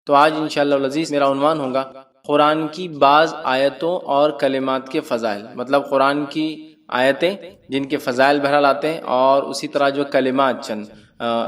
تو آج انشاءاللہ العزیز میرا عنوان ہوگا قرآن کی بعض آیتوں اور کلمات کے فضائل، مطلب قرآن کی آیتیں جن کے فضائل بہرحال آتے ہیں، اور اسی طرح جو کلمات چند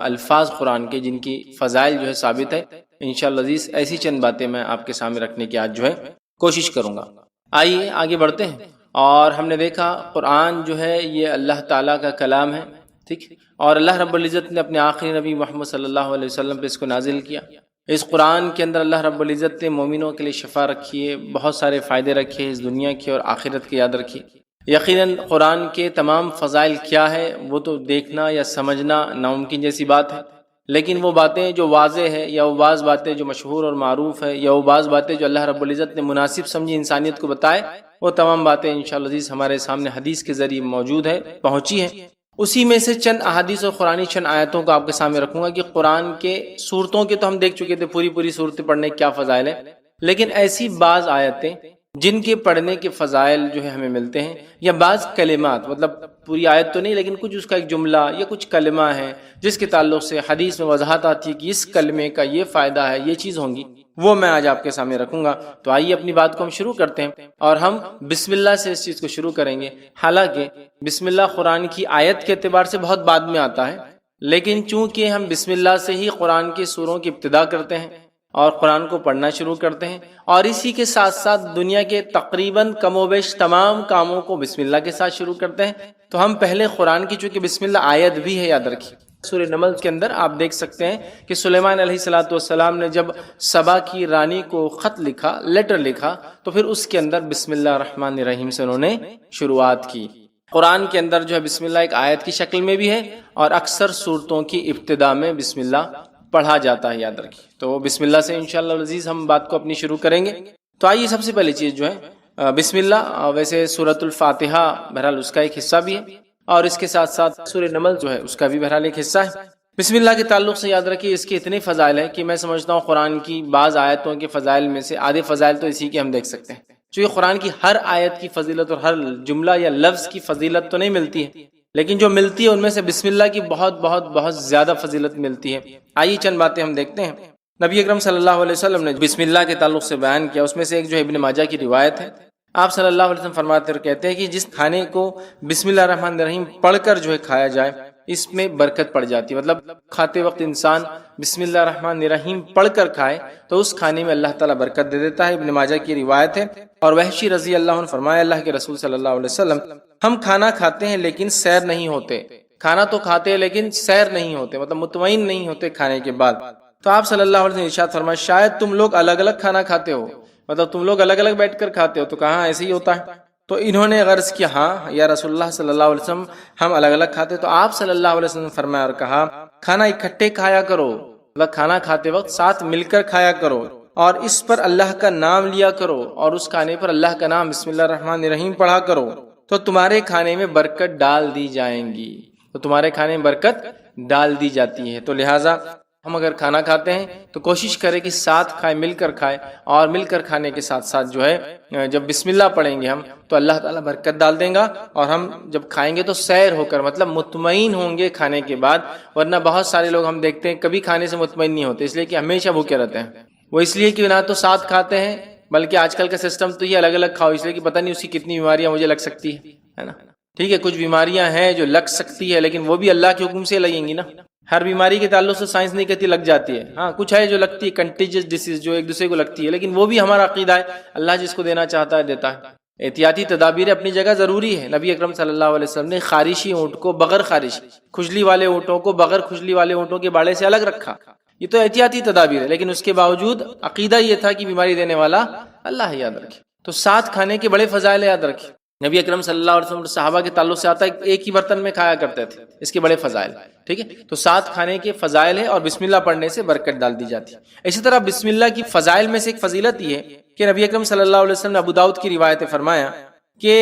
الفاظ قرآن کے جن کی فضائل جو ہے ثابت ہے۔ انشاءاللہ العزیز ایسی چند باتیں میں آپ کے سامنے رکھنے کی آج جو ہے کوشش کروں گا۔ آئیے آگے بڑھتے ہیں۔ اور ہم نے دیکھا قرآن جو ہے یہ اللہ تعالیٰ کا کلام ہے، ٹھیک، اور اللہ رب العزت نے اپنے آخری نبی محمد صلی اللہ علیہ وسلم پہ اس کو نازل کیا۔ اس قرآن کے اندر اللہ رب العزت نے مومنوں کے لیے شفا رکھی ہے، بہت سارے فائدے رکھے ہیں اس دنیا کے اور آخرت کے، یاد رکھیے۔ یقیناً قرآن کے تمام فضائل کیا ہے وہ تو دیکھنا یا سمجھنا ناممکن جیسی بات ہے، لیکن وہ باتیں جو واضح ہے، یا وہ بعض باتیں جو مشہور اور معروف ہے، یا وہ بعض باتیں جو اللہ رب العزت نے مناسب سمجھی انسانیت کو بتائے، وہ تمام باتیں انشاءاللہ عزیز ہمارے سامنے حدیث کے ذریعے موجود ہے، پہنچی ہیں۔ اسی میں سے چند احادیث اور قرآنی چند آیتوں کو آپ کے سامنے رکھوں گا کہ قرآن کے صورتوں کے تو ہم دیکھ چکے تھے، پوری صورتیں پڑھنے کے کیا فضائل ہیں، لیکن ایسی بعض آیتیں جن کے پڑھنے کے فضائل جو ہے ہمیں ملتے ہیں، یا بعض کلمات، مطلب پوری آیت تو نہیں لیکن کچھ اس کا ایک جملہ یا کچھ کلمہ ہے جس کے تعلق سے حدیث میں وضاحت آتی ہے کہ اس کلمے کا یہ فائدہ ہے، یہ چیز ہوں گی، وہ میں آج آپ کے سامنے رکھوں گا۔ تو آئیے اپنی بات کو ہم شروع کرتے ہیں، اور ہم بسم اللہ سے اس چیز کو شروع کریں گے۔ حالانکہ بسم اللہ قرآن کی آیت کے اعتبار سے بہت بعد میں آتا ہے، لیکن چونکہ ہم بسم اللہ سے ہی قرآن کی سوروں کی ابتدا کرتے ہیں اور قرآن کو پڑھنا شروع کرتے ہیں، اور اسی کے ساتھ ساتھ دنیا کے تقریباً کم و بیش تمام کاموں کو بسم اللہ کے ساتھ شروع کرتے ہیں، تو ہم پہلے قرآن کی، چونکہ بسم اللہ آیت بھی ہے، یاد رکھیے۔ سورہ نمل کے اندر آپ دیکھ سکتے ہیں کہ سلیمان علیہ السلام نے جب سبا کی رانی کو خط لکھا، لیٹر لکھا، تو پھر اس کے اندر بسم اللہ الرحمن الرحیم سے انہوں نے شروعات کی۔ قرآن کے اندر جو ہے بسم اللہ ایک آیت کی شکل میں بھی ہے، اور اکثر صورتوں کی ابتدا میں بسم اللہ پڑھا جاتا ہے، یاد رکھیے۔ تو بسم اللہ سے انشاءاللہ العزیز ہم بات کو اپنی شروع کریں گے۔ تو آئیے سب سے پہلی چیز جو ہے بسم اللہ، ویسے سورۃ الفاتحہ بہرحال اس کا ایک حصہ بھی ہے، اور اس کے ساتھ ساتھ سورہ نمل جو ہے اس کا بھی بہرحال ایک حصہ ہے۔ بسم اللہ کے تعلق سے یاد رکھیے اس کے اتنے فضائل ہیں کہ میں سمجھتا ہوں قرآن کی بعض آیتوں کے فضائل میں سے آدھے فضائل تو اسی کے ہم دیکھ سکتے ہیں، چونکہ قرآن کی ہر آیت کی فضیلت اور ہر جملہ یا لفظ کی فضیلت تو نہیں ملتی ہے، لیکن جو ملتی ہے ان میں سے بسم اللہ کی بہت زیادہ فضیلت ملتی ہے۔ آئیے چند باتیں ہم دیکھتے ہیں۔ نبی اکرم صلی اللہ علیہ وسلم نے بسم اللہ کے تعلق سے بیان کیا، اس میں سے ایک جو ابن ماجہ کی روایت ہے۔ آپ صلی اللہ علیہ وسلم فرماتے اور کہتے ہیں کہ جس کھانے کو بسم اللہ الرحمن الرحیم پڑھ کر جو ہے کھایا جائے، اس میں برکت پڑ جاتی ہے، مطلب کھاتے وقت انسان بسم اللہ الرحمن الرحیم پڑھ کر کھائے تو اس کھانے میں اللہ تعالیٰ برکت دے دیتا ہے۔ ابن ماجہ کی روایت ہے۔ اور وحشی رضی اللہ عنہ فرمایا، اللہ کے رسول صلی اللہ علیہ وسلم، ہم کھانا کھاتے ہیں لیکن سیر نہیں ہوتے، کھانا تو کھاتے ہیں لیکن سیر نہیں ہوتے، مطلب مطمئن نہیں ہوتے کھانے کے بعد۔ تو آپ صلی اللہ علیہ وسلم ارشاد فرمایا، شاید تم لوگ الگ الگ کھانا کھاتے ہو، مطلب تم لوگ الگ الگ بیٹھ کر کھاتے ہو۔ تو کہاں ایسے ہی ہوتا ہے؟ تو انہوں نے غرض کیا، ہاں یا رسول اللہ صلی اللہ علیہ وسلم، ہم الگ الگ کھاتے۔ تو آپ صلی اللہ علیہ وسلم نے فرمایا اور کہا، کھانا اکٹھے کھایا کرو، مطلب کھانا کھاتے وقت ساتھ مل کر کھایا کرو، اور اس پر اللہ کا نام لیا کرو، اور اس کھانے پر اللہ کا نام بسم اللہ الرحمن الرحیم پڑھا کرو، تو تمہارے کھانے میں برکت ڈال دی جائیں گی، تو تمہارے کھانے میں برکت ڈال دی جاتی ہے۔ تو لہٰذا ہم اگر کھانا کھاتے ہیں تو کوشش کریں کہ ساتھ کھائیں، مل کر کھائیں، اور مل کر کھانے کے ساتھ ساتھ جو ہے جب بسم اللہ پڑھیں گے ہم تو اللہ تعالیٰ برکت ڈال دیں گا، اور ہم جب کھائیں گے تو سیر ہو کر، مطلب مطمئن ہوں گے کھانے کے بعد۔ ورنہ بہت سارے لوگ ہم دیکھتے ہیں کبھی کھانے سے مطمئن نہیں ہوتے، اس لیے کہ ہمیشہ بھوکے رہتے ہیں۔ وہ اس لیے کہ نہ تو ساتھ کھاتے ہیں، بلکہ آج کل کا سسٹم تو یہ الگ الگ کھاؤ، اس لیے کہ پتہ نہیں اس کی کتنی بیماریاں مجھے لگ سکتی ہے نا۔ ٹھیک ہے، کچھ بیماریاں ہیں جو لگ سکتی ہے، لیکن وہ بھی اللہ کے حکم سے لگیں گی نا۔ ہر بیماری کے تعلق سے سائنس نہیں کہتی لگ جاتی ہے، ہاں کچھ ہے جو لگتی ہے، کنٹیجس ڈیسیز جو ایک دوسرے کو لگتی ہے، لیکن وہ بھی ہمارا عقیدہ ہے، اللہ جس کو دینا چاہتا ہے دیتا ہے۔ احتیاطی تدابیر اپنی جگہ ضروری ہے۔ نبی اکرم صلی اللہ علیہ وسلم نے خارشی اونٹ کو بغیر خارش، کھجلی والے اونٹوں کو بغیر کھجلی والے اونٹوں کے باڑے سے الگ رکھا۔ یہ تو احتیاطی تدابیر ہے، لیکن اس کے باوجود عقیدہ یہ تھا کہ بیماری دینے والا اللہ ہے، یاد رکھے۔ تو ساتھ کھانے کے بڑے فضائل یاد رکھے۔ نبی اکرم صلی اللہ علیہ وسلم صحابہ کے تعلق سے آتا ہے ایک ہی برتن میں کھایا کرتے تھے، اس کے بڑے فضائل، ٹھیک ہے۔ تو ساتھ کھانے کے فضائل ہے، اور بسم اللہ پڑھنے سے برکت ڈال دی جاتی ہے۔ اسی طرح بسم اللہ کی فضائل میں سے ایک فضیلت یہ ہے کہ نبی اکرم صلی اللہ علیہ وسلم نے ابو داؤد کی روایت فرمایا کہ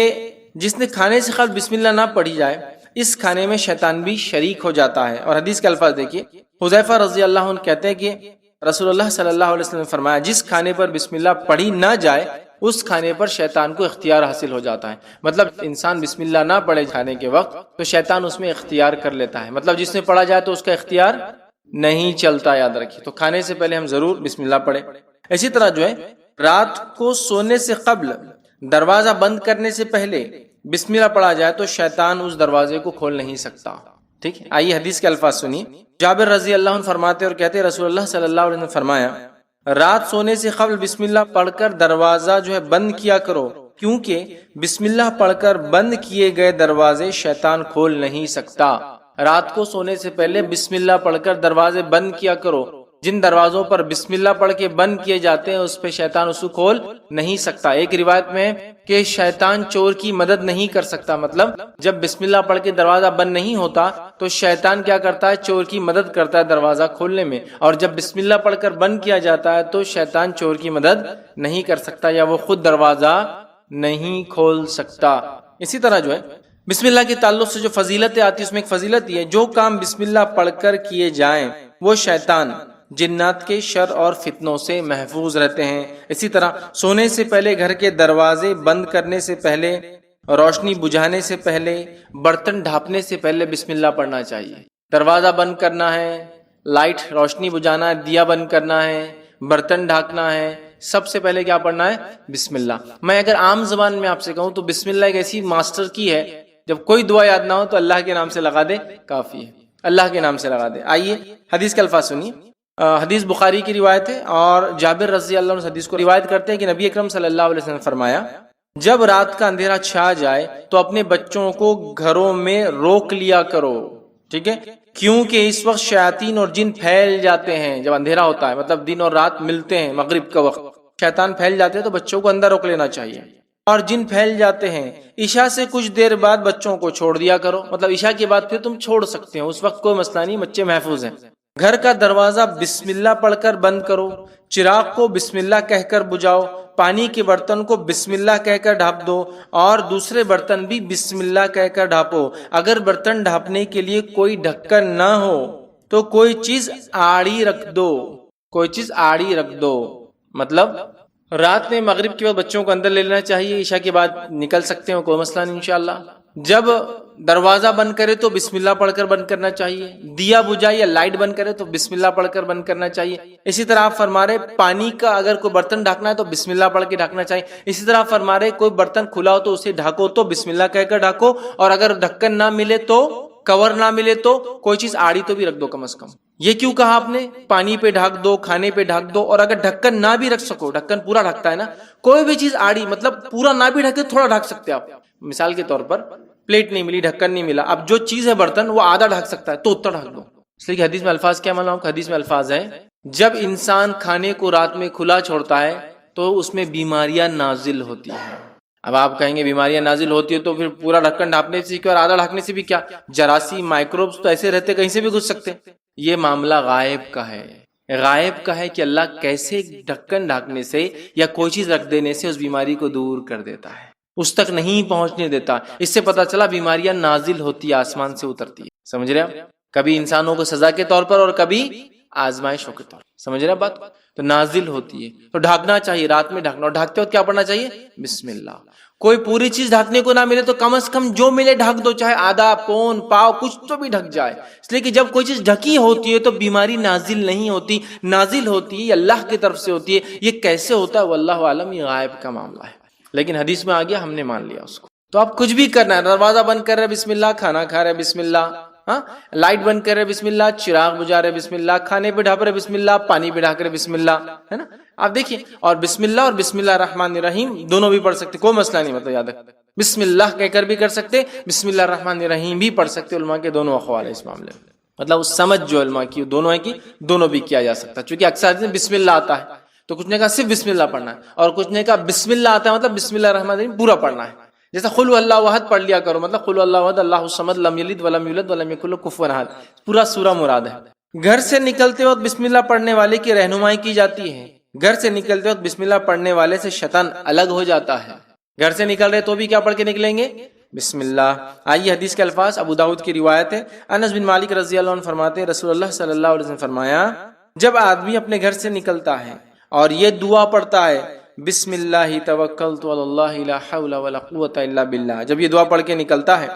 جس نے کھانے سے قبل بسم اللہ نہ پڑھی جائے، اس کھانے میں شیطان بھی شریک ہو جاتا ہے۔ اور حدیث کے الفاظ دیکھیے، حذیفہ رضی اللہ عنہ کہتے ہیں کہ رسول اللہ صلی اللہ علیہ وسلم نے فرمایا، جس کھانے پر بسم اللہ پڑھی نہ جائے اس کھانے پر شیطان کو اختیار حاصل ہو جاتا ہے۔ مطلب انسان بسم اللہ نہ پڑھے کھانے کے وقت تو شیطان اس میں اختیار کر لیتا ہے، مطلب جس نے پڑھا جائے تو اس کا اختیار نہیں چلتا، یاد رکھیے۔ تو کھانے سے پہلے ہم ضرور بسم اللہ پڑھیں۔ اسی طرح جو ہے رات کو سونے سے قبل دروازہ بند کرنے سے پہلے بسم اللہ پڑھا جائے تو شیطان اس دروازے کو کھول نہیں سکتا۔ ٹھیک ہے، آئیے حدیث کے الفاظ سنیے۔ جابر رضی اللہ عنہ فرماتے اور کہتے رسول اللہ صلی اللہ علیہ وسلم نے فرمایا رات سونے سے قبل بسم اللہ پڑھ کر دروازہ جو ہے بند کیا کرو، کیونکہ بسم اللہ پڑھ کر بند کیے گئے دروازے شیطان کھول نہیں سکتا۔ رات کو سونے سے پہلے بسم اللہ پڑھ کر دروازے بند کیا کرو، جن دروازوں پر بسم اللہ پڑھ کے بند کیے جاتے ہیں اس پہ شیطان اس کو کھول نہیں سکتا۔ ایک روایت میں کہ شیطان چور کی مدد نہیں کر سکتا، مطلب جب بسم اللہ پڑھ کے دروازہ بند نہیں ہوتا تو شیطان کیا کرتا ہے، چور کی مدد کرتا ہے دروازہ کھولنے میں، اور جب بسم اللہ پڑھ کر بند کیا جاتا ہے تو شیطان چور کی مدد نہیں کر سکتا یا وہ خود دروازہ نہیں کھول سکتا۔ اسی طرح جو ہے بسم اللہ کے تعلق سے جو فضیلتیں آتی ہیں اس میں ایک فضیلت یہ ہے جو کام بسم اللہ پڑھ کر کیے جائیں وہ شیطان جنات کے شر اور فتنوں سے محفوظ رہتے ہیں۔ اسی طرح سونے سے پہلے گھر کے دروازے بند کرنے سے پہلے، روشنی بجھانے سے پہلے، برتن ڈھانپنے سے پہلے بسم اللہ پڑھنا چاہیے۔ دروازہ بند کرنا ہے، لائٹ روشنی بجھانا ہے، دیا بند کرنا ہے، برتن ڈھانکنا ہے، سب سے پہلے کیا پڑھنا ہے؟ بسم اللہ۔ میں اگر عام زبان میں آپ سے کہوں تو بسم اللہ ایک ایسی ماسٹر کی ہے، جب کوئی دعا یاد نہ ہو تو اللہ کے نام سے لگا دے کافی ہے، اللہ کے نام سے لگا دے۔ آئیے حدیث کے الفاظ سنیے۔ حدیث بخاری کی روایت ہے اور جابر رضی اللہ عنہ حدیث کو روایت کرتے ہیں کہ نبی اکرم صلی اللہ علیہ وسلم نے فرمایا جب رات کا اندھیرا چھا جائے تو اپنے بچوں کو گھروں میں روک لیا کرو، ٹھیک ہے، کیونکہ اس وقت شیاطین اور جن پھیل جاتے ہیں۔ جب اندھیرا ہوتا ہے مطلب دن اور رات ملتے ہیں، مغرب کا وقت شیطان پھیل جاتے ہیں تو بچوں کو اندر روک لینا چاہیے، اور جن پھیل جاتے ہیں عشاء سے کچھ دیر بعد بچوں کو چھوڑ دیا کرو، مطلب عشاء کے بعد پھر تم چھوڑ سکتے ہو، اس وقت کوئی مسئلہ نہیں، بچے محفوظ ہیں۔ گھر کا دروازہ بسم اللہ پڑھ کر بند کرو، چراغ کو بسم اللہ کہہ کر بجھاؤ، پانی کے برتن کو بسم اللہ کہہ کر ڈھانپ دو اور دوسرے برتن بھی بسم اللہ کہہ کر ڈھانپو۔ اگر برتن ڈھانپنے کے لیے کوئی ڈھکن نہ ہو تو کوئی چیز آڑی رکھ دو، کوئی چیز آڑی رکھ دو، مطلب رات میں مغرب کے بعد بچوں کو اندر لے لینا چاہیے، عشاء کے بعد نکل سکتے ہو، کوئی مسئلہ نہیں انشاءاللہ۔ جب دروازہ بند کرے تو بسم اللہ پڑھ کر بند کرنا چاہیے، دیا بجھائے یا لائٹ بند کرے تو بسم اللہ پڑھ کر بند کرنا چاہیے۔ اسی طرح آپ فرما رہے پانی کا اگر کوئی برتن ڈھانکنا ہے تو بسم اللہ پڑھ کے ڈھانکنا چاہیے۔ اسی طرح آپ فرما رہے کوئی برتن کھلا ہو تو اسے ڈھانکو تو بسم اللہ کہہ کر ڈھانکو، اور اگر ڈھکن نہ ملے تو، کور نہ ملے تو کوئی چیز آڑی تو بھی رکھ دو کم از کم۔ یہ کیوں کہا آپ نے؟ پانی پہ ڈھانک دو، کھانے پہ ڈھانک دو، اور اگر ڈھکن نہ بھی رکھ سکو، ڈھکن پورا ڈھکتا ہے نا، کوئی بھی چیز آڑی مطلب پورا نہ بھی ڈھکے تھوڑا ڈھانک سکتے آپ۔ مثال کے طور پر پلیٹ نہیں ملی، ڈھکن نہیں ملا، اب جو چیز ہے برتن وہ آدھا ڈھک سکتا ہے تو اتنا ڈھک دو۔ اس لیے کہ حدیث میں الفاظ کیا معلوم؟ حدیث میں الفاظ ہے جب انسان کھانے کو رات میں کھلا چھوڑتا ہے تو اس میں بیماریاں نازل ہوتی ہیں۔ اب آپ کہیں گے بیماریاں نازل ہوتی ہے تو پھر پورا ڈھکن ڈھانپنے سے کیا اور آدھا ڈھانکنے سے بھی کیا؟ جراثیم، مائکروبس تو ایسے رہتے کہیں سے بھی گھس سکتے۔ یہ معاملہ غائب کا ہے، غائب کا ہے کہ اللہ کیسے ڈھکن ڈھانکنے سے یا کوئی چیز رکھ دینے سے اس بیماری کو دور کر دیتا ہے، اس تک نہیں پہنچنے دیتا۔ اس سے پتہ چلا بیماریاں نازل ہوتی ہے، آسمان سے اترتی ہے۔ سمجھ رہے ہیں؟ کبھی انسانوں کو سزا کے طور پر اور کبھی آزمائشوں کے طور پر، سمجھ رہے ہیں بات؟ تو نازل ہوتی ہے تو ڈھانکنا چاہیے، رات میں ڈھانکنا، اور ڈھانکتے وقت کیا پڑھنا چاہیے؟ بسم اللہ۔ کوئی پوری چیز ڈھانکنے کو نہ ملے تو کم از کم جو ملے ڈھک دو، چاہے آدھا، پون، پاؤ، کچھ تو بھی ڈھک جائے، اس لیے کہ جب کوئی چیز ڈھکی ہوتی ہے تو بیماری نازل نہیں ہوتی، نازل ہوتی ہے اللہ کی طرف سے ہوتی ہے۔ یہ کیسے ہوتا ہے واللہ عالم، یہ غائب کا معاملہ ہے، لیکن حدیث میں آ گیا، ہم نے مان لیا اس کو۔ تو آپ کچھ بھی کرنا ہے، دروازہ بند کر رہے بسم اللہ، کھانا کھا رہے بسم اللہ، ہاں، لائٹ بند کر رہے بسم اللہ، چراغ بجھا رہے بسم اللہ، کھانے پہ ڈھانپ رہے بسم اللہ، پانی پہ ڈھانک رہے بسم اللہ، ہے نا؟ آپ دیکھیے، اور بسم اللہ اور بسم اللہ الرحمن الرحیم دونوں بھی پڑھ سکتے، کوئی مسئلہ نہیں، مطلب یاد رکھ، بسم اللہ کہہ کر بھی کر سکتے، بسم اللہ الرحمن الرحیم بھی پڑھ سکتے۔ علماء کے دونوں اقوال ہیں اس معاملے میں، مطلب اس سمجھ جو علماء کی دونوں ہے کہ دونوں بھی کیا جا سکتا ہے، چونکہ اکثر بسم اللہ آتا ہے تو کچھ نے کہا صرف بسم اللہ پڑھنا ہے، اور کچھ نے کہا بسم اللہ آتا ہے مطلب بسم اللہ الرحمن الرحیم پورا پڑھنا ہے۔ جیسا قل اللہ احد پڑھ لیا کرو، مطلب قل اللہ احد اللہ الصمد لم یلد ولم یولد ولم یکن لہ کفوا احد، پورا سورہ مراد ہے۔ گھر سے نکلتے وقت بسم اللہ پڑھنے والے کی رہنمائی کی جاتی ہے، گھر سے نکلتے وقت بسم اللہ پڑھنے والے سے شیطان الگ ہو جاتا ہے۔ گھر سے نکل رہے تو بھی کیا پڑھ کے نکلیں گے؟ بسم اللہ۔ آئیے حدیث کے الفاظ، ابو داؤد کی روایت ہے، انس بن مالک رضی اللہ عنہ فرماتے ہیں رسول اللہ صلی اللہ علیہ وسلم فرمایا جب آدمی اپنے گھر سے نکلتا ہے اور یہ دعا پڑھتا ہے بسم اللہ توکلت علی اللہ لا حول ولا قوۃ الا باللہ، جب یہ دعا پڑھ کے نکلتا ہے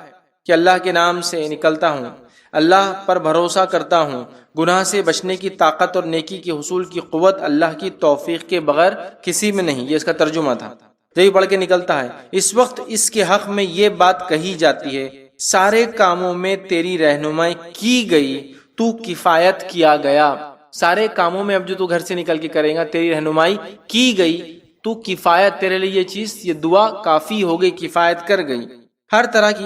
کہ اللہ کے نام سے نکلتا ہوں، اللہ پر بھروسہ کرتا ہوں، گناہ سے بچنے کی طاقت اور نیکی کے حصول کی قوت اللہ کی توفیق کے بغیر کسی میں نہیں۔ یہ اس کا ترجمہ تھا، یہی پڑھ کے نکلتا ہے۔ اس وقت اس کے حق میں یہ بات کہی جاتی ہے، سارے کاموں میں تیری رہنمائی کی گئی، تو کفایت کیا گیا۔ سارے کاموں میں اب جو تو گھر سے نکل کے کرے گا، تیری رہنمائی کی گئی، تو کفایت، تیرے لیے یہ چیز، یہ دعا کافی ہو گئی، کفایت کر گئی۔ ہر طرح کی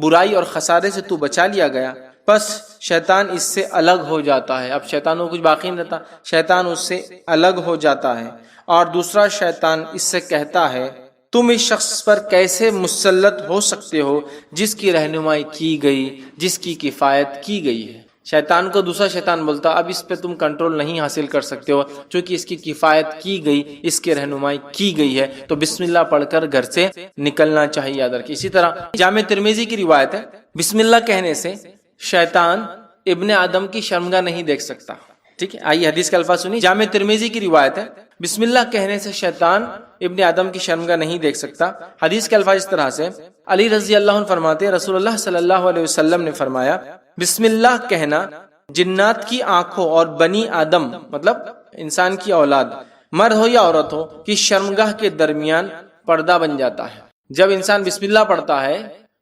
برائی اور خسارے سے تو بچا لیا گیا۔ پس شیطان اس سے الگ ہو جاتا ہے، اب شیطان کو کچھ باقی نہیں رہتا، شیطان اس سے الگ ہو جاتا ہے، اور دوسرا شیطان اس سے کہتا ہے تم اس شخص پر کیسے مسلط ہو سکتے ہو جس کی رہنمائی کی گئی، جس کی کفایت کی گئی ہے۔ شیطان کو دوسرا شیطان بولتا اب اس پہ تم کنٹرول نہیں حاصل کر سکتے ہو، چونکہ اس کی کفایت کی گئی، اس کی رہنمائی کی گئی ہے، تو بسم اللہ پڑھ کر گھر سے نکلنا چاہیے، یاد رکھیے۔ اسی طرح جامع ترمذی کی روایت ہے، بسم اللہ کہنے سے شیطان ابن آدم کی شرمگاہ نہیں دیکھ سکتا۔ ٹھیک ہے، آئیے حدیث کے الفاظ سنیے۔ جامع ترمذی کی روایت ہے، بسم اللہ کہنے سے شیطان ابن آدم کی شرمگاہ نہیں دیکھ سکتا۔ حدیث کے الفاظ اس طرح سے، علی رضی اللہ عنہ فرماتے ہیں رسول اللہ صلی اللہ علیہ وسلم نے فرمایا بسم اللہ کہنا جنات کی آنکھوں اور بنی آدم مطلب انسان کی اولاد، مرد ہو یا عورت ہو، کی شرمگاہ کے درمیان پردہ بن جاتا ہے۔ جب انسان بسم اللہ پڑھتا ہے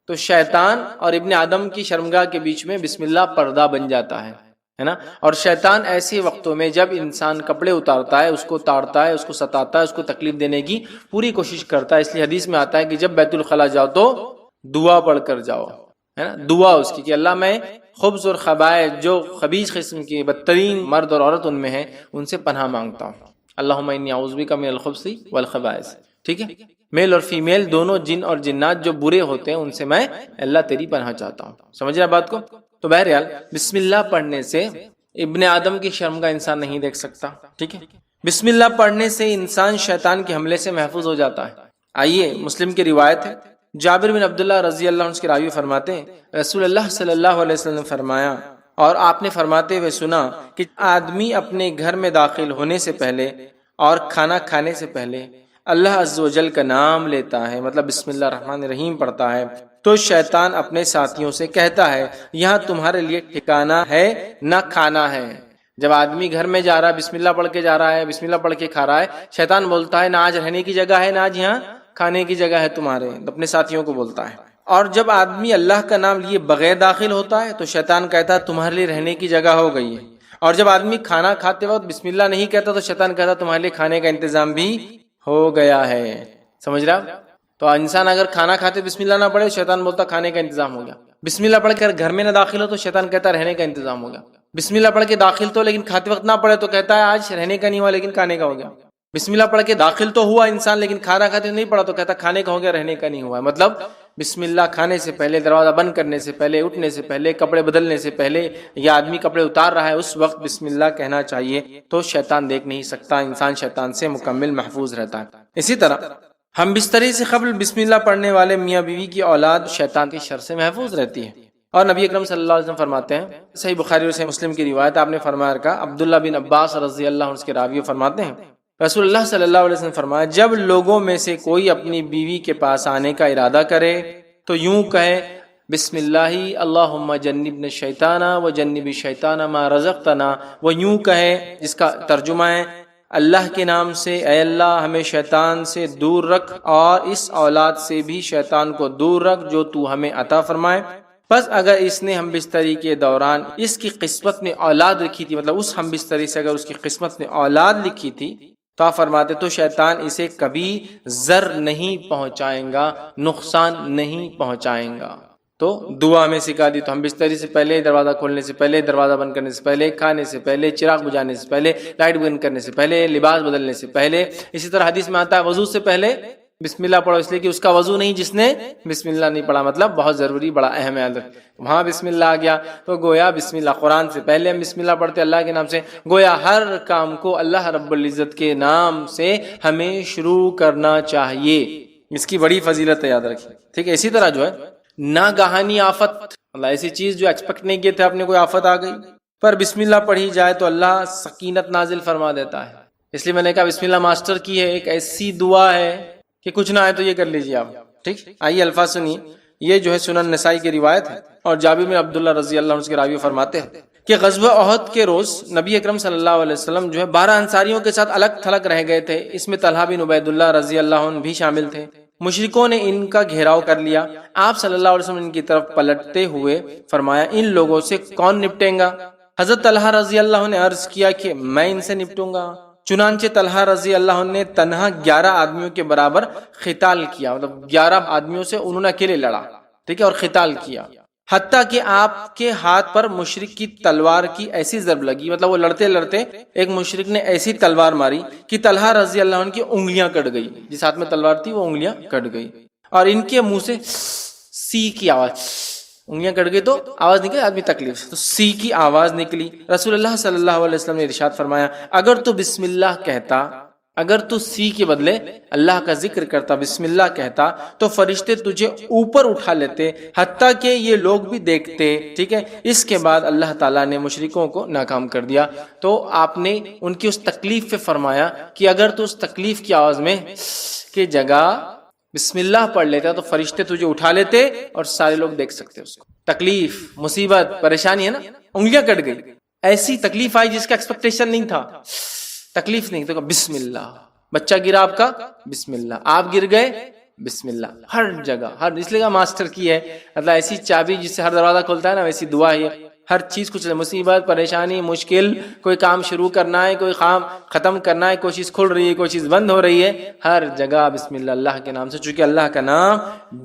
تو شیطان اور ابن آدم کی شرمگاہ کے بیچ میں بسم اللہ پردہ بن جاتا ہے نا۔ اور شیطان ایسے وقتوں میں جب انسان کپڑے اتارتا ہے، اس کو تاڑتا ہے، اس کو ستاتا ہے، اس کو تکلیف دینے کی پوری کوشش کرتا ہے۔ اس لیے حدیث میں آتا ہے کہ جب بیت الخلاء جاؤ تو دعا پڑھ کر جاؤ، ہے نا، دعا اس کی کہ اللہ میں خبث اور خبائث، جو خبیث قسم کی بدترین مرد اور عورت ان میں ہیں، ان سے پناہ مانگتا ہوں۔ اللہم انی اعوذ بک من الخبث والخبائث۔ ٹھیک ہے، میل اور فیمیل دونوں جن اور جنات جو برے ہوتے ہیں ان سے میں اللہ تیری پناہ چاہتا ہوں۔ سمجھ رہے بات کو؟ تو بہرحال بسم اللہ پڑھنے سے ابن آدم کی شرمگاہ انسان نہیں دیکھ سکتا۔ ٹھیک ہے، بسم اللہ پڑھنے سے انسان شیطان کے حملے سے محفوظ ہو جاتا ہے۔ آئیے مسلم کی روایت ہے، جابر بن عبداللہ رضی اللہ عنہ کے راوی فرماتے ہیں رسول اللہ صلی اللہ علیہ وسلم نے فرمایا، اور آپ نے فرماتے ہوئے سنا کہ آدمی اپنے گھر میں داخل ہونے سے پہلے اور کھانا کھانے سے پہلے اللہ عز و جل کا نام لیتا ہے، مطلب بسم اللہ الرحمن الرحیم پڑھتا ہے، تو شیطان اپنے ساتھیوں سے کہتا ہے یہاں تمہارے لیے ٹھکانہ ہے نہ کھانا ہے۔ جب آدمی گھر میں جا رہا ہے، بسم اللہ پڑھ کے جا رہا ہے، بسم اللہ پڑھ کے کھا رہا ہے، شیطان بولتا ہے نہ آج رہنے کی جگہ ہے، نہ آج یہاں کھانے کی جگہ ہے تمہارے، اپنے ساتھیوں کو بولتا ہے۔ اور جب آدمی اللہ کا نام لیے بغیر داخل ہوتا ہے تو شیطان کہتا ہے تمہارے لیے رہنے کی جگہ ہو گئی ہے۔ اور جب آدمی کھانا کھاتے وقت بسم اللہ نہیں کہتا تو شیطان کہتا تمہارے لیے کھانے کا انتظام بھی ہو گیا ہے۔ سمجھ رہا؟ تو انسان اگر کھانا کھاتے بسم اللہ نہ پڑھے، شیطان بولتا کھانے کا انتظام ہو گیا۔ بسم اللہ پڑھ کر گھر میں نہ داخل ہو تو شیطان کہتا رہنے کا انتظام ہو گیا۔ بسم اللہ پڑھ کے داخل تو لیکن کھاتے وقت نہ پڑھے تو کہتا ہے آج رہنے کا نہیں ہوا لیکن کھانے کا ہو گیا۔ بسم اللہ پڑھ کے داخل تو ہوا انسان لیکن کھانا کھاتے نہیں پڑا تو کہتا کھانے کا ہو گیا، رہنے کا نہیں ہوا۔ مطلب بسم اللہ کھانے سے پہلے، دروازہ بند کرنے سے پہلے، اٹھنے سے پہلے، کپڑے بدلنے سے پہلے، یا آدمی کپڑے اتار رہا ہے اس وقت بسم اللہ کہنا چاہیے، تو شیطان دیکھ نہیں سکتا، انسان شیطان سے مکمل محفوظ رہتا ہے۔ اسی طرح ہم بستری سے قبل بسم اللہ پڑھنے والے میاں بیوی کی اولاد شیطان کے شر سے محفوظ رہتی ہے۔ اور نبی اکرم صلی اللہ علیہ وسلم فرماتے ہیں، صحیح بخاری اور صحیح مسلم کی روایت، آپ نے فرمایا کہ عبداللہ بن عباس رضی اللہ عنہ کے راوی فرماتے ہیں رسول اللہ صلی اللہ علیہ وسلم فرمایا جب لوگوں میں سے کوئی اپنی بیوی کے پاس آنے کا ارادہ کرے تو یوں کہے بسم اللہ اللہم جنبنا الشیطان و جنب الشیطان ما رزقتنا، وہ یوں کہے جس کا ترجمہ ہے اللہ کے نام سے اے اللہ ہمیں شیطان سے دور رکھ اور اس اولاد سے بھی شیطان کو دور رکھ جو تو ہمیں عطا فرمائے۔ بس اگر اس نے ہم بستری کے دوران اس کی قسمت میں اولاد لکھی تھی، مطلب اس ہم بستری سے اگر اس کی قسمت میں اولاد لکھی تھی تو آپ فرماتے تو شیطان اسے کبھی ضر نہیں پہنچائیں گا، نقصان نہیں پہنچائیں گا۔ تو دعا میں سکھا دی، تو ہم بستری سے پہلے، دروازہ کھولنے سے پہلے، دروازہ بند کرنے سے پہلے، کھانے سے پہلے، چراغ بجھانے سے پہلے، لائٹ بند کرنے سے پہلے، لباس بدلنے سے پہلے۔ اسی طرح حدیث میں آتا ہے وضو سے پہلے بسم اللہ پڑھو، اس لیے کہ اس کا وضو نہیں جس نے بسم اللہ نہیں پڑھا، مطلب بہت ضروری، بڑا اہم ہے۔ وہاں بسم اللہ آ گیا تو گویا بسم اللہ، قرآن سے پہلے ہم بسم اللہ پڑھتے اللہ کے نام سے، گویا ہر کام کو اللہ رب العزت کے نام سے ہمیں شروع کرنا چاہیے۔ اس کی بڑی فضیلت ہے، یاد رکھیں، ٹھیک ہے۔ اسی طرح جو ہے ناگہانی آفت، اللہ ایسی چیز جو ایکسپیکٹ نہیں کیے تھے، آپ نے کوئی آفت آ گئی پر بسم اللہ پڑھی جائے تو اللہ سکینت نازل فرما دیتا ہے۔ اس لیے میں نے کہا بسم اللہ ماسٹر کی ہے، ایک ایسی دعا ہے کہ کچھ نہ آئے تو یہ کر لیجیے آپ، ٹھیک۔ آئیے الفاظ سنیے، یہ جو ہے سنن نسائی کی روایت ہے، اور جابر بن عبداللہ رضی اللہ عنہ کے راوی فرماتے ہیں کہ غزوہ احد کے روز نبی اکرم صلی اللہ علیہ وسلم جو ہے 12 انصاریوں کے ساتھ الگ تھلگ رہ گئے تھے، اس میں طلحہ بن عبید اللہ رضی اللہ عنہ بھی شامل تھے۔ مشرکوں نے ان کا گھیراؤ کر لیا، آپ صلی اللہ علیہ وسلم ان کی طرف پلٹتے ہوئے فرمایا ان لوگوں سے کون نپٹیں گا؟ حضرت طلحہ رضی اللہ عنہ نے عرض کیا کہ میں ان سے نپٹوں گا۔ چنانچہ طلحہ رضی اللہ عنہ نے تنہا 11 آدمیوں کے برابر قتال کیا، مطلب 11 آدمیوں سے انہوں نے اکیلے لڑا، ٹھیک ہے، اور قتال کیا، حتیٰ کہ آپ کے ہاتھ پر مشرک کی تلوار کی ایسی ضرب لگی، مطلب وہ لڑتے لڑتے ایک مشرک نے ایسی تلوار ماری کہ طلحہ رضی اللہ عنہ کی انگلیاں کٹ گئی، جس ہاتھ میں تلوار تھی وہ انگلیاں کٹ گئی، اور ان کے منہ سے سی کی آواز، انگلیاں کٹ گئی تو آواز نکلی، آدمی تکلیف سے، تو سی کی آواز نکلی۔ رسول اللہ صلی اللہ علیہ وسلم نے ارشاد فرمایا اگر تو بسم اللہ کہتا، اگر تو سی کے بدلے اللہ کا ذکر کرتا، بسم اللہ کہتا، تو فرشتے تجھے اوپر اٹھا لیتے حتیٰ کہ یہ لوگ بھی دیکھتے، ٹھیک ہے۔ اس کے بعد اللہ تعالیٰ نے مشرکوں کو ناکام کر دیا، تو آپ نے ان کی اس تکلیف پہ فرمایا کہ اگر تو اس تکلیف کی آواز میں کی جگہ بسم اللہ پڑھ لیتا تو فرشتے تجھے اٹھا لیتے اور سارے لوگ دیکھ سکتے اس کو۔ تکلیف، مصیبت، پریشانی ہے نا، انگلیاں کٹ گئی، ایسی تکلیف آئی جس کا ایکسپیکٹیشن نہیں تھا، تکلیف نہیں تو بسم اللہ، بچہ گرا آپ کا بسم اللہ، آپ گر گئے بسم اللہ، ہر جگہ، ہر، اس لیے ماسٹر کی ہے، مطلب ایسی چابی جس سے ہر دروازہ کھلتا ہے نا، ویسی دعا ہے، ہر چیز کچھ مصیبت، پریشانی، مشکل، کوئی کام شروع کرنا ہے، کوئی کام ختم کرنا ہے، کوئی چیز کھل رہی ہے، کوئی چیز بند ہو رہی ہے، ہر جگہ بسم اللہ، اللہ کے نام سے، چونکہ اللہ کا نام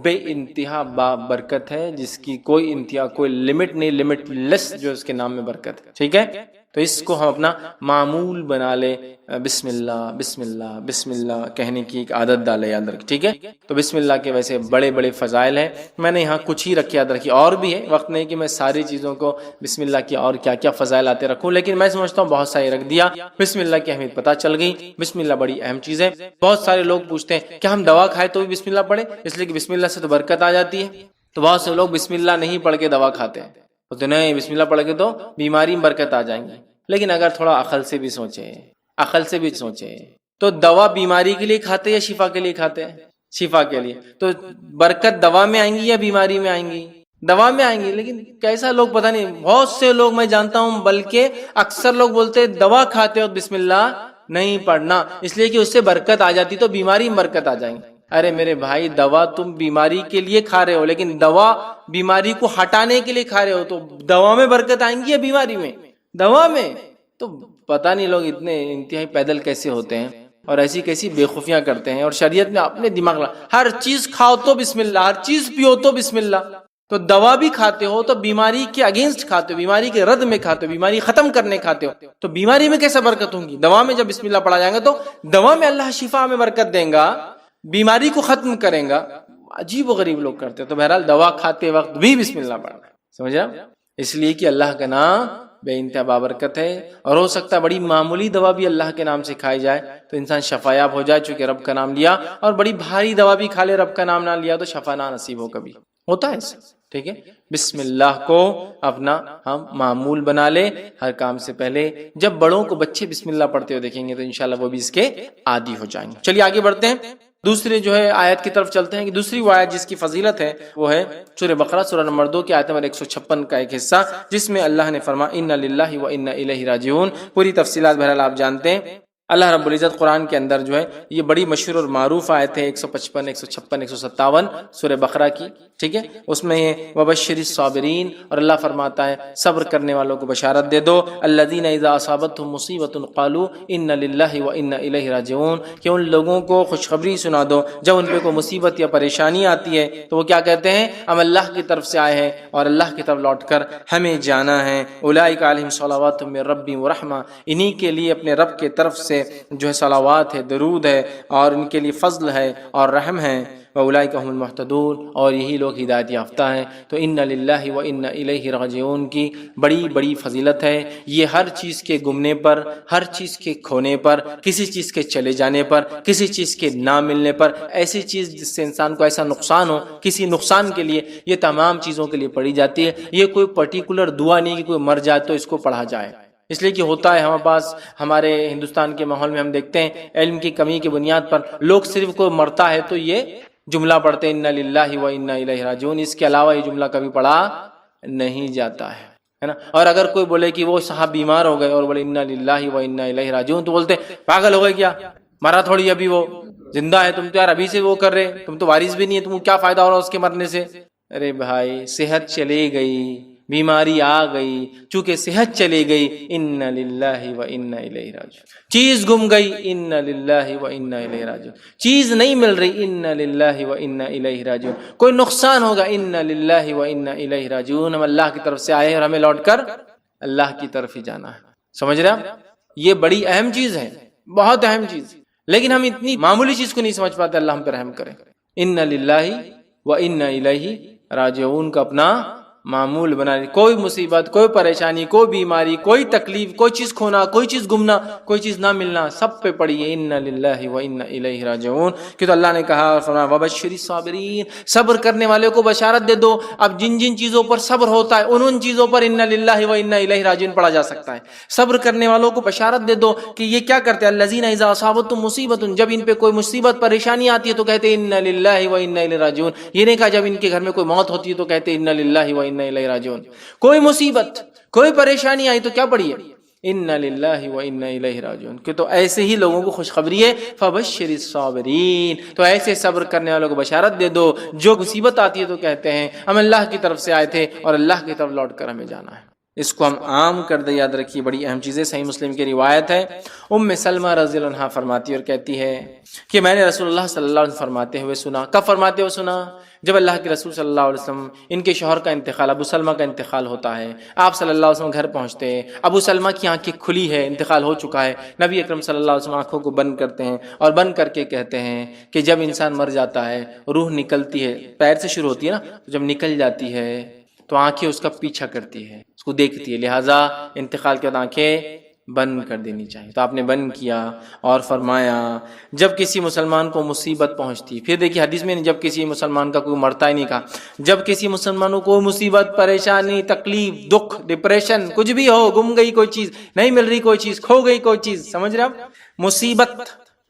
بے انتہا برکت ہے، جس کی کوئی انتہا، کوئی لمٹ نہیں، لمٹ لیس جو اس کے نام میں برکت ہے، ٹھیک ہے۔ تو اس کو ہم اپنا معمول بنا لے، بسم اللہ بسم اللہ بسم اللہ کہنے کی ایک عادت ڈالے، یاد رکھ، ٹھیک ہے۔ تو بسم اللہ کے ویسے بڑے بڑے فضائل ہیں، میں نے یہاں کچھ ہی رکھے، یاد رکھی، اور بھی ہے، وقت نہیں کہ میں ساری چیزوں کو بسم اللہ کی اور کیا کیا فضائل آتے رکھوں، لیکن میں سمجھتا ہوں بہت ساری رکھ دیا، بسم اللہ کی اہمیت پتہ چل گئی، بسم اللہ بڑی اہم چیز ہے۔ بہت سارے لوگ پوچھتے ہیں کیا ہم دوا کھائے تو بھی بسم اللہ پڑھیں، اس لیے کہ بسم اللہ سے تو برکت آ جاتی ہے، تو بہت سے لوگ بسم اللہ نہیں پڑھ کے دوا کھاتے ہیں، تو نہیں، بسم اللہ پڑھ کے تو بیماری میں برکت آ جائیں گی، لیکن اگر تھوڑا عقل سے بھی سوچے، عقل سے بھی سوچے، تو دوا بیماری کے لیے کھاتے یا شفا کے لیے کھاتے ہیں؟ شفا کے لیے، تو برکت دوا میں آئیں گی یا بیماری میں آئیں گی؟ دوا میں آئیں گی، لیکن کیسا لوگ پتہ نہیں، بہت سے لوگ میں جانتا ہوں، بلکہ اکثر لوگ بولتے دوا کھاتے ہو بسم اللہ نہیں پڑھنا، اس لیے کہ اس سے برکت آ جاتی تو بیماری میں برکت آ جائیں گی۔ ارے میرے بھائی، دوا تم بیماری کے لیے کھا رہے ہو، لیکن دوا بیماری کو ہٹانے کے لیے کھا رہے ہو، تو دوا میں برکت آئیں گی یا بیماری میں؟ دوا میں۔ تو پتہ نہیں لوگ اتنے انتہائی پیدل کیسے ہوتے ہیں اور ایسی کیسی بےخوفیاں کرتے ہیں، اور شریعت میں اپنے دماغ ہر چیز کھاؤ تو بسم اللہ، ہر چیز پیو تو بسم اللہ، تو دوا بھی کھاتے ہو تو بیماری کے اگینسٹ کھاتے ہو، بیماری کے رد میں کھاتے ہو، بیماری ختم کرنے کھاتے ہو، تو بیماری میں کیسے برکت ہوں گی؟ دوا میں جب بسم اللہ پڑھا جائے گا تو دوا میں اللہ شفا میں برکت دیں گا، بیماری کو ختم کریں گا۔ عجیب و غریب لوگ کرتے ہیں، تو بہرحال دوا کھاتے وقت بھی بسم اللہ پڑھنا ہے، سمجھا؟ اس لیے کہ اللہ کا نام بے انتہا بابرکت ہے، اور ہو سکتا ہے بڑی معمولی دوا بھی اللہ کے نام سے کھائی جائے تو انسان شفایاب ہو جائے، چونکہ رب کا نام لیا، اور بڑی بھاری دوا بھی کھا لے، رب کا نام نہ لیا تو شفا نہ نصیب ہو، کبھی ہوتا ہے ایسا، ٹھیک ہے۔ بسم اللہ کو اپنا ہم معمول بنا لے ہر کام سے پہلے۔ جب بڑوں کو بچے بسم اللہ پڑھتے ہوئے دیکھیں گے تو انشاءاللہ وہ بھی اس کے عادی ہو جائیں گے۔ چلیے آگے بڑھتے ہیں، دوسری جو ہے آیت کی طرف چلتے ہیں، کہ دوسری وہ آیت جس کی فضیلت ہے وہ ہے سورہ بقرہ سورہ نمبر 2 کی آیت نمبر 156 کا ایک حصہ، جس میں اللہ نے فرمایا اِنَّ لِلَّهِ وَإِنَّ إِلَيْهِ راجعون۔ پوری تفصیلات بہرحال آپ جانتے ہیں۔ اللہ رب العزت قرآن کے اندر جو ہے یہ بڑی مشہور اور معروف آیت ہے، 155 156 157 سورہ بقرہ کی، ٹھیک ہے۔ اس میں وبشر الصابرین، اور اللہ فرماتا ہے صبر کرنے والوں کو بشارت دے دو، الذین اذا اصابتهم مصیبۃ قالوا انا للہ وانا الیہ راجعون، کہ ان لوگوں کو خوشخبری سنا دو جب ان پہ کوئی مصیبت یا پریشانی آتی ہے تو وہ کیا کہتے ہیں؟ ہم اللہ کی طرف سے آئے ہیں اور اللہ کی طرف لوٹ کر ہمیں جانا ہے۔ اولئک علیہم صلوات من ربہم ورحمہ، انہی کے لیے اپنے رب کے طرف سے جو ہے صلوات ہے، درود ہے، اور ان کے لیے فضل ہے اور رحم ہے۔ وَأُولَئِكَ هُمُ الْمُهْتَدُونَ، اور یہی لوگ ہدایت یافتہ ہیں۔ تو اِنَّ لِلَّهِ وَإِنَّ إِلَيْهِ راجعون کی بڑی بڑی فضیلت ہے۔ یہ ہر چیز کے گمنے پر، ہر چیز کے کھونے پر، کسی چیز کے چلے جانے پر، کسی چیز کے نہ ملنے پر، ایسی چیز جس سے انسان کو ایسا نقصان ہو، کسی نقصان کے لیے یہ تمام چیزوں کے لیے پڑھی جاتی ہے۔ یہ کوئی پرٹیکولر دعا نہیں کہ کوئی مر جائے تو اس کو پڑھا جائے، اس لیے کہ ہوتا ہے ہمارے پاس، ہمارے ہندوستان کے ماحول میں ہم دیکھتے ہیں علم کی کمی کی بنیاد پر لوگ صرف کوئی مرتا ہے تو یہ جملہ پڑھتے انا للہ و انا الیہ راجعون، اس کے علاوہ یہ جملہ کبھی پڑھا نہیں جاتا ہے نا۔ اور اگر کوئی بولے کہ وہ صاحب بیمار ہو گئے اور بولے انا للہ و انا الیہ راجعون، تو بولتے پاگل ہو گئے کیا، مرا تھوڑی ابھی وہ زندہ ہے، تم تو یار ابھی سے وہ کر رہے، تم تو وارث بھی نہیں ہے، تم کو کیا فائدہ ہو رہا اس کے مرنے سے۔ ارے بھائی صحت چلے گئی، بیماری آ گئی، چونکہ صحت چلی گئی انا للہ و انا الیہ راجعون، چیز گم گئی انا للہ و انا الیہ راجعون، چیز نہیں مل رہی انا للہ و انا الیہ راجعون، کوئی نقصان ہوگا انا للہ و انا الیہ راجعون، ہم اللہ کی طرف سے آئے ہیں اور ہمیں لوٹ کر اللہ کی طرف ہی جانا ہے۔ سمجھ رہے آپ؟ یہ بڑی اہم چیز ہے، بہت اہم چیز، لیکن ہم اتنی معمولی چیز کو نہیں سمجھ پاتے۔ اللہ ہم پہ رحم کرے۔ انا للہ و انا الیہ راجعون کا اپنا معمول بنا لیں۔ کوئی مصیبت، کوئی پریشانی، کوئی بیماری، کوئی تکلیف، کوئی چیز کھونا، کوئی چیز گمنا، کوئی چیز نہ ملنا، سب پہ پڑی ہے انا للہ و انا الیہ راجعون۔ کہ تو اللہ نے کہا فرمایا وبشر الصابرین، صبر کرنے والے کو بشارت دے دو۔ اب جن جن چیزوں پر صبر ہوتا ہے ان چیزوں پر انا للہ و انا الیہ راجعون پڑھا جا سکتا ہے۔ صبر کرنے والوں کو بشارت دے دو کہ یہ کیا کرتے ہیں، الذین اذا اصابتهم مصیبت، جب ان پہ کوئی مصیبت پریشانی آتی ہے تو کہتے ہیں انا للہ و انا الیہ راجعون۔ یہ نہیں کہا جب ان کے گھر میں کوئی موت ہوتی ہے تو کہتے ہیں انا للہ و انا الیہ راجعون۔ کوئی مصیبت، کوئی پریشانی آئی تو کیا پڑھیے، انا للہ و انا الیہ راجعون۔ کہ تو ایسے ہی لوگوں کو خوشخبری ہے فبشر الصابرین، تو ایسے صبر کرنے والوں کو بشارت دے دو جو مصیبت آتی ہے تو کہتے ہیں ہم اللہ کی طرف سے آئے تھے اور اللہ کی طرف لوٹ کر ہمیں جانا ہے۔ اس کو ہم عام کر دیں، یاد رکھیے بڑی اہم چیز ہے۔ صحیح مسلم کی روایت ہے، ام سلمہ رضی اللہ عنہا فرماتی اور کہتی ہے کہ میں نے رسول اللہ صلی اللہ علیہ وسلم فرماتے ہوئے سنا۔ کب فرماتے ہوئے سنا؟ جب اللہ کے رسول صلی اللہ علیہ وسلم ان کے شوہر کا انتقال، ابو سلمہ کا انتقال ہوتا ہے، آپ صلی اللہ علیہ وسلم گھر پہنچتے ہیں، ابو سلمہ کی آنکھیں کھلی ہے، انتقال ہو چکا ہے، نبی اکرم صلی اللہ علیہ وسلم آنکھوں کو بند کرتے ہیں اور بند کر کے کہتے ہیں کہ جب انسان مر جاتا ہے روح نکلتی ہے، پیر سے شروع ہوتی ہے نا، جب نکل جاتی ہے تو آنکھیں اس کا پیچھا کرتی ہے، اس کو دیکھتی ہے، لہٰذا انتقال کے بعد آنکھیں بند کر دینی چاہیے۔ تو آپ نے بند کیا اور فرمایا جب کسی مسلمان کو مصیبت پہنچتی، پھر دیکھیے حدیث میں جب کسی مسلمان کا کوئی مرتا ہی نہیں کہا، جب کسی مسلمان کو کوئی مصیبت، پریشانی، تکلیف، دکھ، ڈپریشن، کچھ بھی ہو، گم گئی کوئی چیز، نہیں مل رہی کوئی چیز، کھو گئی کوئی چیز، سمجھ رہے آپ، مصیبت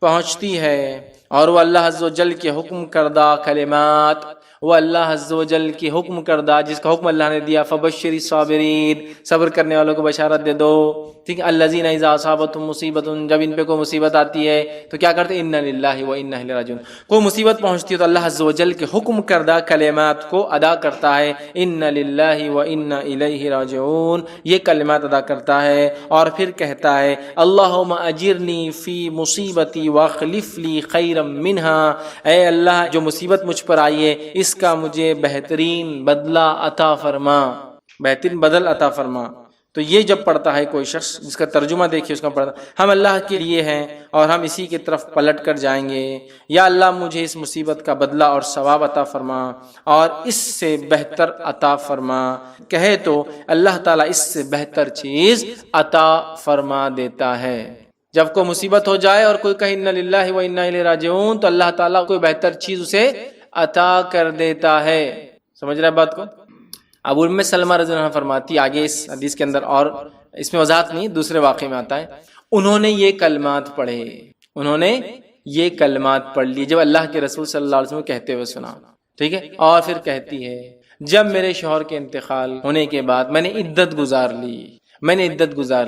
پہنچتی ہے اور وہ اللہ عز و جل کے حکم کردہ کلمات، وہ اللہ عز و جل کی حکم کردہ جس کا حکم اللہ نے دیا فبشر الصابرین، صبر کرنے والوں کو بشارت دے دو، ٹھیک ہے، الذین اذا اصابتهم مصیبت، جب ان پہ کوئی مصیبت آتی ہے تو کیا کرتے ہیں انا للہ و انا الیہ راجعون، کوئی مصیبت پہنچتی ہے تو اللہ عز و جل کے حکم کردہ کلمات کو ادا کرتا ہے، انا للہ و انا الیہ راجعون، یہ کلمات ادا کرتا ہے اور پھر کہتا ہے اللہم اجرنی فی مصیبتی واخلف لی خیرا منها، اے اللہ جو مصیبت مجھ پر آئی ہے اس کا مجھے بہترین بدلہ عطا فرما، بہترین بدل عطا فرما۔ تو یہ جب پڑھتا ہے کوئی شخص، جس کا ترجمہ دیکھیے اس کا پڑھتا، ہم اللہ کے لیے ہیں اور ہم اسی کی طرف پلٹ کر جائیں گے، یا اللہ مجھے اس مصیبت کا بدلہ اور ثواب عطا فرما اور اس سے بہتر عطا فرما، کہے تو اللہ تعالیٰ اس سے بہتر چیز عطا فرما دیتا ہے۔ جب کوئی مصیبت ہو جائے اور کوئی کہے انا للہ و انا الیہ راجعون تو اللہ تعالیٰ کوئی بہتر چیز اسے عطا کر دیتا ہے۔ سمجھ رہے بات کو؟ ابو ام سلمہ رضی اللہ عنہ فرماتی، آگے اس حدیث کے اندر اور اس میں وضاحت نہیں، دوسرے واقعے میں آتا ہے، انہوں نے یہ کلمات پڑھے، انہوں نے یہ کلمات پڑھ لی جب اللہ کے رسول صلی اللہ علیہ وسلم کہتے ہوئے سنا، ٹھیک ہے، اور پھر کہتی ہے جب میرے شوہر کے انتقال ہونے کے بعد میں نے عدت گزار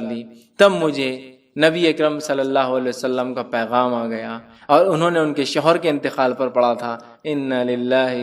لی تب مجھے نبی اکرم صلی اللہ علیہ وسلم کا پیغام آ گیا اور انہوں نے ان کے شوہر کے انتقال پر پڑھا تھا انا للہ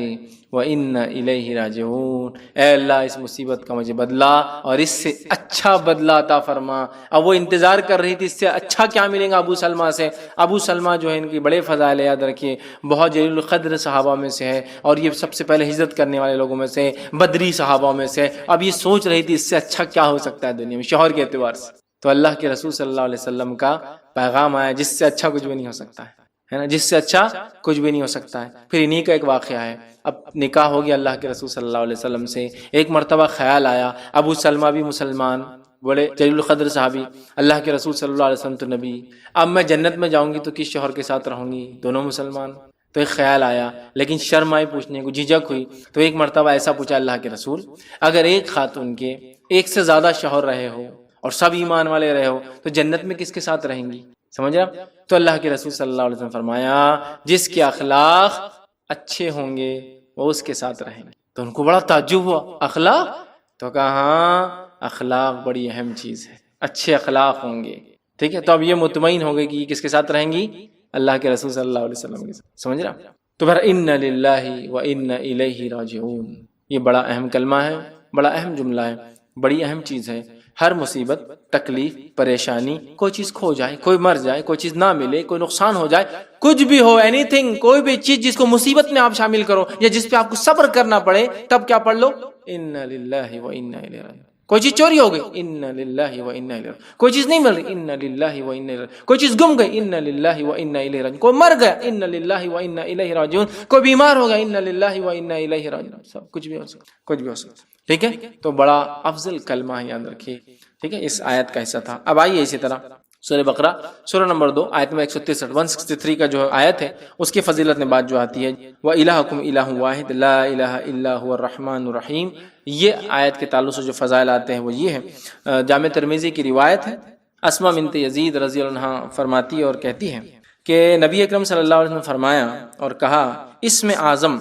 و انا الیہ راجعون، اے اللہ اس مصیبت کا مجھے بدلہ اور اس سے اچھا بدلہ عطا فرما۔ اب وہ انتظار کر رہی تھی اس سے اچھا کیا ملے گا ابو سلمہ سے۔ ابو سلمہ جو ہے ان کی بڑے فضائل، یاد رکھیے بہت جلیل القدر صحابہ میں سے ہے اور یہ سب سے پہلے ہجرت کرنے والے لوگوں میں سے، بدری صحابہ میں سے۔ اب یہ سوچ رہی تھی اس سے اچھا کیا ہو سکتا ہے دنیا میں شوہر کے اعتبار سے، تو اللہ کے رسول صلی اللہ علیہ وسلم کا پیغام آیا جس سے اچھا کچھ بھی نہیں ہو سکتا ہے نا، جس سے اچھا کچھ بھی نہیں ہو سکتا ہے۔ پھر انہی کا ایک واقعہ ہے، اب نکاح ہو گیا اللہ کے رسول صلی اللہ علیہ وسلم سے، ایک مرتبہ خیال آیا ابو سلمہ بھی مسلمان، بڑے جلیل القدر صحابی، اللہ کے رسول صلی اللہ علیہ وسلم تو نبی، اب میں جنت میں جاؤں گی تو کس شوہر کے ساتھ رہوں گی، دونوں مسلمان۔ تو ایک خیال آیا لیکن شرم آئی پوچھنے کو، جھجک ہوئی، تو ایک مرتبہ ایسا پوچھا اللہ کے رسول اگر ایک خاتون کے ایک سے زیادہ شوہر رہے ہو اور سب ایمان والے رہے ہو تو جنت میں کس کے ساتھ رہیں گی؟ سمجھ رہے؟ تو اللہ کے رسول صلی اللہ علیہ وسلم فرمایا جس کے اخلاق اچھے ہوں گے وہ اس کے ساتھ رہیں گے۔ تو ان کو بڑا تعجب ہوا، اخلاق؟ تو کہا ہاں اخلاق بڑی اہم چیز ہے، اچھے اخلاق ہوں گے، ٹھیک ہے۔ تو اب یہ مطمئن ہو گئے کہ یہ کس کے ساتھ رہیں گی؟ اللہ کے رسول صلی اللہ علیہ وسلم کے ساتھ، سمجھ رہا؟ تو پھر ان للہ و انا الیہ راجعون، یہ بڑا اہم کلمہ ہے، بڑا اہم جملہ ہے، بڑی اہم چیز ہے۔ ہر مصیبت، تکلیف، پریشانی، کوئی چیز کھو جائے، کوئی مر جائے، کوئی چیز نہ ملے، کوئی نقصان ہو جائے، کچھ بھی ہو، اینی تھنگ، کوئی بھی چیز جس کو مصیبت میں آپ شامل کرو یا جس پہ آپ کو صبر کرنا پڑے، تب کیا پڑھ لو؟ ان للہ و انا الیہ راجعون۔ کوئی چیز چوری ہو گئی، ان للہ و انا الیہ راجعون۔ کوئی چیز نہیں مل رہی، ان للہ و انا الیہ راجعون۔ کوئی چیز گم گئی، ان للہ و انا الیہ راجعون۔ کوئی مر گیا، ان للہ و انا الیہ راجعون۔ کوئی بیمار ہو گیا، ان للہ و انا الیہ راجعون۔ سب کچھ بھی ہو سکتا، کچھ بھی ہو سکتا، ٹھیک ہے۔ تو بڑا افضل کلمہ ہے، یاد رکھیے، ٹھیک ہے۔ اس آیت کا حصہ تھا۔ اب آئیے اسی طرح سورہ بقرہ سورہ نمبر 2 آیت نمبر 163 163 کا جو آیت ہے، اس کی فضیلت میں بات جو آتی ہے، وَإِلَٰهُكُمْ إِلَٰهٌ وَاحِدٌ لَا إِلَٰهَ إِلَّا هُوَ الرَّحْمَٰنُ الرَّحِيمُ۔ یہ آیت کے تعلق سے جو فضائل آتے ہیں وہ یہ ہیں۔ جامع ترمذی کی روایت ہے، اسماء بنت یزید رضی اللہ عنہا فرماتی اور کہتی ہیں کہ نبی اکرم صلی اللہ علیہ وسلم نے فرمایا اور کہا، اسم اعظم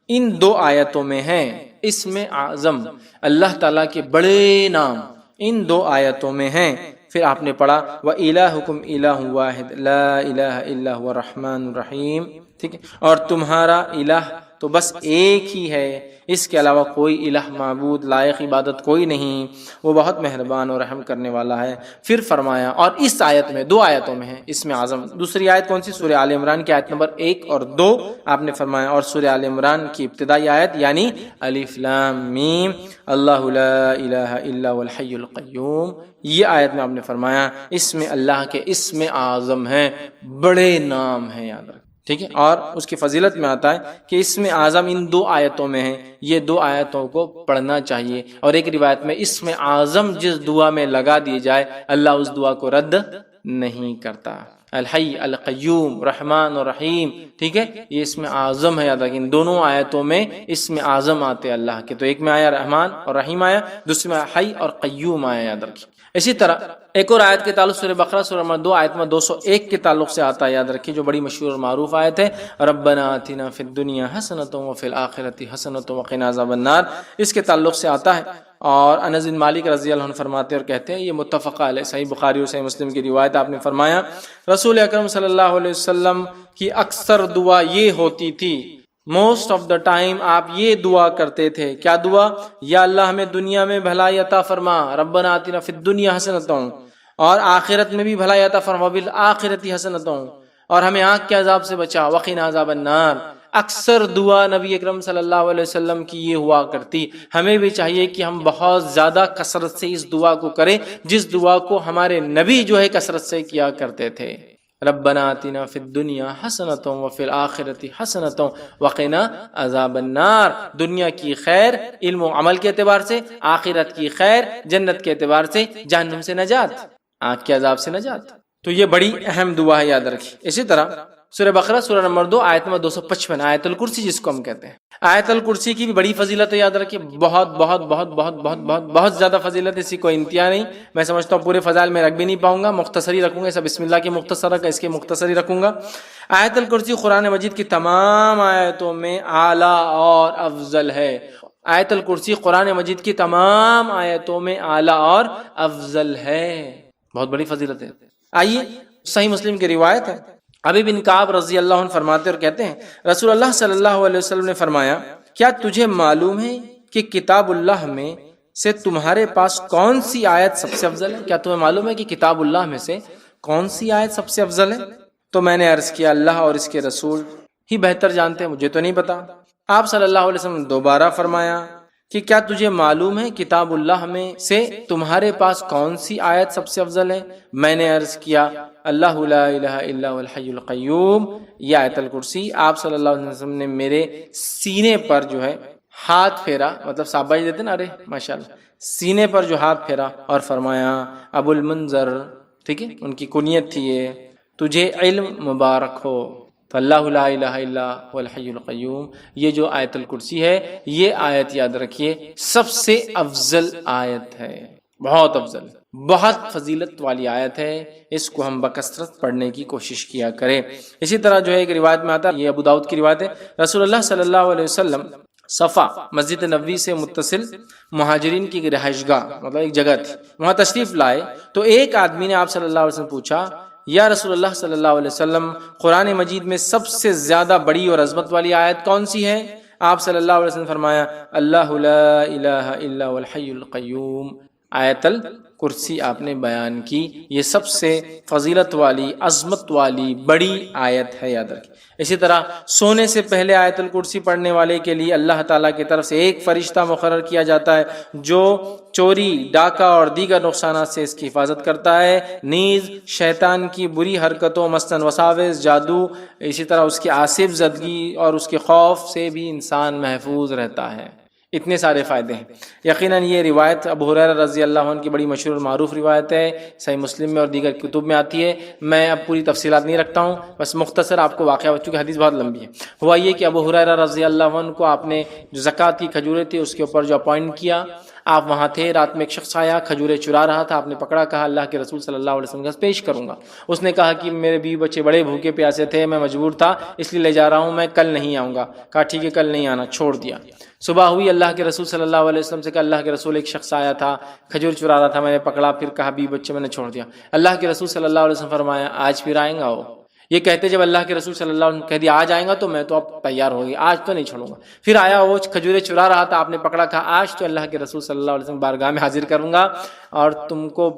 ان 2 آیتوں میں ہے۔ اسم اعظم اللہ تعالیٰ کے بڑے نام ان 2 آیتوں میں ہیں۔ پھر آپ نے پڑھا وَإِلَٰهُكُمْ إِلَٰهٌ وَاحِدٌ لَا إِلَٰهَ إِلَّا هُوَ الرَّحْمَٰنُ الرَّحِيمُ، ٹھیک ہے۔ اور تمہارا الہ تو بس ایک ہی ہے، اس کے علاوہ کوئی الہ معبود لائق عبادت کوئی نہیں، وہ بہت مہربان اور رحم کرنے والا ہے۔ پھر فرمایا، اور اس آیت میں 2 آیتوں میں ہے اسم اعظم۔ دوسری آیت کون سی؟ سورہ آل عمران کی آیت نمبر 1 اور 2 آپ نے فرمایا، اور سورہ آل عمران کی ابتدائی آیت یعنی الف لام میم اللہ لا الہ الا هو الحی القیوم، یہ آیت میں آپ نے فرمایا اسم اللہ کے اسم اعظم ہے، بڑے نام ہیں، یاد رکھ، ٹھیک ہے۔ اور اس کی فضیلت میں آتا ہے کہ اسم اعظم ان 2 آیتوں میں ہے، یہ 2 آیتوں کو پڑھنا چاہیے۔ اور ایک روایت میں اسم اعظم جس دعا میں لگا دی جائے اللہ اس دعا کو رد نہیں کرتا۔ الحی، القیوم، رحمان اور رحیم، ٹھیک ہے، یہ اسم اعظم ہے، یاد رکھیں۔ ان دونوں آیتوں میں اسم اعظم آتے اللہ کے، تو ایک میں آیا رحمان اور رحیم آیا، دوسری میں حی اور قیوم آیا، یاد رکھیں۔ اسی طرح ایک اور آیت کے تعلق سورہ بقرہ سورہ نمبر 2 آیت نمبر 201 کے تعلق سے آتا ہے، یاد رکھیے، جو بڑی مشہور اور معروف آیت ہے، ربنا آتنا فی الدنیا حسنۃ وفی الآخرۃ حسنۃ وقنا عذاب النار، اس کے تعلق سے آتا ہے۔ اور انس بن مالک رضی اللہ عنہ فرماتے اور کہتے ہیں، یہ متفق علیہ، صحیح بخاری اور صحیح مسلم کی روایت، آپ نے فرمایا رسول اکرم صلی اللہ علیہ وسلم کی اکثر دعا یہ ہوتی تھی، موسٹ آف دا ٹائم آپ یہ دعا کرتے تھے، کیا دعا؟ یا اللہ ہمیں دنیا میں بھلائی عطا فرما، ربنا آتنا فی الدنیا حسنۃ، اور آخرت میں بھی بھلائی عطا فرما، بالآخرۃ حسنۃ، اور ہمیں آنکھ کے عذاب سے بچا، وقنا عذاب النار۔ اکثر دعا نبی اکرم صلی اللہ علیہ وسلم کی یہ ہوا کرتی۔ ہمیں بھی چاہیے کہ ہم بہت زیادہ کثرت سے اس دعا کو کریں جس دعا کو ہمارے نبی جو ہے کثرت سے کیا کرتے تھے، ربنا آتنا فی الدنیا حسنۃ وفی الآخرۃ حسنۃ وقنا عذاب النار، دنیا کی خیر علم و عمل کے اعتبار سے، آخرت کی خیر جنت کے اعتبار سے، جہنم سے نجات، آنکھ کے عذاب سے نجات۔ تو یہ بڑی اہم دعا ہے، یاد رکھیے۔ اسی طرح سورہ بقرہ سورہ نمبر 2 آیت نمبر 255 آیت الکرسی جس کو ہم کہتے ہیں، آیت الکرسی کی بھی بڑی فضیلت ہے، یاد رکھیے، بہت بہت بہت بہت بہت بہت بہت زیادہ فضیلت ہے، اس کی کوئی انتہا نہیں۔ میں سمجھتا ہوں پورے فضائل میں رکھ بھی نہیں پاؤں گا، مختصری رکھوں گا، سب بسم اللہ کی مختصر رکھا، اس کی مختصری رکھوں گا۔ آیت الکرسی قرآن مجید کی تمام آیتوں میں اعلیٰ اور افضل ہے۔ آیت الکرسی قرآن مجید کی تمام آیتوں میں اعلیٰ اور افضل ہے، بہت بڑی فضیلت ہے۔ آئیے صحیح مسلم کی روایت ہے، ابی بن کعب رضی اللہ عنہ فرماتے اور کہتے ہیں، رسول اللہ صلی اللہ علیہ وسلم نے فرمایا، کیا تجھے معلوم ہے کہ کتاب اللہ میں سے تمہارے پاس کون سی آیت سب سے افضل ہے؟ کیا تمہیں معلوم ہے کہ کتاب اللہ میں سے کون سی آیت سب سے افضل ہے؟ تو میں نے عرض کیا، اللہ اور اس کے رسول ہی بہتر جانتے ہیں، مجھے تو نہیں پتا۔ آپ صلی اللہ علیہ وسلم نے دوبارہ فرمایا کہ کیا تجھے معلوم ہے کتاب اللہ میں سے تمہارے پاس کون سی آیت سب سے افضل ہے؟ میں نے عرض کیا، اللہ لا الہ الا هو الحی القیوم، یہ آیت الکرسی۔ آپ صلی اللہ علیہ وسلم نے میرے سینے پر جو ہے ہاتھ پھیرا، مطلب صحابہ دیتے نا، ارے ماشاءاللہ، سینے پر جو ہاتھ پھیرا اور فرمایا، ابو المنذر، ٹھیک ہے، ان کی کنیت تھی یہ، تجھے علم مبارک ہو۔ تو اللہ لا الہ الا هو الحی القیوم، یہ جو آیت الکرسی ہے، یہ آیت یاد رکھیے سب سے افضل آیت ہے، بہت افضل، بہت فضیلت والی آیت ہے، اس کو ہم بکثرت پڑھنے کی کوشش کیا کریں۔ اسی طرح جو ہے ایک روایت میں آتا ہے، یہ ابو داؤد کی روایت ہے، رسول اللہ صلی اللہ علیہ وسلم صفا مسجد نبوی سے متصل مہاجرین کی رہائش گاہ مطلب ایک جگہ تھی، وہاں تشریف لائے تو ایک آدمی نے آپ صلی اللہ علیہ وسلم پوچھا، یا رسول اللہ صلی اللہ علیہ وسلم قرآن مجید میں سب سے زیادہ بڑی اور عظمت والی آیت کون سی ہے؟ آپ صلی اللہ علیہ وسلم فرمایا، اللہ لا الہ الا هو الحی القیوم، آیت الکرسی آپ نے بیان کی۔ یہ سب سے فضیلت والی، عظمت والی بڑی آیت ہے، یاد رکھیں۔ اسی طرح سونے سے پہلے آیت الکرسی پڑھنے والے کے لیے اللہ تعالیٰ کی طرف سے ایک فرشتہ مقرر کیا جاتا ہے جو چوری، ڈاکہ اور دیگر نقصانات سے اس کی حفاظت کرتا ہے، نیز شیطان کی بری حرکتوں مثلاً وساوس، جادو، اسی طرح اس کی آصف زدگی اور اس کے خوف سے بھی انسان محفوظ رہتا ہے۔ اتنے سارے فائدے ہیں۔ یقیناً یہ روایت ابو ہریرہ رضی اللہ عنہ کی بڑی مشہور اور معروف روایت ہے، صحیح مسلم میں اور دیگر کتب میں آتی ہے۔ میں اب پوری تفصیلات نہیں رکھتا ہوں، بس مختصر آپ کو واقعہ، چونکہ حدیث بہت لمبی ہے۔ ہوا یہ کہ ابو ہریرہ رضی اللہ عنہ کو آپ نے جو زکوٰۃ کی کھجوریں تھی اس کے اوپر جو اپوائنٹ کیا، آپ وہاں تھے، رات میں ایک شخص آیا، کھجوریں چرا رہا تھا، آپ نے پکڑا، کہا اللہ کے رسول صلی اللہ علیہ وسلم کے پیش کروں گا۔ اس نے کہا کہ میرے بیوی بچے بڑے بھوکے پیاسے تھے، میں مجبور تھا اس لیے لے جا رہا ہوں، میں کل نہیں آؤں گا۔ کہا ٹھیک ہے، کل نہیں آنا، چھوڑ دیا۔ صبح ہوئی، اللہ کے رسول صلی اللہ علیہ وسلم سے کہا اللہ کے رسول ایک شخص آیا تھا، کھجور چرا رہا تھا، میں نے پکڑا، پھر کہا بیوی بچے میں نے چھوڑ دیا۔ اللہ کے رسول صلی اللہ علیہ وسلم فرمایا آج پھر آئیں گا وہ؟ یہ کہتے جب اللہ کے رسول صلی اللہ علیہ وسلم کہہ دیا آج آئیں گا تو میں تو اب تیار ہو گئی، آج تو نہیں چھوڑوں گا۔ پھر آیا وہ کھجوریں چرا رہا تھا، آپ نے پکڑا، کہا آج تو اللہ کے رسول صلی اللہ علیہ وسلم بارگاہ میں حاضر کروں گا اور تم کو،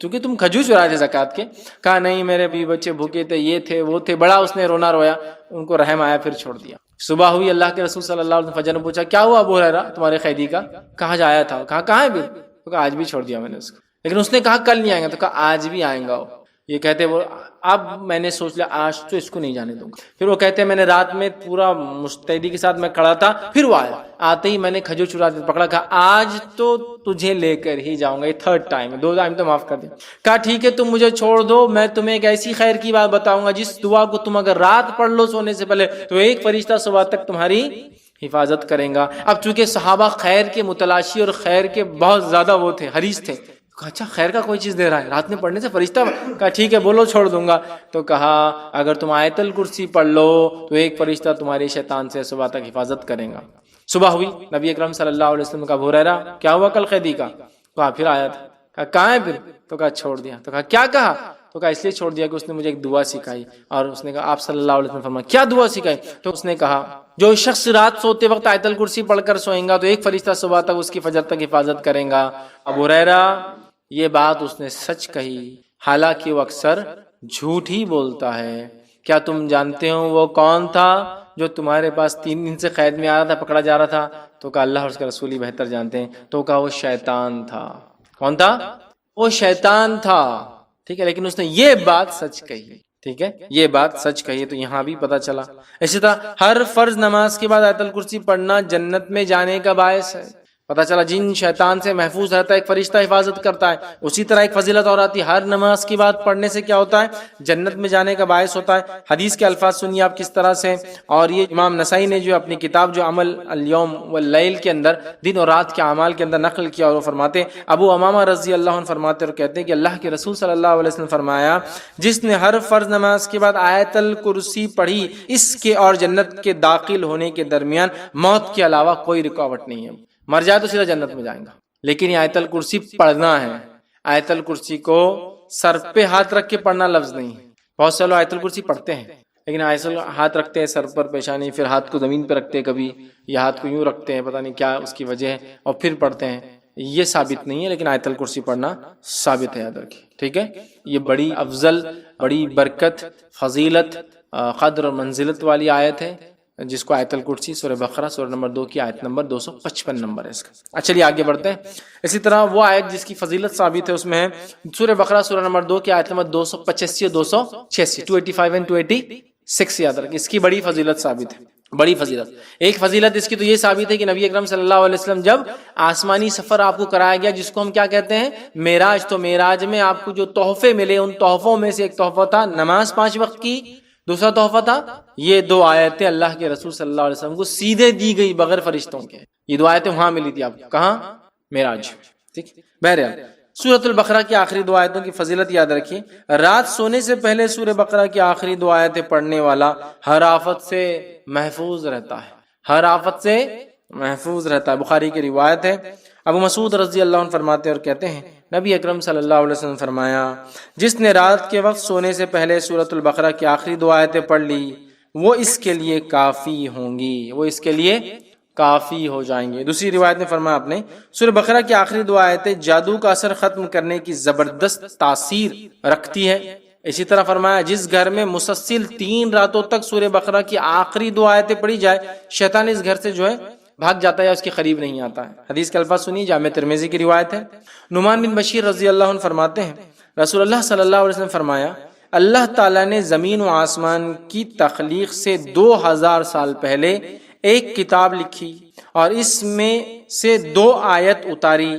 کیونکہ تم کھجور چرائے تھے زکوٰۃ کے۔ کہا نہیں، میرے بیوی بچے بھوکے تھے، یہ تھے وہ تھے، بڑا اس نے رونا رویا، ان کو رحم آیا، پھر چھوڑ دیا۔ صبح ہوئی، اللہ کے رسول صلی اللہ علیہ وسلم فجر نے پوچھا کیا ہوا ابو ہریرہ تمہارے قیدی کا؟ کہاں جایا تھا؟ کہا کہاں ہے پھر؟ تو کہا آج بھی چھوڑ دیا میں نے اس کو، لیکن اس نے کہا کل نہیں آئیں گا، تو کہا آج بھی آئیں گا وہ۔ یہ کہتے وہ اب میں نے سوچ لیا آج تو اس کو نہیں جانے دوں گا۔ پھر وہ کہتے میں نے رات میں پورا مستعدی کے ساتھ میں کھڑا تھا، پھر وہ آیا، آتے ہی میں نے کھجور چرا دیا، پکڑا، کہا آج تو تجھے لے کر ہی جاؤں گا، یہ تھرڈ ٹائم ہے، 2 ٹائم تو معاف کر دیا۔ کہا ٹھیک ہے تم مجھے چھوڑ دو، میں تمہیں ایک ایسی خیر کی بات بتاؤں گا جس دعا کو تم اگر رات پڑھ لو سونے سے پہلے تو ایک فرشتہ صبح تک تمہاری حفاظت کریں گا۔ اب چونکہ صحابہ خیر کے متلاشی اور خیر کے بہت زیادہ وہ تھے، حریص تھے، کہا اچھا خیر کا کوئی چیز دے رہا ہے رات میں پڑھنے سے فرشتہ؟ کہا ٹھیک ہے بولو چھوڑ دوں گا۔ تو کہا اگر تم آیت الکرسی پڑھ لو تو ایک فرشتہ تمہاری شیطان سے صبح تک حفاظت کریں گا۔ صبح ہوئی، نبی اکرم صلی اللہ علیہ وسلم کا ابو ہریرہ کیا ہوا کل قیدی کا؟ کہا پھر آیا تھا۔ کہا کہاں ہے پھر؟ تو کہا چھوڑ دیا۔ تو کہا کیا کہا؟ تو کہا اس لیے چھوڑ دیا کہ اس نے مجھے ایک دعا سکھائی، اور اس نے کہا آپ صلی اللہ علیہ وسلم فرمایا کیا دعا سکھائی؟ تو اس نے کہا جو شخص رات سوتے وقت آیت الکرسی پڑھ کر سوئیں گا تو ایک فرشتہ صبح تک اس کی فجر تک حفاظت کریں گا۔ ابو ہریرہ یہ بات اس نے سچ کہی، حالانکہ وہ اکثر جھوٹ ہی بولتا ہے۔ کیا تم جانتے ہو وہ کون تھا جو تمہارے پاس 3 دن سے قید میں آ رہا تھا، پکڑا جا رہا تھا؟ تو کہا اللہ اور اس کے رسول ہی بہتر جانتے ہیں۔ تو کہا وہ شیطان تھا۔ کون تھا؟ وہ شیطان تھا، ٹھیک ہے، لیکن اس نے یہ بات سچ کہی، ٹھیک ہے، یہ بات سچ کہی، تو یہاں بھی پتہ چلا۔ اسی طرح ہر فرض نماز کے بعد آیت الکرسی پڑھنا جنت میں جانے کا باعث ہے۔ پتہ چلا جن شیطان سے محفوظ رہتا ہے ایک فرشتہ حفاظت کرتا ہے۔ اسی طرح ایک فضیلت اور آتی ہے، ہر نماز کی بات پڑھنے سے کیا ہوتا ہے؟ جنت میں جانے کا باعث ہوتا ہے۔ حدیث کے الفاظ سنیے آپ کس طرح سے، اور یہ امام نسائی نے جو اپنی کتاب جو عمل الیوم واللیل کے اندر دن اور رات کے اعمال کے اندر نقل کیا، اور وہ فرماتے ابو امامہ رضی اللہ عنہ فرماتے اور کہتے ہیں کہ اللہ کے رسول صلی اللہ علیہ وسلم فرمایا جس نے ہر فرض نماز کے بعد آیت الکرسی پڑھی اس کے اور جنت کے داخل ہونے کے درمیان موت کے علاوہ کوئی رکاوٹ نہیں ہے، مر جائے تو سیدھا جنت میں جائیں گا۔ لیکن یہ آیت الکرسی پڑھنا ہے، آیت الکرسی کو سر پہ ہاتھ رکھ کے پڑھنا لفظ نہیں ہے۔ بہت سے لوگ آیت الکرسی پڑھتے ہیں لیکن ہاتھ رکھتے ہیں سر پر، پیشانی، پھر ہاتھ کو زمین پہ رکھتے ہیں کبھی، یا ہاتھ کو یوں رکھتے ہیں، پتہ نہیں کیا اس کی وجہ ہے، اور پھر پڑھتے ہیں۔ یہ ثابت نہیں ہے، لیکن آیت الکرسی پڑھنا ثابت ہے، یاد رکھیں، ٹھیک ہے۔ یہ بڑی افضل، بڑی برکت، فضیلت، قدر اور منزلت والی آیت ہے، جس کو آیت الکرسی سورہ بقرہ سورہ نمبر 2 کی آیت نمبر 255 نمبر ہے اس کا۔ اچھا چلیے آگے بڑھتے ہیں۔ اسی طرح وہ آیت جس کی فضیلت ثابت ہے اس میں ہے سورہ بقرہ سورہ نمبر 2 کی آیت نمبر 285 اور 286، 285 اور 286، یاد رکھیں، اس کی بڑی فضیلت ثابت ہے، بڑی فضیلت۔ ایک فضیلت اس کی تو یہ ثابت ہے کہ نبی اکرم صلی اللہ علیہ وسلم جب آسمانی سفر آپ کو کرایا گیا، جس کو ہم کیا کہتے ہیں؟ معراج، تو معراج میں آپ کو جو تحفے ملے ان تحفوں میں سے ایک تحفہ تھا نماز 5 وقت کی، دوسرا تحفہ تھا یہ 2 آیتیں اللہ کے رسول صلی اللہ علیہ وسلم کو سیدھے دی گئی بغیر فرشتوں کے۔ یہ 2 آیتیں وہاں ملی تھی آپ کو، کہاں؟ معراج، ٹھیک۔ بہرحال سورۃ البقرہ کی آخری دو آیتوں کی فضیلت یاد رکھیے، رات سونے سے پہلے سورہ بقرہ کی آخری دو آیتیں پڑھنے والا ہر آفت سے محفوظ رہتا ہے، ہر آفت سے محفوظ رہتا ہے۔ بخاری کی روایت ہے، ابو مسعود رضی اللہ عنہ فرماتے اور کہتے ہیں نبی اکرم صلی اللہ علیہ وسلم فرمایا، جس نے رات کے وقت سونے سے پہلے سورۃ البقرہ کی آخری دو آیتیں پڑھ لی وہ اس کے لیے کافی ہوں گی، وہ اس کے لیے کافی ہو جائیں گے۔ دوسری روایت میں فرمایا آپ نے، سورہ بقرہ کی آخری دو آیتیں جادو کا اثر ختم کرنے کی زبردست تاثیر رکھتی ہے۔ اسی طرح فرمایا جس گھر میں مسلسل 3 راتوں تک سورہ بقرہ کی آخری دو آیتیں پڑھی جائے شیطان اس گھر سے جو ہے بھاگ جاتا ہے یا اس کے قریب نہیں آتا ہے۔ حدیث کے الفاظ سنیے، جامع ترمذی کی روایت ہے، نعمان بن بشیر رضی اللہ عنہ فرماتے ہیں رسول اللہ صلی اللہ علیہ وسلم فرمایا، اللہ تعالیٰ نے زمین و آسمان کی تخلیق سے 2000 سال پہلے ایک کتاب لکھی اور اس میں سے 2 آیت اتاری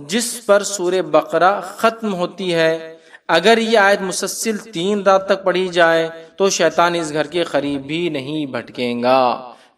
جس پر سورہ بقرہ ختم ہوتی ہے۔ اگر یہ آیت مسلسل 3 رات تک پڑھی جائے تو شیطان اس گھر کے قریب بھی نہیں بھٹکیں گا۔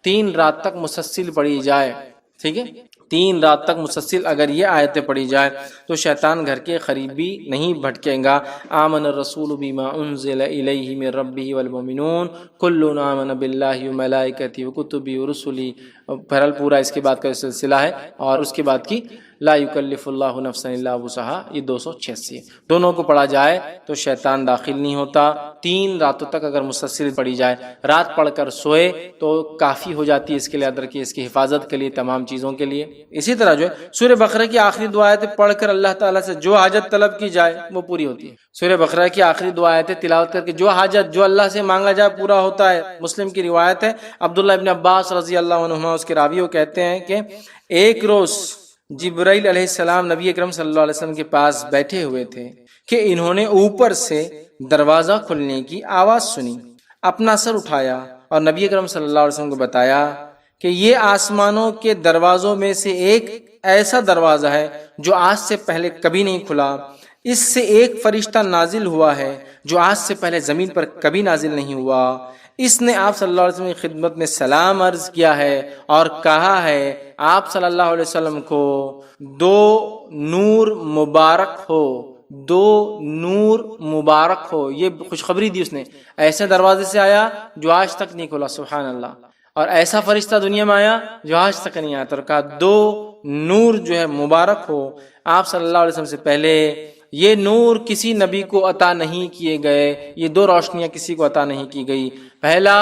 3 رات تک مسلسل پڑھی جائے، ٹھیک ہے، 3 رات تک مسلسل اگر یہ آیتیں پڑھی جائے تو شیطان گھر کے قریب بھی نہیں بھٹکیں گا۔ آمن الرسول بما انزل الیہ من ربہ والمؤمنون کل آمن باللہ وملائکتہ وکتبہ ورسلہ، بہرحال پورا اس کے بعد کا سلسلہ ہے، اور اس کے بعد کی لا یکلف اللہ نفسا الا وسعها، یہ 286 ہے۔ دونوں کو پڑھا جائے تو شیطان داخل نہیں ہوتا۔ 3 راتوں تک اگر مسلسل پڑھی جائے، رات پڑھ کر سوئے تو کافی ہو جاتی ہے اس کے لیے، ادر کی اس کی حفاظت کے لیے، تمام چیزوں کے لیے۔ اسی طرح جو ہے سورہ بقرہ کی آخری 2 آیتیں پڑھ کر اللہ تعالیٰ سے جو حاجت طلب کی جائے وہ پوری ہوتی ہے۔ سورہ بقرہ کی آخری 2 آیتیں تلاوت کر کے جو حاجت جو اللہ سے مانگا جائے پورا ہوتا ہے۔ مسلم کی روایت ہے، عبداللہ ابن عباس رضی اللہ عنہما اس کے راوی وہ کہتے ہیں کہ ایک روز جبرائیل علیہ السلام نبی اکرم صلی اللہ علیہ وسلم کے پاس بیٹھے ہوئے تھے کہ انہوں نے اوپر سے دروازہ کھلنے کی آواز سنی، اپنا سر اٹھایا اور نبی اکرم صلی اللہ علیہ وسلم کو بتایا کہ یہ آسمانوں کے دروازوں میں سے ایک ایسا دروازہ ہے جو آج سے پہلے کبھی نہیں کھلا، اس سے ایک فرشتہ نازل ہوا ہے جو آج سے پہلے زمین پر کبھی نازل نہیں ہوا۔ اس نے آپ صلی اللہ علیہ وسلم کی خدمت میں سلام عرض کیا ہے اور کہا ہے آپ صلی اللہ علیہ وسلم کو 2 نور مبارک ہو، 2 نور مبارک ہو۔ یہ خوشخبری دی اس نے، ایسے دروازے سے آیا جو آج تک نہیں کھلا، سبحان اللہ، اور ایسا فرشتہ دنیا میں آیا جو آج تک نہیں آیا، اور کہا 2 نور جو ہے مبارک ہو۔ آپ صلی اللہ علیہ وسلم سے پہلے یہ نور کسی نبی کو عطا نہیں کیے گئے، یہ 2 روشنیاں کسی کو عطا نہیں کی گئی۔ پہلا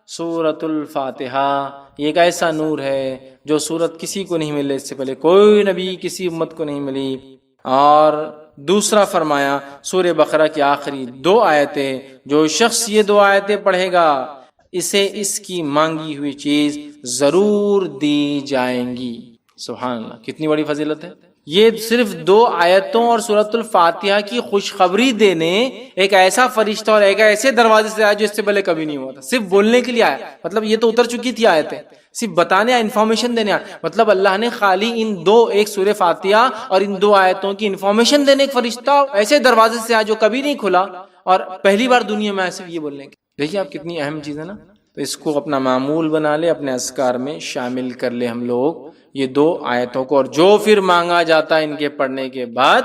سورۃ الفاتحہ، یہ ایک ایسا نور ہے جو سورت کسی کو نہیں ملے، اس سے پہلے کوئی نبی کسی امت کو نہیں ملی۔ اور دوسرا فرمایا سورہ بقرہ کی آخری 2 آیتیں، جو شخص یہ 2 آیتیں پڑھے گا اسے اس کی مانگی ہوئی چیز ضرور دی جائیں گی۔ سبحان اللہ، کتنی بڑی فضیلت ہے۔ یہ صرف 2 آیتوں اور سورۃ الفاتحہ کی خوشخبری دینے ایک ایسا فرشتہ اور ایک ایسے دروازے سے آیا جو اس سے پہلے کبھی نہیں ہوا تھا، صرف بولنے کے لیے آیا، مطلب یہ تو اتر چکی تھی آیتیں، صرف بتانے، انفارمیشن دینے آیا، مطلب اللہ نے خالی ان 2، ایک سورہ فاتحہ اور ان 2 آیتوں کی انفارمیشن دینے ایک فرشتہ ایسے دروازے سے آیا جو کبھی نہیں کھلا، اور پہلی بار دنیا میں ایسے یہ بولنے کے۔ دیکھیے آپ کتنی اہم چیز ہے نا، تو اس کو اپنا معمول بنا لے، اپنے اذکار میں شامل کر لے ہم لوگ یہ 2 آیتوں کو، اور جو پھر مانگا جاتا ہے ان کے پڑھنے کے بعد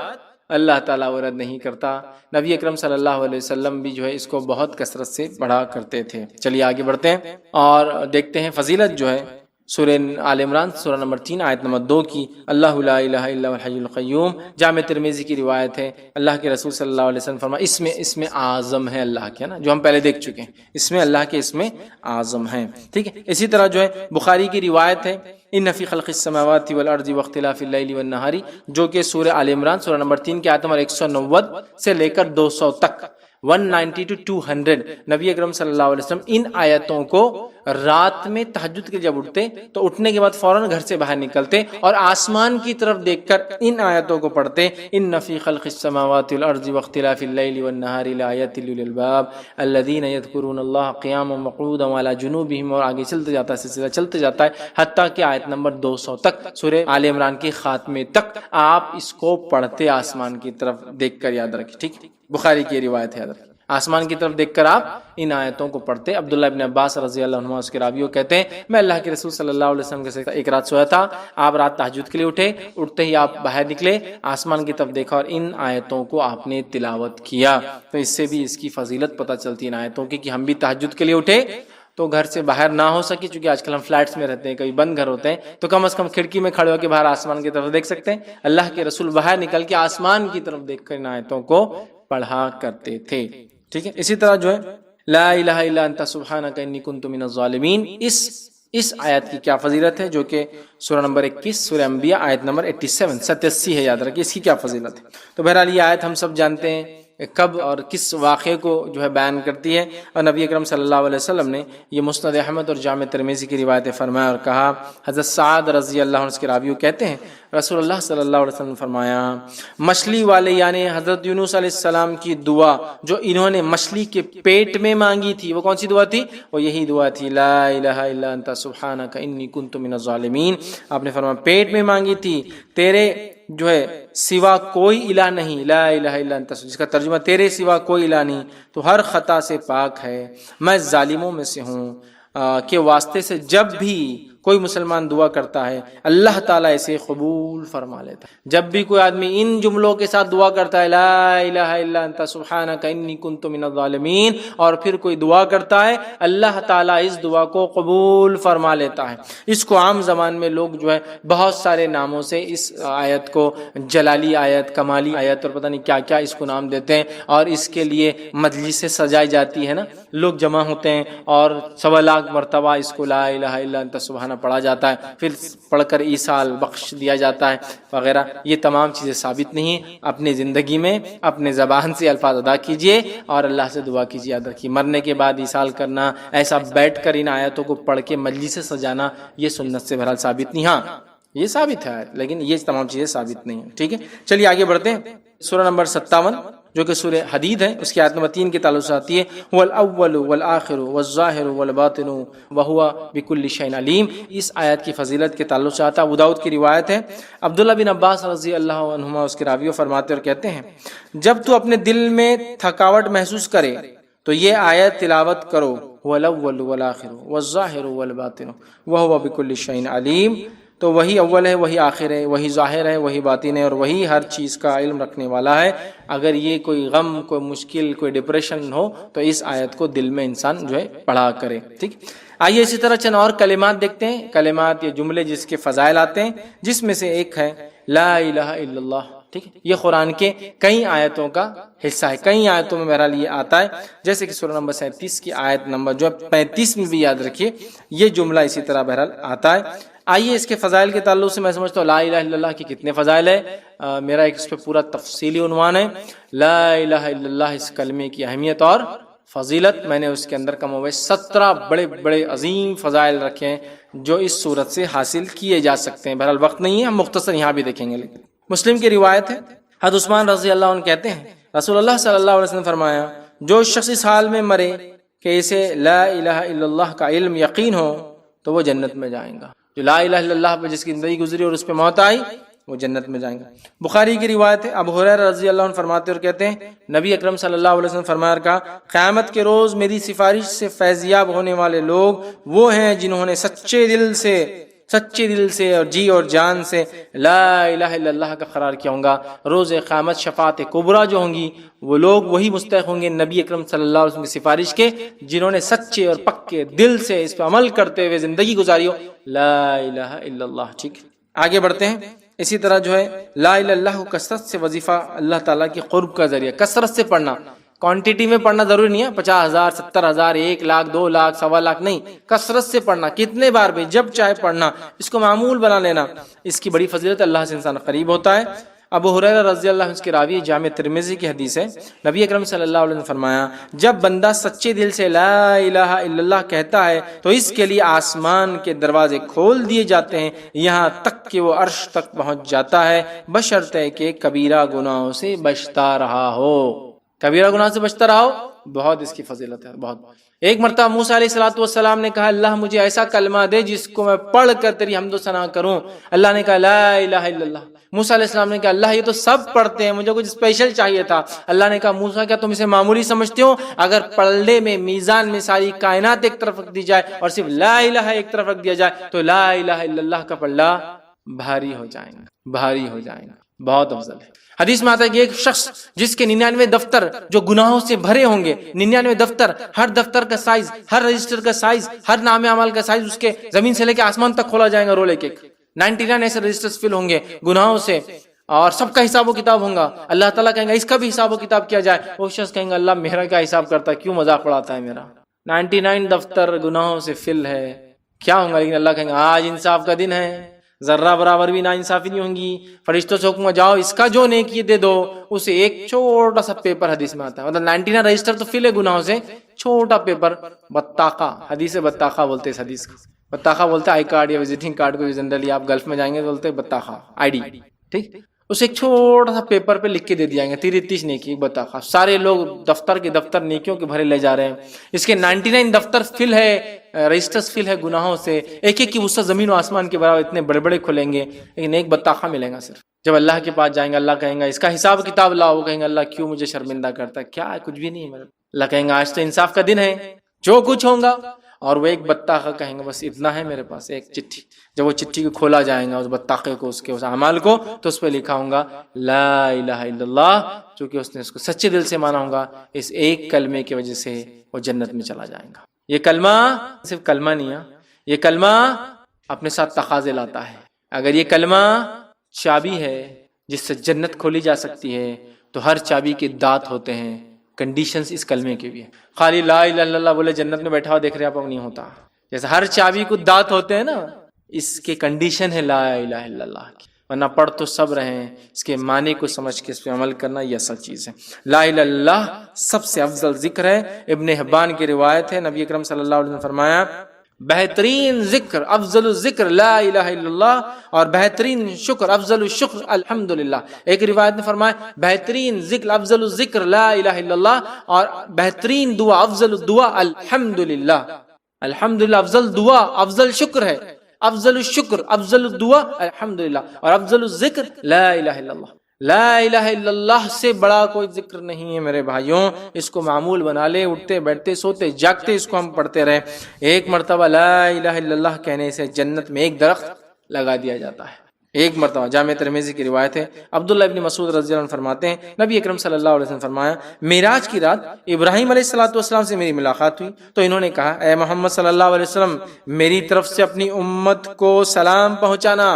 اللہ تعالیٰ وہ رد نہیں کرتا۔ نبی اکرم صلی اللہ علیہ وسلم بھی جو ہے اس کو بہت کثرت سے پڑھا کرتے تھے۔ چلیے آگے بڑھتے ہیں اور دیکھتے ہیں فضیلت جو ہے سورہ آل عمران سورہ نمبر 3 آیت نمبر 2 کی۔ اللہ لا الہ الا هو الحی القیوم، جامع ترمذی کی روایت ہے، اللہ کے رسول صلی اللہ علیہ وسلم فرمایا اس میں اعظم ہے اللہ کے، نا جو ہم پہلے دیکھ چکے ہیں، اس میں اللہ کے اسم اعظم ہیں، ٹھیک ہے۔ اسی طرح جو ہے بخاری کی روایت ہے، ان فی خلق السماوات والارض واختلاف اللیل والنہار، جو کہ سورہ آل عمران سورہ نمبر 3 کی آیت نمبر 190 سے لے کر 200 تک، 190 to 200، نبی اکرم صلی اللہ علیہ وسلم ان آیتوں کو رات میں تہجد کے جب اٹھتے تو اٹھنے کے بعد فوراً گھر سے باہر نکلتے اور آسمان کی طرف دیکھ کر ان آیتوں کو پڑھتے، ان فی خلق السماوات والارض واختلاف اللیل والنہار لآیات لأولی الالباب الذین یذکرون اللہ قیاما وقعودا وعلی جنوبہم، اور آگے چلتے جاتا ہے، سلسلہ چلتے جاتا ہے حتیٰ کہ آیت نمبر 200 تک، سورہ آل عمران کے خاتمے تک آپ اس کو پڑھتے آسمان کی طرف دیکھ کر، یاد رکھیں، ٹھیک۔ بخاری کی روایت ہے، یاد رکھیں۔ آسمان کی طرف دیکھ کر آپ ان آیتوں کو پڑھتے۔ عبداللہ ابن عباس رضی اللہ عنہ اس کے راوی کہتے ہیں میں اللہ کے رسول صلی اللہ علیہ وسلم کے ساتھ ایک رات سویا تھا، آپ رات تہجد کے لیے اٹھے، اٹھتے ہی آپ باہر نکلے، آسمان کی طرف دیکھا اور ان آیتوں کو آپ نے تلاوت کیا۔ تو اس سے بھی اس کی فضیلت پتہ چلتی ہے ان آیتوں کی کہ ہم بھی تہجد کے لیے اٹھے تو گھر سے باہر نہ ہو سکے، چونکہ آج کل ہم فلیٹس میں رہتے ہیں، کبھی بند گھر ہوتے ہیں، تو کم از کم کھڑکی میں کھڑے ہو کے باہر آسمان کی طرف دیکھ سکتے ہیں۔ اللہ کے رسول باہر نکل کے آسمان کی طرف دیکھ کر ان آیتوں کو پڑھا کرتے تھے، ٹھیک ہے۔ اسی طرح جو ہے لا الہ الا انت سبحانک انی کنت من الظالمین، اس آیت کی کیا فضیلت ہے، جو کہ سورہ نمبر 21 سورہ انبیاء آیت نمبر 87 ہے، یاد رکھیے اس کی کیا فضیلت ہے۔ تو بہرحال یہ آیت ہم سب جانتے ہیں کب اور کس واقعے کو جو ہے بیان کرتی ہے، اور نبی اکرم صلی اللہ علیہ وسلم نے یہ مسند احمد اور جامع ترمذی کی روایت فرمایا اور کہا، حضرت سعد رضی اللہ عنہ کے راوی کہتے ہیں رسول اللہ صلی اللہ علیہ وسلم نے فرمایا، مچھلی والے یعنی حضرت یونس علیہ السلام کی دعا جو انہوں نے مچھلی کے پیٹ میں مانگی تھی، وہ کون سی دعا تھی؟ وہ یہی دعا تھی، لا الہ الا انت سبحانک انی کنت من الظالمین۔ آپ نے فرمایا پیٹ میں مانگی تھی، تیرے جو ہے سوا کوئی الہ نہیں، لا الہ الا انت، جس کا ترجمہ تیرے سوا کوئی الہ نہیں، تو ہر خطا سے پاک ہے، میں ظالموں میں سے ہوں، کے واسطے سے جب بھی کوئی مسلمان دعا کرتا ہے اللہ تعالیٰ اسے قبول فرما لیتا ہے۔ جب بھی کوئی آدمی ان جملوں کے ساتھ دعا کرتا ہے، لا الہ الا انت سبحانک انی کنت من الظالمین، اور پھر کوئی دعا کرتا ہے اللہ تعالیٰ اس دعا کو قبول فرما لیتا ہے۔ اس کو عام زبان میں لوگ جو ہے بہت سارے ناموں سے اس آیت کو جلالی آیت، کمالی آیت اور پتہ نہیں کیا کیا اس کو نام دیتے ہیں، اور اس کے لیے مجلسیں سجائی جاتی ہے نا، لوگ جمع ہوتے ہیں اور 1.25 لاکھ مرتبہ اس کو لا الہ الا انت سبحانہ پڑھا جاتا ہے، پھر پڑھ کر ایصال بخش دیا جاتا ہے وغیرہ۔ یہ تمام چیزیں ثابت نہیں، اپنی زندگی میں اپنے زبان سے الفاظ ادا کیجئے اور اللہ سے دعا کیجئے۔ یاد رکھیے مرنے کے بعد ایصال کرنا، ایسا بیٹھ کر ان آیتوں کو پڑھ کے مجلس سے سجانا، یہ سنت سے بہرحال ثابت نہیں۔ ہاں یہ ثابت ہے لیکن یہ تمام چیزیں ثابت نہیں ہیں، ٹھیک ہے۔ چلیے آگے بڑھتے ہیں۔ سورہ نمبر 57 جو کہ سورہ حدید ہے، اس کی آیت نمبر 3 کے تعلق سے آتی ہے، هو الاول والآخر والظاہر والباطن وهو بكل شيء علیم۔ اس آیت کی فضیلت کے تعلق سے آتا ہے، ابو داؤد کی روایت ہے، عبداللہ بن عباس رضی اللہ عنہما اس کے راوی فرماتے اور کہتے ہیں، جب تو اپنے دل میں تھکاوٹ محسوس کرے تو یہ آیت تلاوت کرو، هو الاول والآخر والظاہر والباطن وهو بكل شيء علیم۔ تو وہی اول ہے، وہی آخر ہے، وہی ظاہر ہے، وہی باطن ہے، اور وہی ہر چیز کا علم رکھنے والا ہے۔ اگر یہ کوئی غم، کوئی مشکل، کوئی ڈپریشن ہو تو اس آیت کو دل میں انسان جو ہے پڑھا کرے، ٹھیک۔ آئیے اسی طرح چند اور کلمات دیکھتے ہیں، کلمات یا جملے جس کے فضائل آتے ہیں، جس میں سے ایک ہے لا الہ الا اللہ، ٹھیک ہے۔ یہ قرآن کے کئی آیتوں کا حصہ ہے، کئی آیتوں میں بہرحال یہ آتا ہے، جیسے کہ سورہ نمبر 37 کی آیت نمبر جو 35 میں بھی یاد رکھیے یہ جملہ اسی طرح بہرحال آتا ہے۔ آئیے اس کے فضائل کے تعلق سے میں سمجھتا ہوں لا الہ الا اللہ کے کتنے فضائل ہے، میرا ایک اس پہ پورا تفصیلی عنوان ہے، لا الہ الا اللہ، اس کلمے کی اہمیت اور فضیلت۔ میں نے اس کے اندر کم و بیش 17 بڑے بڑے عظیم فضائل رکھے ہیں جو اس صورت سے حاصل کیے جا سکتے ہیں۔ بہرحال وقت نہیں ہے، ہم مختصر یہاں بھی دیکھیں گے۔ لیکن مسلم کی روایت ہے، حضرت عثمان رضی اللہ عنہ کہتے ہیں رسول اللہ صلی اللہ علیہ وسلم نے فرمایا، جو شخص اس حال میں مرے کہ اسے لا الہ الا اللہ کا علم یقین ہو تو وہ جنت میں جائیں گا۔ جو لا الہ الا اللہ پہ جس کی زندگی گزری اور اس پہ موت آئی وہ جنت میں جائیں گا۔ بخاری کی روایت ہے، ابو ہریرہ رضی اللہ عنہ فرماتے اور کہتے ہیں نبی اکرم صلی اللہ علیہ وسلم فرمایا کہا، قیامت کے روز میری سفارش سے فیضیاب ہونے والے لوگ وہ ہیں جنہوں نے سچے دل سے اور جی اور جان سے لا الہ الا اللہ کا قرار کیا ہوں گا۔ روز قیامت شفاعت کبریٰ جو ہوں گی وہ لوگ وہی مستحق ہوں گے نبی اکرم صلی اللہ علیہ وسلم کی سفارش کے، جنہوں نے سچے اور پکے دل سے اس پہ عمل کرتے ہوئے زندگی گزاری ہو، لا الہ الا اللہ، ٹھیک۔ آگے بڑھتے ہیں۔ اسی طرح جو ہے لا الہ الا اللہ کو کثرت سے وظیفہ اللہ تعالیٰ کے قرب کا ذریعہ، کثرت سے پڑھنا، کوانٹیٹی میں پڑھنا ضروری نہیں ہے، 50,000 70,000 1 لاکھ 2 لاکھ 1.25 لاکھ نہیں، کثرت سے پڑھنا، کتنے بار بھی جب چاہے پڑھنا، اس کو معمول بنا لینا، اس کی بڑی فضیلت، اللہ سے انسان قریب ہوتا ہے۔ ابو ہریرہ رضی اللہ عنہ اس کے راوی، جامع ترمذی کی حدیث ہے، نبی اکرم صلی اللہ علیہ وسلم نے فرمایا، جب بندہ سچے دل سے لا الہ الا اللہ کہتا ہے تو اس کے لیے آسمان کے دروازے کھول دیے جاتے ہیں یہاں تک کہ وہ عرش تک پہنچ جاتا ہے، بشرطے کہ کبیرہ گناہوں سے بچتا رہا ہو۔ کبیرہ گناہ سے بچتا رہا ہو، بہت اس کی فضیلت ہے، بہت۔ ایک مرتبہ موسیٰ علیہ الصلوۃ والسلام نے کہا اللہ مجھے ایسا کلمہ دے جس کو میں پڑھ کر تیری حمد و ثنا کروں. اللہ نے کہا لا الہ الا اللہ. موسیٰ علیہ السلام نے کہا اللہ یہ تو سب پڑھتے ہیں, مجھے کچھ اسپیشل چاہیے تھا. اللہ نے کہا موسیٰ کیا تم اسے معمولی سمجھتے ہو؟ اگر پلڑے میں میزان میں ساری کائنات ایک طرف رکھ دی جائے اور صرف لا الہ ایک طرف رکھ دیا جائے تو لا الہ الا اللہ کا پلڑا بھاری ہو جائیں گا, بھاری ہو جائیں گا. بہت افضل ہے. حدیث میں آتا ہے کہ ایک شخص جس کے 99 دفتر جو گناہوں سے بھرے ہوں گے, 99 دفتر, ہر دفتر کا سائز, ہر رجسٹر کا سائز, ہر نام اعمال کا سائز اس کے زمین سے لے کے آسمان تک کھولا جائے گا رول ایک ایک. 99 ایسے رجسٹرز فل ہوں گے گناہوں سے اور سب کا حساب و کتاب ہوگا. اللہ تعالیٰ کہیں گا اس کا بھی حساب و کتاب کیا جائے. وہ شخص کہیں گا اللہ میرا کیا حساب کرتا ہے, کیوں مذاق اڑاتا ہے میرا. 99 دفتر گناہوں سے فل ہے, کیا ہوگا. لیکن اللہ کہیں گا آج انصاف کا دن ہے, ذرہ برابر بھی نا انصافی نہیں ہوں گی. فرشتوں سے حکم جاؤ اس کا جو نیکی دے دو اسے ایک چھوٹا سا پیپر. حدیث میں آتا ہے مطلب 99 رجسٹر تو فل ہے گناہوں سے, چھوٹا پیپر بطاقہ, حدیث بطاقہ بولتے اس حدیث کو. بطاقہ بولتے آئی کارڈ یا وزٹنگ کارڈ کو جنرلی آپ گلف میں جائیں گے بولتے بطاقہ آئی ڈی, ٹھیک. اسے ایک چھوٹا سا پیپر پہ لکھ کے دے دیا گیا 30 نیکی بطاقہ. سارے لوگ دفتر کے دفتر نیکیوں کے بھرے لے جا رہے ہیں. اس کے 99 دفتر فل ہے, رجسٹرز فل ہے گناہوں سے. ایک ایک کی وسعت زمین و آسمان کے برابر اتنے بڑے بڑے کھلیں گے, لیکن ایک بطاقہ ملے گا صرف. جب اللہ کے پاس جائیں گے اللہ کہیں گا اس کا حساب کتاب لاؤ. وہ کہیں گا اللہ کیوں مجھے شرمندہ کرتا ہے, کیا ہے کچھ بھی نہیں. اللہ کہیں گا آج تو انصاف کا دن ہے, جو کچھ ہوگا. اور وہ ایک بطاقہ کہیں گے بس اتنا ہے میرے پاس, ایک چٹھی. جب وہ چٹھی کو کھولا جائے گا اس بطاقے کو, اس کے اس اعمال کو, تو اس پہ لکھا ہوگا لا الہ الا اللہ, چونکہ اس نے اس کو سچے دل سے مانا ہوگا. اس ایک کلمے کی وجہ سے وہ جنت میں چلا جائے گا. یہ کلمہ صرف کلمہ نہیں ہے, یہ کلمہ اپنے ساتھ تقاضے لاتا ہے. اگر یہ کلمہ چابی ہے جس سے جنت کھولی جا سکتی ہے تو ہر چابی کے دانت ہوتے ہیں. کنڈیشنز اس کلمے کے بھی ہیں. خالی لا الہ الا اللہ بولے جنت میں بیٹھا ہوا دیکھ رہے آپ نہیں ہوتا. جیسے ہر چابی کو دانت ہوتے ہیں نا, اس کے کنڈیشن ہے لا الہ الا اللہ کی. ورنہ پڑھ تو سب رہے ہیں, اس کے معنی کو سمجھ کے اس پہ عمل کرنا یہ اصل چیز ہے. لا الہ الا اللہ سب سے افضل ذکر ہے. ابن حبان کی روایت ہے, نبی اکرم صلی اللہ علیہ وسلم نے فرمایا بہترین ذکر افضل الذکر لا الہ الا اللہ, اور بہترین شکر افضل الشکر الحمدللہ. ایک روایت نے فرمایا بہترین ذکر افضل الذکر لا الہ الا اللہ, اور بہترین دعا افضل الدعا الحمدللہ. الحمدللہ افضل دعا افضل شکر ہے, افضل الشکر افضل الدعا الحمدللہ, اور افضل الذکر لا الہ الا اللہ. لا الہ الا اللہ سے بڑا کوئی ذکر نہیں ہے میرے بھائیوں. اس کو معمول بنا لے, اٹھتے بیٹھتے سوتے جاگتے اس کو ہم پڑھتے رہیں. ایک مرتبہ لا الہ الا اللہ کہنے سے جنت میں ایک درخت لگا دیا جاتا ہے. ایک مرتبہ. جامع ترمذی کی روایت ہے, عبداللہ ابن مسعود رضی اللہ عنہ فرماتے ہیں نبی اکرم صلی اللہ علیہ وسلم فرمایا معراج کی رات ابراہیم علیہ الصلوۃ والسلام سے میری ملاقات ہوئی تو انہوں نے کہا اے محمد صلی اللہ علیہ وسلم میری طرف سے اپنی امت کو سلام پہنچانا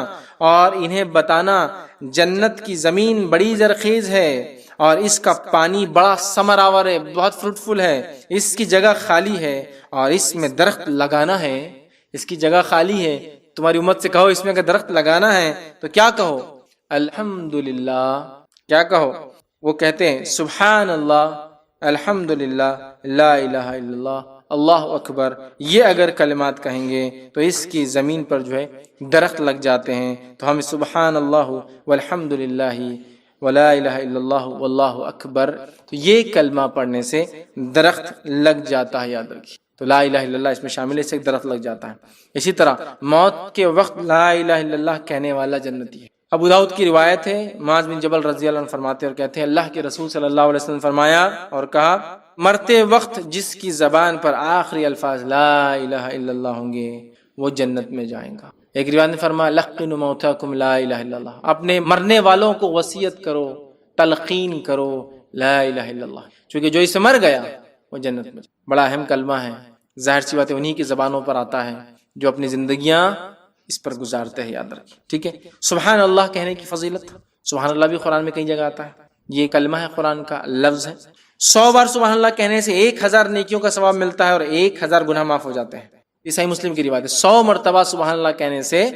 اور انہیں بتانا جنت کی زمین بڑی زرخیز ہے اور اس کا پانی بڑا ثمر آور ہے, بہت فروٹفل ہے. اس کی جگہ خالی ہے اور اس میں درخت لگانا ہے. اس کی جگہ خالی ہے, تمہاری امت سے کہو اس میں اگر درخت لگانا ہے تو کیا کہو الحمدللہ. کیا کہو؟ وہ کہتے ہیں سبحان اللہ, الحمدللہ, لا الہ الا اللہ, اللہ اکبر. یہ اگر کلمات کہیں گے تو اس کی زمین پر جو ہے درخت لگ جاتے ہیں. تو ہم سبحان اللہ والحمدللہ ولا الہ الا اللہ واللہ اکبر, تو یہ کلمہ پڑھنے سے درخت لگ جاتا ہے. یاد رکھیے تو لا الہ الا اللہ اس میں شامل ہے, اس سے ایک درخت لگ جاتا ہے. اسی طرح موت کے وقت لا الہ الا اللہ کہنے والا جنتی ہے. ابو داؤد کی روایت ہے, معاذ بن جبل رضی اللہ عنہ فرماتے اور کہتے ہیں اللہ کے رسول صلی اللہ علیہ وسلم فرمایا اور کہا مرتے وقت جس کی زبان پر آخری الفاظ لا الہ الا اللہ ہوں گے وہ جنت میں جائیں گا. ایک روایت نے فرمایا لقنوا موتاکم لا الہ الا اللہ, اپنے مرنے والوں کو وصیت کرو, تلقین کرو لا الہ الا اللہ, چونکہ جو اس سے مر گیا وہ جنت میں. بڑا اہم کلمہ ہے, ظاہر سی بات ہے انہی کی زبانوں پر آتا ہے جو اپنی زندگیاں اس پر گزارتے ہیں. یاد رکھیں, ٹھیک ہے. سبحان اللہ کہنے کی فضیلت, سبحان اللہ بھی قرآن میں کئی جگہ آتا ہے. یہ کلمہ ہے, قرآن کا لفظ ہے. 100 بار سبحان اللہ کہنے سے 1000 نیکیوں کا ثواب ملتا ہے اور 1000 گناہ معاف ہو جاتے ہیں. یہ صحیح مسلم کی روایت ہے. 100 مرتبہ سبحان اللہ کہنے سے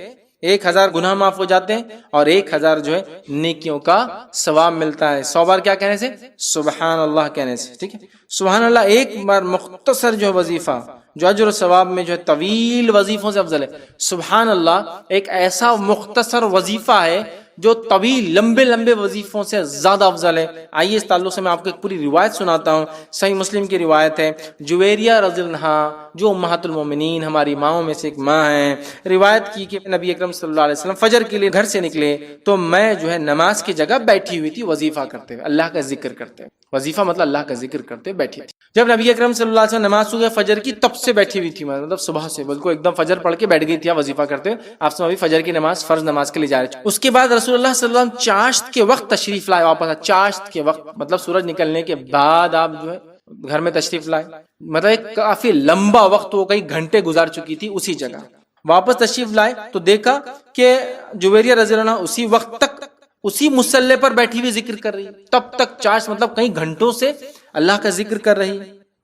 1000 گناہ معاف ہو جاتے ہیں اور 1000 جو ہے نیکیوں کا ثواب ملتا ہے. 100 بار کیا کہنے سے؟ سبحان اللہ کہنے سے. ٹھیک ہے. سبحان اللہ ایک بار مختصر جو وظیفہ جو اجر و ثواب میں جو ہے طویل وظیفوں سے افضل ہے. سبحان اللہ ایک ایسا مختصر وظیفہ ہے جو طویل لمبے لمبے وظیفوں سے زیادہ افضل ہے۔ آئیے اس تعلق سے میں آپ کو ایک پوری روایت سناتا ہوں۔ صحیح مسلم کی روایت ہے، جویریہ رضی اللہ عنہا جو امہات المومنین ہماری ماؤں میں سے ایک ماں ہیں، روایت کی کہ نبی اکرم صلی اللہ علیہ وسلم فجر کے لیے گھر سے نکلے تو میں جو ہے نماز کی جگہ بیٹھی ہوئی تھی وظیفہ کرتے ہوئے، اللہ کا ذکر کرتے ہوئے۔ وظیفہ مطلب اللہ کا ذکر کرتے ہوئے بیٹھی تھی۔ جب نبی اکرم صلی اللہ علیہ وسلم نماز صبح فجر کی تب سے بیٹھی ہوئی تھی، مطلب صبح سے بالکل ایک دم فجر پڑھ کے بیٹھ گئی تھی وظیفہ کرتے ہوئے، آپ سے ابھی فجر کی نماز فرض نماز کے لیے جا رہے تھے۔ اس کے بعد رسول اللہ صلی اللہ علیہ وسلم چاشت کے وقت تشریف لائے واپس، چاشت کے وقت مطلب سورج نکلنے کے بعد آپ جو ہے گھر میں تشریف لائے، مطلب ایک کافی لمبا وقت، وہ کئی گھنٹے گزار چکی تھی اسی جگہ، واپس تشریف لائے تو دیکھا کہ جویریہ رضی اللہ عنہ اسی وقت تک اسی مصلی پر بیٹھی ہوئی ذکر کر رہی، تب تک چارج مطلب کئی گھنٹوں سے اللہ کا ذکر کر رہی۔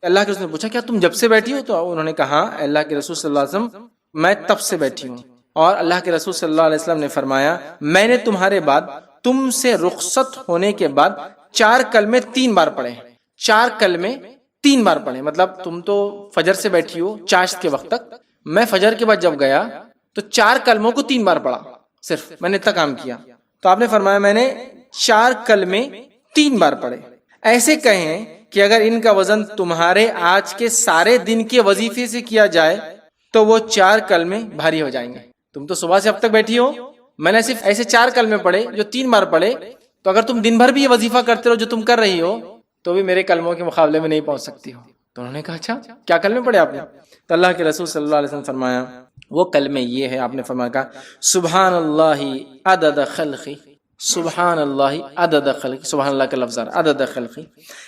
اللہ کے رسول نے پوچھا کیا تم جب سے بیٹھی ہو؟ تو انہوں نے کہا اللہ کے رسول صلی اللہ علیہ وسلم میں تب سے بیٹھی ہوں۔ اور اللہ کے رسول صلی اللہ علیہ وسلم نے فرمایا میں نے تمہارے بعد تم سے رخصت ہونے کے بعد 4 کلمے 3 بار پڑھے، 4 کلمے 3 بار پڑھے، مطلب تم تو فجر سے بیٹھی ہو چاشت کے وقت تک، میں فجر کے بعد جب گیا تو 4 کلموں کو 3 بار پڑھا، صرف میں نے اتنا کام کیا۔ تو آپ نے فرمایا میں نے 4 کلمے 3 بار پڑھے، ایسے کہیں کہ اگر ان کا وزن تمہارے آج کے سارے دن کے وظیفے سے کیا جائے تو وہ 4 کلمے بھاری ہو جائیں گے۔ تم تو صبح سے اب تک بیٹھی ہو، میں نے صرف ایسے 4 کلمے پڑھے جو 3 بار پڑھے، تو اگر تم دن بھر بھی یہ وظیفہ کرتے رہو جو تم کر رہی ہو تو بھی میرے کلموں کے مقابلے میں نہیں پہنچ سکتی ہو۔ تو انہوں نے کہا اچھا کیا کلمے پڑھے آپ نے؟ تو اللہ کے رسول صلی اللہ علیہ وسلم فرمایا وہ کلمے یہ ہے، آپ نے فرمایا کہا سبحان اللہ عدد خلقی، سبحان اللہ عدد خلقی، سبحان اللہ کا لفظ عدد خلقی،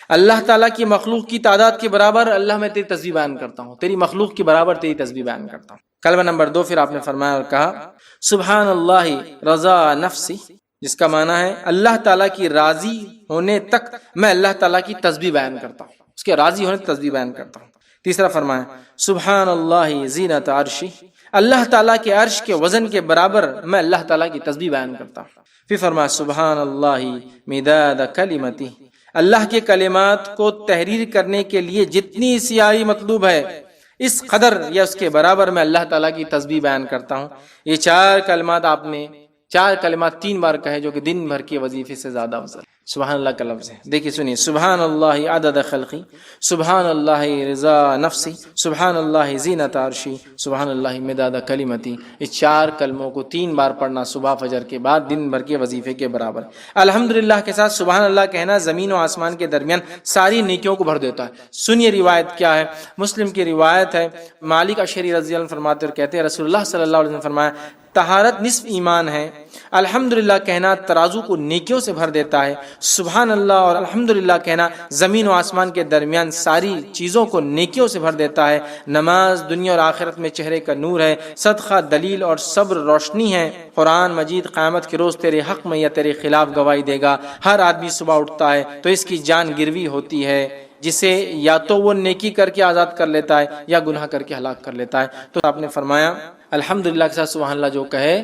اللہ تعالیٰ کی مخلوق کی تعداد کے برابر اللہ میں تیری تسبیح بیان کرتا ہوں، تیری مخلوق کے برابر تیری تسبیح بیان کرتا ہوں۔ کلمہ نمبر 2 پھر آپ نے فرمایا اور کہا سبحان اللہ رضا نفسی، جس کا معنی ہے اللہ تعالیٰ کی راضی ہونے تک میں اللہ تعالیٰ کی تسبیح بیان کرتا ہوں، اس کے راضی ہونے تک تسبیح بیان کرتا ہوں۔ تیسرا فرمایا سبحان اللہ زینت عرشی، اللہ تعالیٰ کے عرش کے وزن کے برابر میں اللہ تعالیٰ کی تسبیح بیان کرتا ہوں۔ پھر فرمایا سبحان اللہ مداد کلمتی، اللہ کے کلمات کو تحریر کرنے کے لیے جتنی سیاہی مطلوب ہے اس قدر یا اس کے برابر میں اللہ تعالیٰ کی تسبیح بیان کرتا ہوں۔ یہ 4 کلمات آپ نے 4 کلمات 3 بار کہے جو کہ دن بھر کے وظیفے سے زیادہ افضل۔ سبحان اللہ کا لفظ ہے، دیکھیے سنیے سبحان اللہ عدد خلقی، سبحان اللہ رضا نفسی، سبحان اللہ زینت عرشی، سبحان اللہ مداد کلمتی۔ اس 4 کلموں کو 3 بار پڑھنا صبح فجر کے بعد دن بھر کے وظیفے کے برابر۔ الحمدللہ کے ساتھ سبحان اللہ کہنا زمین و آسمان کے درمیان ساری نیکیوں کو بھر دیتا ہے۔ سنیے روایت کیا ہے، مسلم کی روایت ہے، مالک اشعری رضی اللہ عنہ فرماتے اور کہتے ہیں رسول اللہ صلی اللہ علیہ وسلم فرمایا طہارت نصف ایمان ہے، الحمدللہ کہنا ترازو کو نیکیوں سے بھر دیتا ہے، سبحان اللہ اور الحمدللہ کہنا زمین و آسمان کے درمیان ساری چیزوں کو نیکیوں سے بھر دیتا ہے، نماز دنیا اور آخرت میں چہرے کا نور ہے، صدقہ دلیل اور صبر روشنی ہے، قرآن مجید قیامت کے روز تیرے حق میں یا تیرے خلاف گواہی دے گا، ہر آدمی صبح اٹھتا ہے تو اس کی جان گروی ہوتی ہے جسے یا تو وہ نیکی کر کے آزاد کر لیتا ہے یا گناہ کر کے ہلاک کر لیتا ہے۔ تو آپ نے فرمایا الحمدللہ کے ساتھ سبحان اللہ جو کہے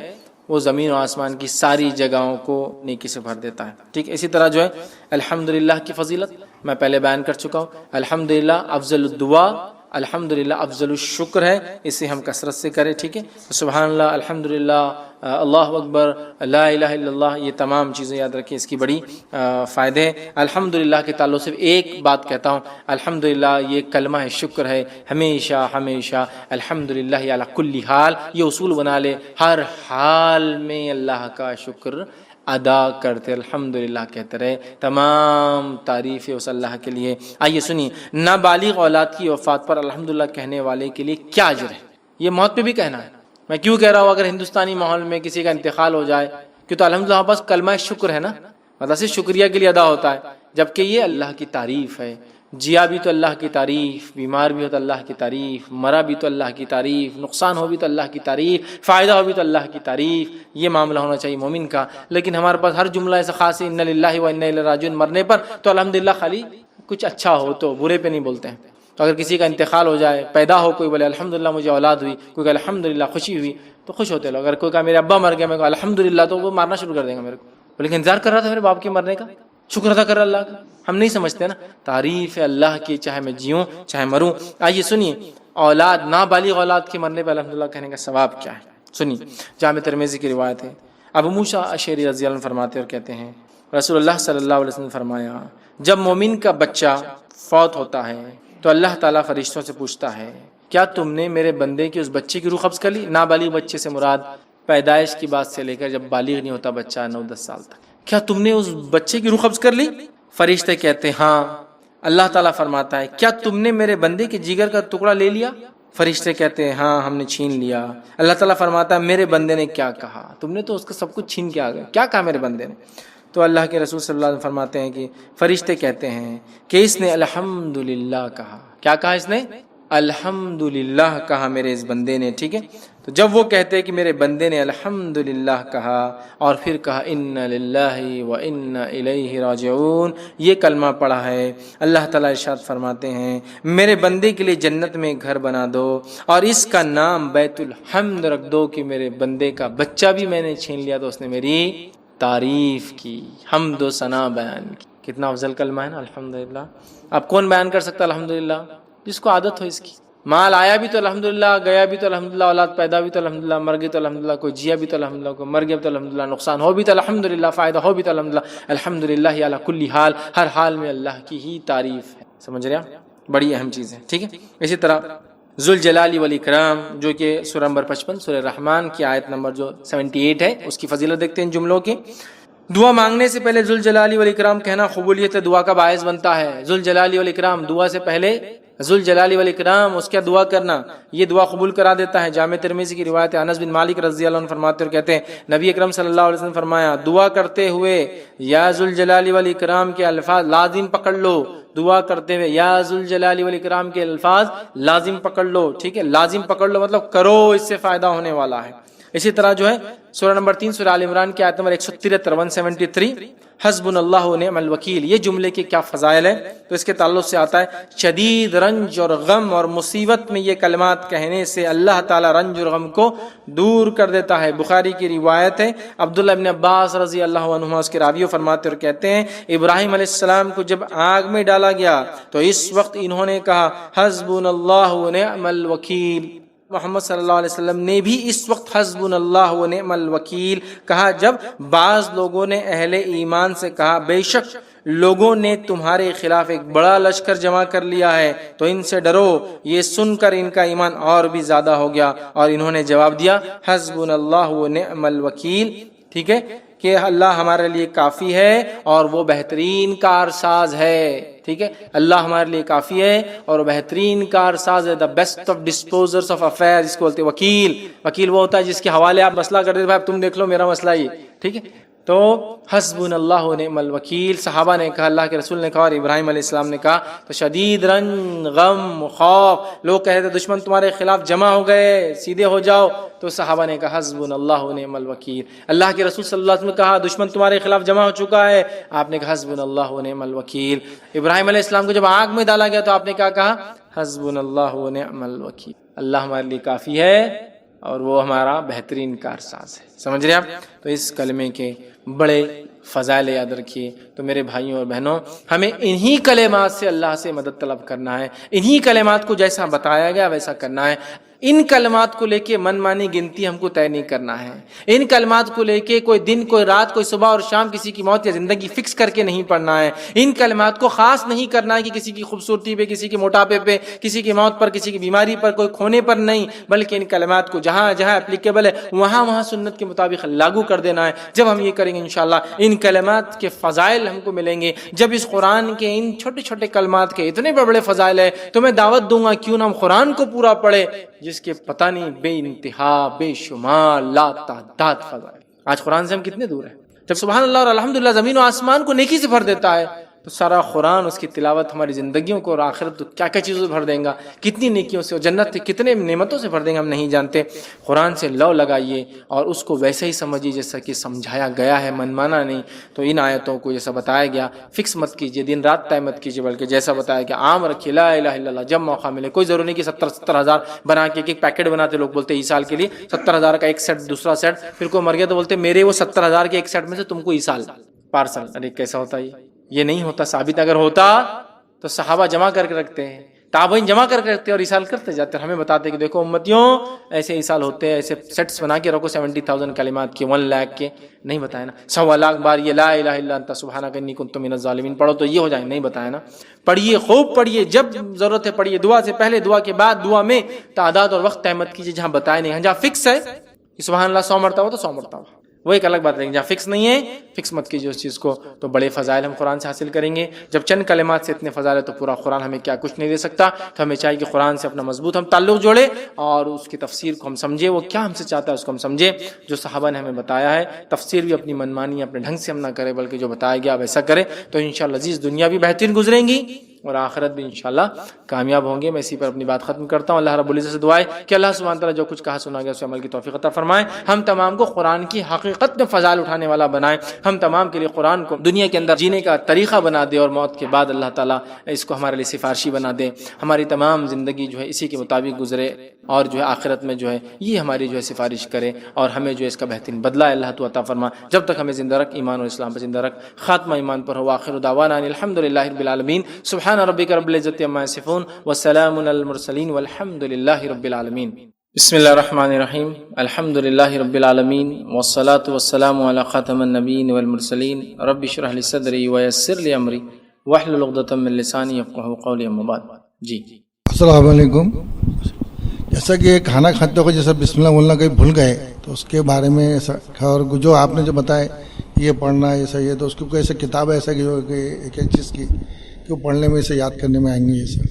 وہ زمین و آسمان کی ساری جگہوں کو نیکی سے بھر دیتا ہے۔ ٹھیک اسی طرح جو ہے الحمدللہ کی فضیلت میں پہلے بیان کر چکا ہوں، الحمدللہ افضل الدعا، الحمدللہ افضل الشکر ہے، اسے ہم کثرت سے کریں۔ ٹھیک ہے، سبحان اللہ، الحمدللہ، اللہ اکبر، لا الہ الا اللہ، یہ تمام چیزیں یاد رکھیں، اس کی بڑی فائدے ہیں۔ الحمدللہ کے تعلق سے ایک بات کہتا ہوں، الحمدللہ یہ کلمہ ہے شکر ہے، ہمیشہ ہمیشہ الحمدللہ علی کل حال، یہ اصول بنا لے، ہر حال میں اللہ کا شکر ادا کرتے الحمدللہ کہتے رہے، تمام تعریفیں اس اللہ کے لیے۔ آئیے سنیے نابالغ اولاد کی وفات پر الحمدللہ کہنے والے کے لیے کیا اجر ہے، یہ موت پہ بھی کہنا ہے۔ میں کیوں کہہ رہا ہوں، اگر ہندوستانی ماحول میں کسی کا انتقال ہو جائے کہ تو الحمدللہ بس کلمہ شکر ہے نا، مطلب صرف شکریہ کے لیے ادا ہوتا ہے، جبکہ یہ اللہ کی تعریف ہے، جیا بھی تو اللہ کی تعریف، بیمار بھی ہو تو اللہ کی تعریف، مرا بھی تو اللہ کی تعریف، نقصان ہو بھی تو اللہ کی تعریف، فائدہ ہو بھی تو اللہ کی تعریف، یہ معاملہ ہونا چاہیے مومن کا۔ لیکن ہمارے پاس ہر جملہ ایسا خاص ہے، انا للہ و انا الیہ راجعون، مرنے پر تو الحمدللہ خالی کچھ اچھا ہو تو برے پہ نہیں بولتے ہیں۔ تو اگر کسی کا انتقال ہو جائے، پیدا ہو، کوئی بولے الحمدللہ مجھے اولاد ہوئی، کوئی کہ الحمدللہ خوشی ہوئی، تو خوش ہوتے لوگ۔ اگر کوئی کہا میرے ابا مر گیا، میں کہا الحمدللہ، تو وہ مارنا شروع کر دیں گا میرے کو، لیکن انتظار کر رہا تھا میرے باپ کے مرنے کا، شکر ادا کر رہا اللہ کا۔ ہم نہیں سمجھتے نا تعریف ہے اللہ کی، چاہے میں جیوں چاہے مروں۔ آئیے سنیے اولاد، نابالغ اولاد کے مرنے پہ الحمدللہ کہنے کا ثواب کیا ہے، سنیے جامع ترمذی کی روایت ہے، ابو موسیٰ اشعری رضی اللہ عنہ فرماتے اور کہتے ہیں رسول اللہ صلی اللہ علیہ وسلم نے فرمایا جب مومن کا بچہ فوت ہوتا ہے تو اللہ تعالیٰ فرشتوں سے پوچھتا ہے کیا تم نے میرے بندے کی اس بچے کی روح قبض کر لی؟ نابالغ بچے سے مراد پیدائش کی بات سے لے کر جب بالغ نہیں ہوتا بچہ 9-10 سال تک، کیا تم نے اس بچے کی روح قبض کر لی؟ فرشتے کہتے ہیں ہاں۔ اللہ تعالیٰ فرماتا ہے کیا تم نے میرے بندے کے جگر کا ٹکڑا لے لیا؟ فرشتے کہتے ہیں ہاں ہم نے چھین لیا۔ اللہ تعالیٰ فرماتا ہے میرے بندے نے کیا کہا؟ تم نے تو اس کا سب کچھ چھین کے آ گئے، کیا کہا میرے بندے نے؟ تو اللہ کے رسول صلی اللہ علیہ وسلم فرماتے ہیں کہ فرشتے کہتے ہیں کہ اس نے الحمدللہ کہا۔ کیا کہا اس نے؟ الحمدللہ کہا میرے اس بندے نے، ٹھیک ہے۔ تو جب وہ کہتے ہیں کہ میرے بندے نے الحمدللہ کہا اور پھر کہا انا للہ و انا الیہ راجعون، یہ کلمہ پڑھا ہے، اللہ تعالیٰ ارشاد فرماتے ہیں میرے بندے کے لیے جنت میں ایک گھر بنا دو اور اس کا نام بیت الحمد رکھ دو کہ میرے بندے کا بچہ بھی میں نے چھین لیا تو اس نے میری تعریف کی، حمد و ثنا بیان کی۔ کتنا افضل کلمہ ہے نا الحمدللہ۔ اب کون بیان کر سکتا الحمدللہ؟ جس کو عادت ہو اس کی۔ مال آیا بھی تو الحمدللہ، گیا بھی تو الحمدللہ، اولاد پیدا بھی تو الحمدللہ، مر گئی تو الحمدللہ، کوئی جیا بھی تو الحمدللہ، کوئی مر گیا بھی تو الحمدللہ، نقصان ہو بھی تو الحمدللہ، فائدہ ہو بھی تو الحمدللہ، الحمدللہ علی کل حال، ہر حال میں اللہ کی ہی تعریف ہے۔ سمجھ رہے ہیں؟ بڑی اہم چیز ہے، ٹھیک ہے۔ اسی طرح ذوالجلال والاکرام جو کہ سورہ نمبر 55 سورہ رحمان کی آیت نمبر جو 78 ہے، اس کی فضیلت دیکھتے ہیں جملوں کی۔ دعا مانگنے سے پہلے ذوالجلال والاکرام کہنا قبولیت دعا کا باعث بنتا ہے۔ ذوالجلال والاکرام، دعا سے پہلے ذوالجلال والاکرام اس کا دعا کرنا، یہ دعا قبول کرا دیتا ہے۔ جامع ترمذی کی روایت ہے، انس بن مالک رضی اللہ عنہ فرماتے اور کہتے ہیں نبی اکرم صلی اللہ علیہ وسلم فرمایا دعا کرتے ہوئے یا ذوالجلال والاکرام کے الفاظ لازم پکڑ لو، دعا کرتے ہوئے یا ذوالجلال والاکرام کے الفاظ لازم پکڑ لو، ٹھیک ہے۔ لازم پکڑ لو مطلب کرو، اس سے فائدہ ہونے والا ہے۔ اسی طرح جو ہے سورہ نمبر 3 سورہ آل عمران کی آیت نمبر 173 173 حسبنا اللہ و نعم الوکیل، یہ جملے کے کیا فضائل ہیں تو اس کے تعلق سے آتا ہے شدید رنج اور غم اور مصیبت میں یہ کلمات کہنے سے اللہ تعالی رنج اور غم کو دور کر دیتا ہے۔ بخاری کی روایت ہے، عبداللہ ابن عباس رضی اللہ عنہما اس کے راوی فرماتے اور کہتے ہیں ابراہیم علیہ السلام کو جب آگ میں ڈالا گیا تو اس وقت انہوں نے کہا حسبنا اللہ و نعم الوکیل۔ محمد صلی اللہ علیہ وسلم نے بھی اس وقت حسبنا اللہ و نعم الوکیل کہا جب بعض لوگوں نے اہل ایمان سے کہا بے شک لوگوں نے تمہارے خلاف ایک بڑا لشکر جمع کر لیا ہے تو ان سے ڈرو۔ یہ سن کر ان کا ایمان اور بھی زیادہ ہو گیا اور انہوں نے جواب دیا حسبنا اللہ و نعم الوکیل، ٹھیک ہے، کہ اللہ ہمارے لیے کافی ہے اور وہ بہترین کارساز ہے، ٹھیک ہے۔ اللہ ہمارے لیے کافی ہے اور بہترین کارساز ہے، the best of disposers of affair, جس کو بولتے ہیں وکیل۔ وکیل وہ ہوتا ہے جس کے حوالے آپ مسئلہ کر دیتے بھائی تم دیکھ لو میرا مسئلہ یہ، ٹھیک ہے۔ تو حسبنا اللہ و نعم الوکیل صحابہ نے کہا، اللہ کے رسول نے کہا اور ابراہیم علیہ السلام نے کہا تو شدید رنج غم خوف، لوگ کہتے تھے دشمن تمہارے خلاف جمع ہو گئے سیدھے ہو جاؤ، تو صحابہ نے کہا حسبنا اللہ و نعم الوکیل۔ اللہ کے رسول صلی اللہ علیہ وسلم نے کہا دشمن تمہارے خلاف جمع ہو چکا ہے، آپ نے کہا حسبنا اللہ و نعم الوکیل۔ ابراہیم علیہ السلام کو جب آگ میں ڈالا گیا تو آپ نے کیا کہا حسبنا اللہ و نعم الوکیل، اللہ ہمارے لیے کافی ہے اور وہ ہمارا بہترین کارساز ہے۔ سمجھ رہے آپ؟ تو اس کلمے کے بڑے فضائل یاد رکھیے۔ تو میرے بھائیوں اور بہنوں، ہمیں انہی کلمات سے اللہ سے مدد طلب کرنا ہے، انہی کلمات کو جیسا بتایا گیا ویسا کرنا ہے۔ ان کلمات کو لے کے من مانی گنتی ہم کو طے نہیں کرنا ہے، ان کلمات کو لے کے کوئی دن کوئی رات کوئی صبح اور شام کسی کی موت یا زندگی فکس کر کے نہیں پڑھنا ہے، ان کلمات کو خاص نہیں کرنا ہے کہ کسی کی خوبصورتی پہ، کسی کے موٹاپے پہ، کسی کی موت پر، کسی کی بیماری پر، کوئی کھونے پر نہیں، بلکہ ان کلمات کو جہاں جہاں اپلیکیبل ہے وہاں سنت کے مطابق لاگو کر دینا ہے۔ جب ہم یہ کریں گے انشاءاللہ ان کلمات کے فضائل ہم کو ملیں گے۔ جب اس قرآن کے ان چھوٹے چھوٹے کلمات کے اتنے بڑے فضائل ہیں تو میں دعوت دوں گا کیوں نہ ہم قرآن کو پورا پڑھے، جس کے پتہ نہیں بے انتہا بے شمار لا تعداد فضائل۔ آج قرآن سے ہم کتنے دور ہیں؟ جب سبحان اللہ اور الحمدللہ زمین و آسمان کو نیکی سے بھر دیتا ہے تو سارا قرآن اس کی تلاوت ہماری زندگیوں کو اور آخرت کیا کیا چیزوں سے بھر دیں گا، کتنی نیکیوں سے اور جنت سے کتنے نعمتوں سے بھر دیں گا ہم نہیں جانتے۔ قرآن سے لو لگائیے اور اس کو ویسے ہی سمجھیے جیسا کہ سمجھایا گیا ہے، من مانا نہیں۔ تو ان آیتوں کو جیسا بتایا گیا فکس مت کیجیے، دن رات طے مت کیجیے، بلکہ جیسا بتایا کہ عام رکھیے لا الہ الا اللہ جب موقع ملے۔ کوئی ضروری نہیں کہ 70,000 بنا کے ایک پیکٹ بناتے لوگ بولتے ایسال کے لیے 70,000 کا ایک سیٹ دوسرا سیٹ، پھر کوئی مر گیا تو بولتے میرے وہ 70,000 کے ایک سیٹ میں سے تم کو ایسال پارسل۔ ارے کیسا ہوتا ہے یہ نہیں ہوتا۔ ثابت اگر ہوتا تو صحابہ جمع کر کے رکھتے ہیں، تابعین جمع کر کرتے اور ایصال کرتے جاتے اور ہمیں بتاتے کہ دیکھو امتیوں ایسے ایصال ہوتے ہیں، ایسے سیٹس بنا کے رکھو 70,000 کلمات کے، 1 لاکھ کے، نہیں بتایا نا۔ 1.25 بار یہ لا الہ الا انت سبحانک انی کنت من الظالمین پڑھو تو یہ ہو جائے، نہیں بتایا نا۔ پڑھیے، خوب پڑھیے، جب ضرورت ہے پڑھیے، دعا سے پہلے، دعا کے بعد، دعا میں تعداد اور وقت طے مت کیجیے جہاں بتایا نہیں، جہاں فکس ہے کہ سبحان اللہ 100 مرتبہ تو 100 مرتبہ، وہ ایک الگ بات ہے، لیکن جہاں فکس نہیں ہے فکس مت کیجیے اس چیز کو، تو بڑے فضائل ہم قرآن سے حاصل کریں گے۔ جب چند کلمات سے اتنے فضائل ہے تو پورا قرآن ہمیں کیا کچھ نہیں دے سکتا، تو ہمیں چاہیے کہ قرآن سے اپنا مضبوط ہم تعلق جوڑے اور اس کی تفسیر کو ہم سمجھے، وہ کیا ہم سے چاہتا ہے اس کو ہم سمجھے، جو صحابہ نے ہمیں بتایا ہے۔ تفسیر بھی اپنی منمانی اپنے ڈھنگ سے ہم نہ کرے، بلکہ جو بتایا گیا ویسا کرے، تو انشاءاللہ عزیز دنیا بھی بہترین گزریں گی اور آخرت بھی انشاءاللہ کامیاب ہوں گے۔ میں اسی پر اپنی بات ختم کرتا ہوں۔ اللہ رب العزت سے دعا ہے کہ اللہ سبحانہ تعالیٰ جو کچھ کہا سنا گیا اس عمل کی توفیق عطا فرمائے، ہم تمام کو قرآن کی حقیقت میں فضائل اٹھانے والا بنائے، ہم تمام کے لیے قرآن کو دنیا کے اندر جینے کا طریقہ بنا دے اور موت کے بعد اللہ تعالیٰ اس کو ہمارے لیے سفارشی بنا دے، ہماری تمام زندگی جو ہے اسی کے مطابق گزرے اور جو ہے آخرت میں جو ہے یہ ہماری جو ہے سفارش کرے اور ہمیں جو ہے اس کا بہترین بدلہ اللہ تو عطا فرما۔ جب تک ہمیں زندہ رکھ، ایمان اور اسلام پر زندہ رکھ، خاتمہ ایمان پر ہو۔ آخر دعوانا الحمد للہ رب العالمین، سبحان ربک رب العزت عما یصفون وسلام علی المرسلین والحمد للہ رب العالمین۔ بسم اللہ الرحمن الرحیم، الحمد للہ رب العالمین والصلاة والسلام علی خاتم النبیین والمرسلین، رب اشرح لی صدری ویسر لی امری واحلل عقدۃ من لسانی یفقہوا قولی، اما بعد۔ جی السلام علیکم۔ جیسا کہ کھانا کھاتے وقت جیسا بسم اللہ بولنا کہیں بھول گئے تو اس کے بارے میں ایسا، اور جو آپ نے جو بتایا یہ پڑھنا ایسا، یہ تو اس کی کوئی ایسا کتاب ہے ایسا کہ جو کہ ایک ایک چیز کی کہ وہ پڑھنے میں اسے یاد کرنے میں آئیں گی ایسا؟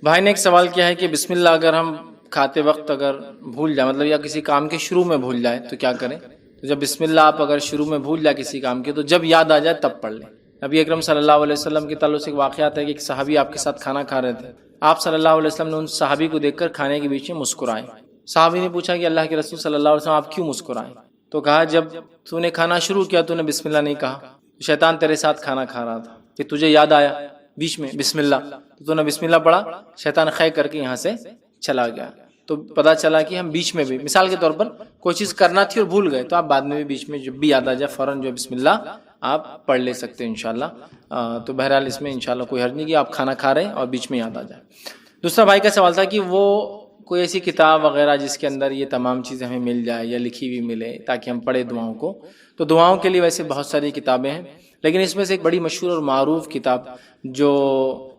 بھائی نے ایک سوال کیا ہے کہ بسم اللہ اگر ہم کھاتے وقت اگر بھول جائیں، مطلب یا کسی کام کے شروع میں بھول جائے تو کیا کریں؟ تو جب بسم اللہ آپ اگر شروع میں بھول جائے کسی کام کے تو جب یاد آ جائے تب پڑھ لیں۔ نبی اکرم صلی اللہ علیہ وسلم کے تعلق سے ایک واقعات ہے کہ ایک صحابی آپ کے ساتھ کھانا کھا رہے تھے، آپ صلی اللہ علیہ وسلم نے ان صحابی کو دیکھ کر کھانے کے بیچ میں مسکرائے۔ صحابی نے پوچھا کہ اللہ کے رسول صلی اللہ علیہ وسلم آپ کیوں مسکرائے؟ تو کہا جب تو نے کھانا شروع کیا تو نے بسم اللہ نہیں کہا، تو شیطان تیرے ساتھ کھانا کھا رہا تھا کہ تجھے یاد آیا بیچ میں بسم اللہ، تو نے بسم اللہ پڑھا، شیطان خے کر کے یہاں سے چلا گیا۔ تو پتہ چلا کہ ہم بیچ میں بھی، مثال کے طور پر کوئی چیز کرنا تھی اور بھول گئے تو آپ بعد میں بھی بیچ میں جب بھی یاد آ جائے فوراً جو بسم اللہ آپ پڑھ لے سکتے ہیں انشاءاللہ۔ تو بہرحال اس میں انشاءاللہ کوئی حرج نہیں کہ آپ کھانا کھا رہے ہیں اور بیچ میں یاد آ جائے۔ دوسرا بھائی کا سوال تھا کہ وہ کوئی ایسی کتاب وغیرہ جس کے اندر یہ تمام چیزیں ہمیں مل جائے یا لکھی ہوئی ملے تاکہ ہم پڑھیں دعاؤں کو۔ تو دعاؤں کے لیے ویسے بہت ساری کتابیں ہیں، لیکن اس میں سے ایک بڑی مشہور اور معروف کتاب جو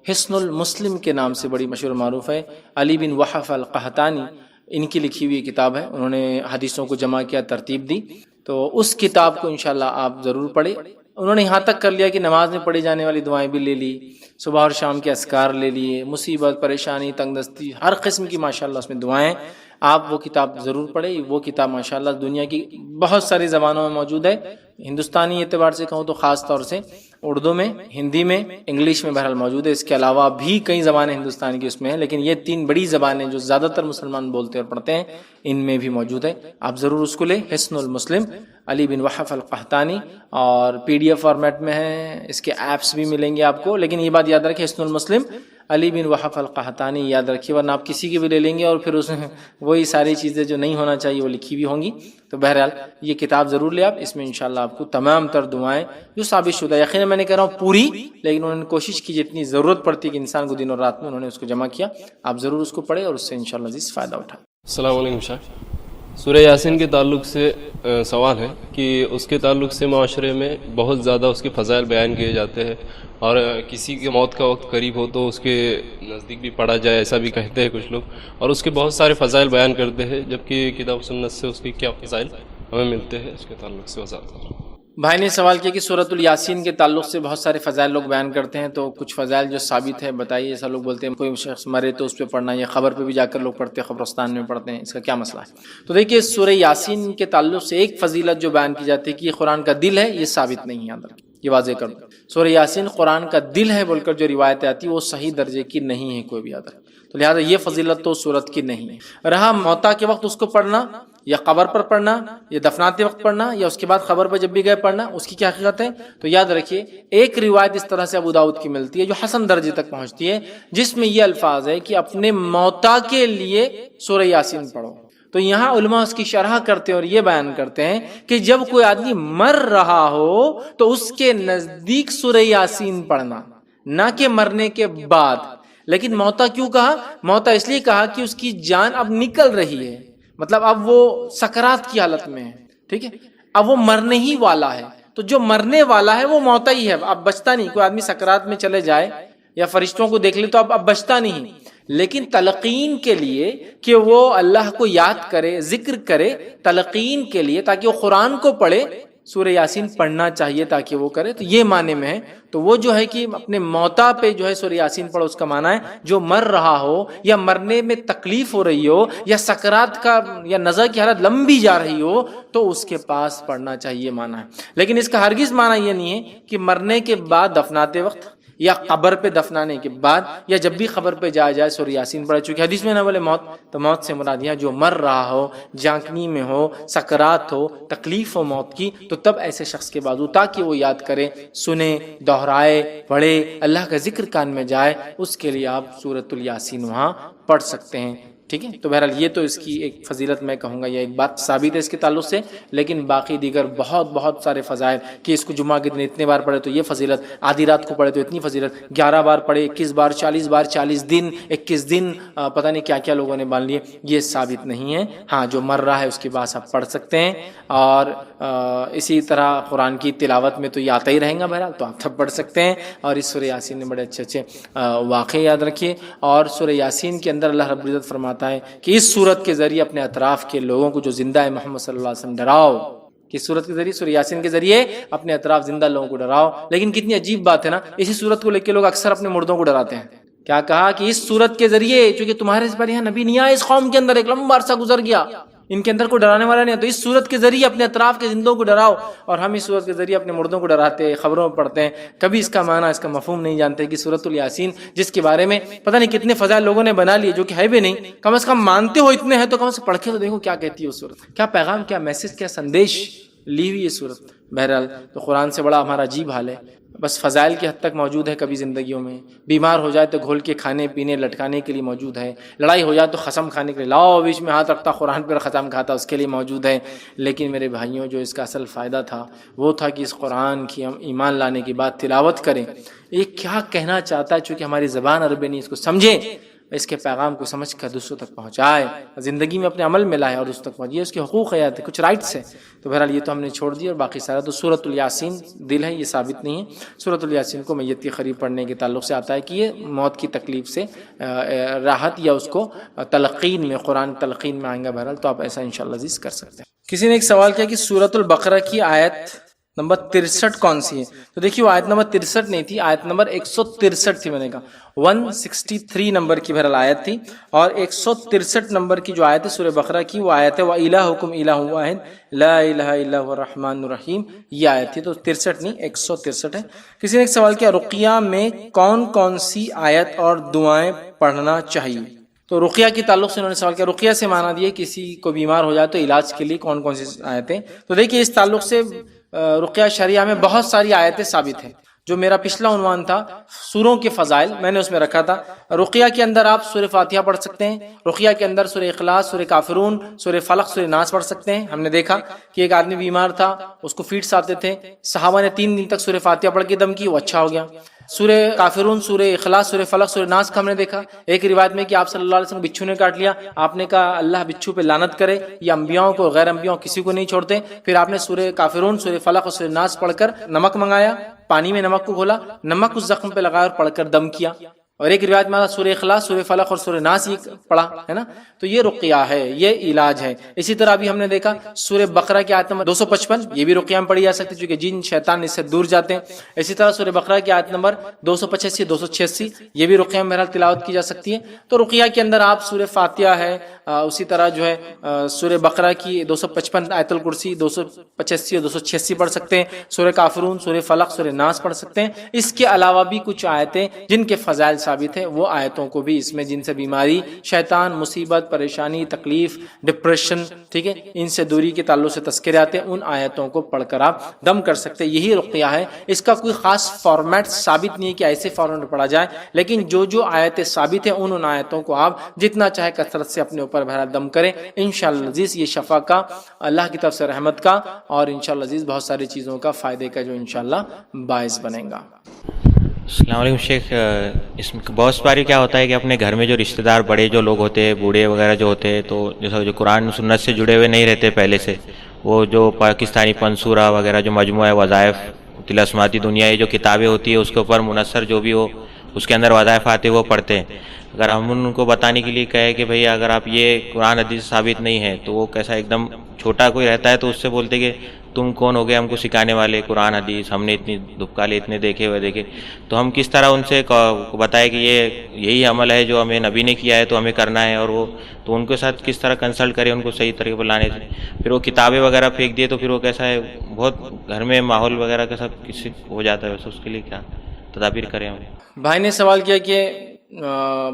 حصن المسلم کے نام سے بڑی مشہور اور معروف ہے، علی بن وحف القحطانی ان کی لکھی ہوئی کتاب ہے، انہوں نے حدیثوں کو جمع کیا، ترتیب دی، تو اس کتاب کو انشاءاللہ آپ ضرور پڑھیں۔ انہوں نے یہاں تک کر لیا کہ نماز میں پڑھی جانے والی دعائیں بھی لے لی، صبح اور شام کے اذکار لے لیے، مصیبت، پریشانی، تنگ دستی، ہر قسم کی ماشاءاللہ اس میں دعائیں، آپ وہ کتاب ضرور پڑھیں۔ وہ کتاب ماشاءاللہ دنیا کی بہت ساری زبانوں میں موجود ہے، ہندوستانی اعتبار سے کہوں تو خاص طور سے اردو میں، ہندی میں، انگلش میں بہرحال موجود ہے، اس کے علاوہ بھی کئی زبانیں ہندوستان کی اس میں ہیں، لیکن یہ 3 بڑی زبانیں جو زیادہ تر مسلمان بولتے اور پڑھتے ہیں ان میں بھی موجود ہے، آپ ضرور اس کو لیں۔ حصن المسلم علی بن وحف القحطانی، اور PDF فارمیٹ میں ہے، اس کے ایپس بھی ملیں گے آپ کو، لیکن یہ بات یاد رکھیں حصن المسلم علی بن وحف القحطانی یاد رکھیے، ورنہ آپ کسی کی بھی لے لیں گے اور پھر اس میں وہی ساری چیزیں جو نہیں ہونا چاہیے وہ لکھی ہوئی ہوں گی۔ تو بہرحال یہ کتاب ضرور لیں آپ، اس میں انشاءاللہ آپ کو تمام تر دعائیں جو ثابت شدہ، یقیناً میں نے کہہ رہا ہوں پوری، لیکن انہوں نے کوشش کی جتنی ضرورت پڑتی ہے کہ انسان کو دن اور رات میں، انہوں نے اس کو جمع کیا، آپ ضرور اس کو پڑھیں اور اس سے انشاءاللہ عزیز فائدہ اٹھائیں۔ السلام علیکم شاہ، سورہ یاسین کے تعلق سے سوال ہے کہ اس کے تعلق سے معاشرے میں بہت زیادہ اس کے فضائل بیان کیے جاتے ہیں، اور کسی کی موت کا وقت قریب ہو تو اس کے نزدیک بھی پڑھا جائے ایسا بھی کہتے ہیں کچھ لوگ، اور اس کے بہت سارے فضائل بیان کرتے ہیں، جبکہ کتاب سنت سے اس کے کیا فضائل ہمیں ملتے ہیں، اس کے تعلق سے وضاحت کریں۔ بھائی نے سوال کیا کہ سورۃ الیاسین کے تعلق سے بہت سارے فضائل لوگ بیان کرتے ہیں، تو کچھ فضائل جو ثابت ہے بتائیے۔ ایسا لوگ بولتے ہیں کوئی شخص مرے تو اس پہ پڑھنا، یا قبر پہ بھی جا کر لوگ پڑھتے ہیں، قبرستان میں پڑھتے ہیں، اس کا کیا مسئلہ ہے؟ تو دیکھیے سورہ یاسین کے تعلق سے ایک فضیلت جو بیان کی جاتی ہے کہ یہ قرآن کا دل ہے، یہ ثابت نہیں ہے، یاد رکھیں، یہ واضح کر دوں۔ سورہ یاسین قرآن کا دل ہے بول کر جو روایتیں آتی ہیں وہ صحیح درجے کی نہیں ہے، کوئی بھی یاد رکھیں، تو لہٰذا یہ فضیلت تو سورت کی نہیں ہے۔ رہا موتا کے وقت اس کو پڑھنا، یا قبر پر پڑھنا، یا دفناتے وقت پڑھنا، یا اس کے بعد قبر پر جب بھی گئے پڑھنا، اس کی کیا حقیقت ہے؟ تو یاد رکھیے ایک روایت اس طرح سے ابو داؤد کی ملتی ہے جو حسن درجے تک پہنچتی ہے، جس میں یہ الفاظ ہے کہ اپنے موتا کے لیے سورہ یاسین پڑھو۔ تو یہاں علماء اس کی شرح کرتے ہیں اور یہ بیان کرتے ہیں کہ جب کوئی آدمی مر رہا ہو تو اس کے نزدیک سورہ یاسین پڑھنا، نہ کہ مرنے کے بعد، لیکن موتا کیوں کہا؟ موتا اس لیے کہا کہ اس کی جان اب نکل رہی ہے، مطلب اب وہ سکرات کی حالت میں ہے، ٹھیک ہے، اب وہ مرنے ہی والا ہے. تو جو مرنے والا ہے وہ موتا ہی ہے، اب بچتا نہیں. کوئی آدمی سکرات میں چلے جائے یا فرشتوں کو دیکھ لے تو اب بچتا نہیں. لیکن تلقین کے لیے کہ وہ اللہ کو یاد کرے، ذکر کرے، تلقین کے لیے تاکہ وہ قرآن کو پڑھے، سورہ یاسین پڑھنا چاہیے تاکہ وہ کرے. تو یہ معنی میں ہے. تو وہ جو ہے کہ اپنے موتا پہ جو ہے سورہ یاسین پڑھو، اس کا معنی ہے جو مر رہا ہو یا مرنے میں تکلیف ہو رہی ہو یا سکرات کا یا نزع کی حالت لمبی جا رہی ہو تو اس کے پاس پڑھنا چاہیے معنی ہے. لیکن اس کا ہرگز معنی یہ نہیں ہے کہ مرنے کے بعد دفناتے وقت یا قبر پہ دفنانے کے بعد یا جب بھی قبر پہ جایا جائے سورہ یاسین پڑھے. چونکہ حدیث میں نہ بولے موت، تو موت سے مراد یہ جو مر رہا ہو، جانکنی میں ہو، سکرات ہو، تکلیف ہو موت کی، تو تب ایسے شخص کے بازو تاکہ وہ یاد کرے، سنے، دہرائے، پڑھے، اللہ کا ذکر کان میں جائے، اس کے لیے آپ سورۃ الیاسین وہاں پڑھ سکتے ہیں. ٹھیک ہے. تو بہرحال یہ تو اس کی ایک فضیلت میں کہوں گا، یہ ایک بات ثابت ہے اس کے تعلق سے. لیکن باقی دیگر بہت سارے فضائل کہ اس کو جمعہ کے دن اتنے بار پڑھے تو یہ فضیلت، آدھی رات کو پڑھے تو اتنی فضیلت، 11 بار پڑھے، 21 بار، 40 بار، 40 دن، 21 دن، پتہ نہیں کیا کیا لوگوں نے مان لیے، یہ ثابت نہیں ہے. ہاں جو مر رہا ہے اس کے بعد آپ پڑھ سکتے ہیں. اور اسی طرح قرآن کی تلاوت میں تو یہ آتا ہی رہیں گا بہرحال، تو آپ تب پڑھ سکتے ہیں. اور اس سورہ یاسین میں بڑے اچھے واقعے یاد رکھیے. اور سورہ یاسین کے اندر اللہ رب العزت فرماتا ہے کہ اس سورت کے ذریعے اپنے اطراف کے لوگوں کو جو زندہ ہے محمد صلی اللہ علیہ وسلم ڈراؤ. کہ سورت کے ذریعے، سورہ یاسین کے ذریعے اپنے اطراف زندہ لوگوں کو ڈراؤ. لیکن کتنی عجیب بات ہے نا، اسی سورت کو لے کے لوگ اکثر اپنے مردوں کو ڈراتے ہیں. کیا کہا کہ اس سورت کے ذریعے، چونکہ تمہارے اس پر یہاں نبی نہیں آیا، اس قوم کے اندر ایک لمبا عرصہ گزر گیا، ان کے اندر کوئی ڈرانے والا نہیں ہے، تو اس سورت کے ذریعے اپنے اطراف کے زندوں کو ڈراؤ. اور ہم اس سورت کے ذریعے اپنے مردوں کو ڈراتے ہیں، خبروں میں پڑھتے ہیں، کبھی اس کا معنی، اس کا مفہوم نہیں جانتے کہ سورۃ الیاسین جس کے بارے میں پتہ نہیں کتنے فضائل لوگوں نے بنا لیے جو کہ ہے بھی نہیں، کم از کم مانتے ہو اتنے ہیں تو کم از کم پڑھ کے تو دیکھو کیا کہتی ہے وہ سورت، کیا پیغام، کیا میسج، کیا سندیش لی ہوئی یہ سورت. بہرحال تو قرآن سے بڑا ہمارا عجیب حال ہے، بس فضائل کی حد تک موجود ہے. کبھی زندگیوں میں بیمار ہو جائے تو گھول کے کھانے پینے لٹکانے کے لیے موجود ہے، لڑائی ہو جائے تو قسم کھانے کے لیے لاؤ بیچ میں ہاتھ رکھتا قرآن پر قسم کھاتا، اس کے لیے موجود ہے. لیکن میرے بھائیوں، جو اس کا اصل فائدہ تھا وہ تھا کہ اس قرآن کی ہم ایمان لانے کے بعد تلاوت کریں. یہ کیا کہنا چاہتا ہے، چونکہ ہماری زبان عربی نہیں، اس کو سمجھیں، اس کے پیغام کو سمجھ کر دوسروں تک پہنچائے، زندگی میں اپنے عمل میں لائے اور دوسروں تک پہنچائے. اس کے حقوق ہے، کچھ رائٹس ہیں. تو بہرحال یہ تو ہم نے چھوڑ دیا. اور باقی سارا تو سورۃ الیاسین دل ہے، یہ ثابت نہیں ہے. سورۃ الیاسین کو میت کی قریب پڑھنے کے تعلق سے آتا ہے کہ یہ موت کی تکلیف سے راحت یا اس کو تلقین میں، قرآن تلقین میں آئیں گا. بہرحال تو آپ ایسا انشاءاللہ عزیز کر سکتے ہیں. کسی نے ایک سوال کیا کہ سورۃ البقرہ کی آیت نمبر 63 کون سی ہے؟ تو دیکھیے وہ آیت نمبر 63 نہیں تھی، آیت نمبر 163 تھی. میں نے کہا 163 نمبر کی بہرحال آیت تھی. اور 163 نمبر کی جو آیت ہے سورہ بقرہ کی، وہ آیت ہے وَإِلَٰهُكُمْ إِلَٰهٌ وَاحِدٌ لَا إِلَٰهَ إِلَّا هُوَ الرَّحْمَٰنُ الرَّحِيمُ، یہ آیت تھی. تو 63 نہیں 163 ہے. کسی نے ایک سوال کیا رقیہ میں کون کون سی آیت اور دعائیں پڑھنا چاہیے؟ تو رقیہ کے تعلق سے انہوں نے سوال کیا. رقیہ سے مانا دیے کسی کو بیمار ہو جائے تو علاج کے لیے کون کون سی آیتیں. تو دیکھیے اس تعلق سے رقیہ شریعہ میں بہت ساری آیتیں ثابت ہیں. جو میرا پچھلا عنوان تھا سوروں کے فضائل، میں نے اس میں رکھا تھا رقیہ کے اندر آپ سورہ فاتحہ پڑھ سکتے ہیں، رقیہ کے اندر سورہ اخلاص، سورہ کافرون، سورہ فلق، سورہ ناس پڑھ سکتے ہیں. ہم نے دیکھا کہ ایک آدمی بیمار تھا، اس کو فیٹس آتے تھے، صحابہ نے 3 دن تک سورہ فاتحہ پڑھ کے دم کی، وہ اچھا ہو گیا. سورہ کافرون، سورہ اخلاص، سورہ فلق، سورہ ناس کا ہم نے دیکھا. ایک روایت میں کہ آپ صلی اللہ علیہ وسلم بچھو نے کاٹ لیا، آپ نے کہا اللہ بچھو پہ لعنت کرے، یہ انبیاءوں کو غیر انبیاءوں کسی کو نہیں چھوڑتے. پھر آپ نے سورہ کافرون، سورہ فلق اور سورہ ناس پڑھ کر نمک منگایا، پانی میں نمک کو گھولا، نمک اس زخم پہ لگایا اور پڑھ کر دم کیا. اور ایک روایت میں سورہ اخلاص، سورہ فلق اور سورہ ناس یہ پڑھا ہے نا. تو یہ رقیہ ہے، یہ علاج ہے. اسی طرح ابھی ہم نے دیکھا سورہ بقرہ کی آیت نمبر 255، یہ بھی رقیہ میں پڑھی جا سکتی ہے چونکہ جن شیطان اس سے دور جاتے ہیں. اسی طرح سورہ بقرہ کی آیت نمبر 285 286 یہ بھی رقیہ میں بہرحال تلاوت کی جا سکتی ہے. تو رقیہ کے اندر آپ سورہ فاتحہ ہے، اسی طرح جو ہے سورہ بقرہ کی 255 آیت الکرسی، 285 اور 286 پڑھ سکتے ہیں. سورہ کافرون، سورہ فلق، سورہ ناس پڑھ سکتے ہیں. اس کے علاوہ بھی کچھ آیتیں جن کے فضائل ثابت ہیں، وہ آیتوں کو بھی اس میں جن سے بیماری، شیطان، مصیبت، پریشانی، تکلیف، ڈپریشن، ٹھیک ہے، ان سے دوری کے تعلق سے تذکرے آتے ہیں، ان آیتوں کو پڑھ کر آپ دم کر سکتے ہیں. یہی رقیہ ہے. اس کا کوئی خاص فارمیٹ ثابت نہیں ہے کہ ایسے فارمیٹ میں پڑھا جائے، لیکن جو آیتیں ثابت ہیں ان آیتوں کو آپ جتنا چاہے کثرت سے اپنے اوپر بہرحال دم کریں. انشاءاللہ عزیز یہ شفا کا، اللہ کی طرف سے رحمت کا، اور انشاءاللہ عزیز بہت ساری چیزوں کا فائدے کا جو انشاءاللہ باعث بنے گا. السلام علیکم شیخ، اس میں بہت باری کیا ہوتا ہے کہ اپنے گھر میں جو رشتہ دار بڑے جو لوگ ہوتے ہیں، بوڑھے وغیرہ جو ہوتے ہیں، تو جیسا جو قرآن سنت سے جڑے ہوئے نہیں رہتے پہلے سے، وہ جو پاکستانی پنسورہ وغیرہ جو مجموعہ وظائف طلسماتی دنیا جو کتابیں ہوتی ہے اس کے اوپر منحصر جو بھی ہو اس کے اندر وظائف آتے ہیں وہ پڑھتے ہیں. اگر ہم ان کو بتانے کے لیے کہے کہ بھئی اگر آپ یہ قرآن حدیث ثابت نہیں ہے، تو وہ کیسا ایک دم چھوٹا کوئی رہتا ہے تو اس سے بولتے کہ تم کون ہو گئے ہم کو سکھانے والے قرآن حدیث، ہم نے اتنی دھپکالے اتنے دیکھے ہوئے دیکھے. تو ہم کس طرح ان سے بتائے کہ یہی عمل ہے جو ہمیں نبی نے کیا ہے تو ہمیں کرنا ہے، اور وہ تو ان کے ساتھ کس طرح کنسلٹ کریں ان کو صحیح طریقے پر لانے سے. پھر وہ کتابیں وغیرہ پھینک دیے تو پھر وہ کیسا ہے، بہت گھر میں ماحول وغیرہ کا سب کسی ہو جاتا ہے. ویسے اس کے لیے کیا تدابیر کریں ہم؟ بھائی نے سوال کیا کہ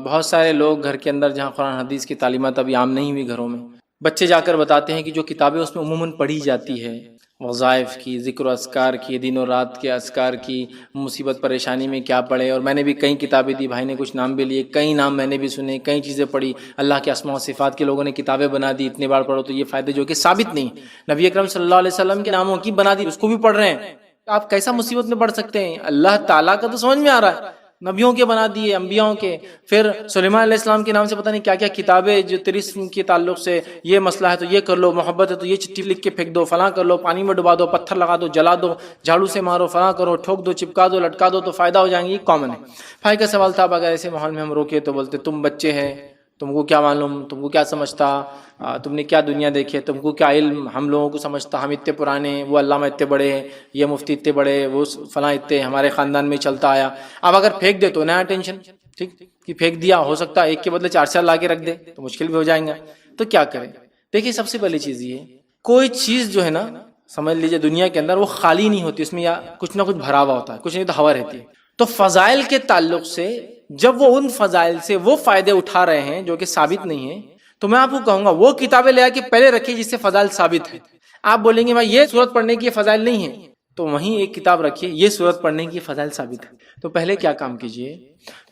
بہت سارے لوگ گھر کے اندر جہاں قرآن حدیث کی تعلیمات ابھی عام نہیں ہوئی گھروں میں، بچے جا کر بتاتے ہیں کہ جو کتابیں اس میں عموماً پڑھی جاتی ہے وظائف کی، ذکر و اذکار کی، دن و رات کے اذکار کی، مصیبت پریشانی میں کیا پڑھے. اور میں نے بھی کئی کتابیں دی، بھائی نے کچھ نام بھی لیے، کئی نام میں نے بھی سنے، کئی چیزیں پڑھی. اللہ کے اسماء و صفات کے لوگوں نے کتابیں بنا دی، اتنے بار پڑھو تو یہ فائدے جو کہ ثابت نہیں. نبی اکرم صلی اللہ علیہ وسلم کے ناموں کی بنا دی، اس کو بھی پڑھ رہے ہیں. آپ کیسا مصیبت میں پڑھ سکتے ہیں؟ اللہ تعالیٰ کا تو سمجھ میں آ رہا ہے، نبیوں کے بنا دیے، انبیاءوں کے. پھر سلیمان علیہ السلام کے نام سے پتہ نہیں کیا کیا کتابیں جو طریقے کے تعلق سے، یہ مسئلہ ہے تو یہ کر لو، محبت ہے تو یہ چٹھی لکھ کے پھینک دو، فلاں کر لو، پانی میں ڈبا دو، پتھر لگا دو، جلا دو، جھاڑو سے مارو، فلاں کرو، ٹھوک دو، چپکا دو، لٹکا دو تو فائدہ ہو جائیں گے. یہ کامن ہے. بھائی کا سوال تھا اب اگر ایسے ماحول میں ہم روکے تو بولتے تم بچے ہیں، تم کو کیا معلوم، تم کو کیا سمجھتا، تم نے کیا دنیا دیکھی ہے، تم کو کیا علم، ہم لوگوں کو سمجھتا، ہم اتنے پرانے، وہ علامہ اتنے بڑے ہیں، یہ مفتی اتنے بڑے، وہ فلاں اتنے، ہمارے خاندان میں چلتا آیا. اب اگر پھینک دے تو نیا ٹینشن، ٹھیک کہ پھینک دیا، ہو سکتا ہے ایک کے بدلے 4 لا کے رکھ دے تو مشکل بھی ہو جائیں گا. تو کیا کریں؟ دیکھیے سب سے پہلی چیز یہ ہے، کوئی چیز جو ہے نا سمجھ لیجیے دنیا کے اندر وہ خالی نہیں ہوتی، اس میں یا کچھ نہ کچھ بھرا ہوا ہوتا ہے، کچھ نہیں تو ہوا رہتی ہے. تو فضائل کے تعلق سے جب وہ ان فضائل سے وہ فائدے اٹھا رہے ہیں جو کہ ثابت نہیں ہیں، تو میں آپ کو کہوں گا وہ کتابیں لے آ کے پہلے رکھیے جس سے فضائل ثابت ہے. آپ بولیں گے بھائی یہ سورت پڑھنے کی فضائل نہیں ہے، تو وہیں ایک کتاب رکھیے یہ سورت پڑھنے کی فضائل ثابت ہے. تو پہلے کیا کام کیجئے،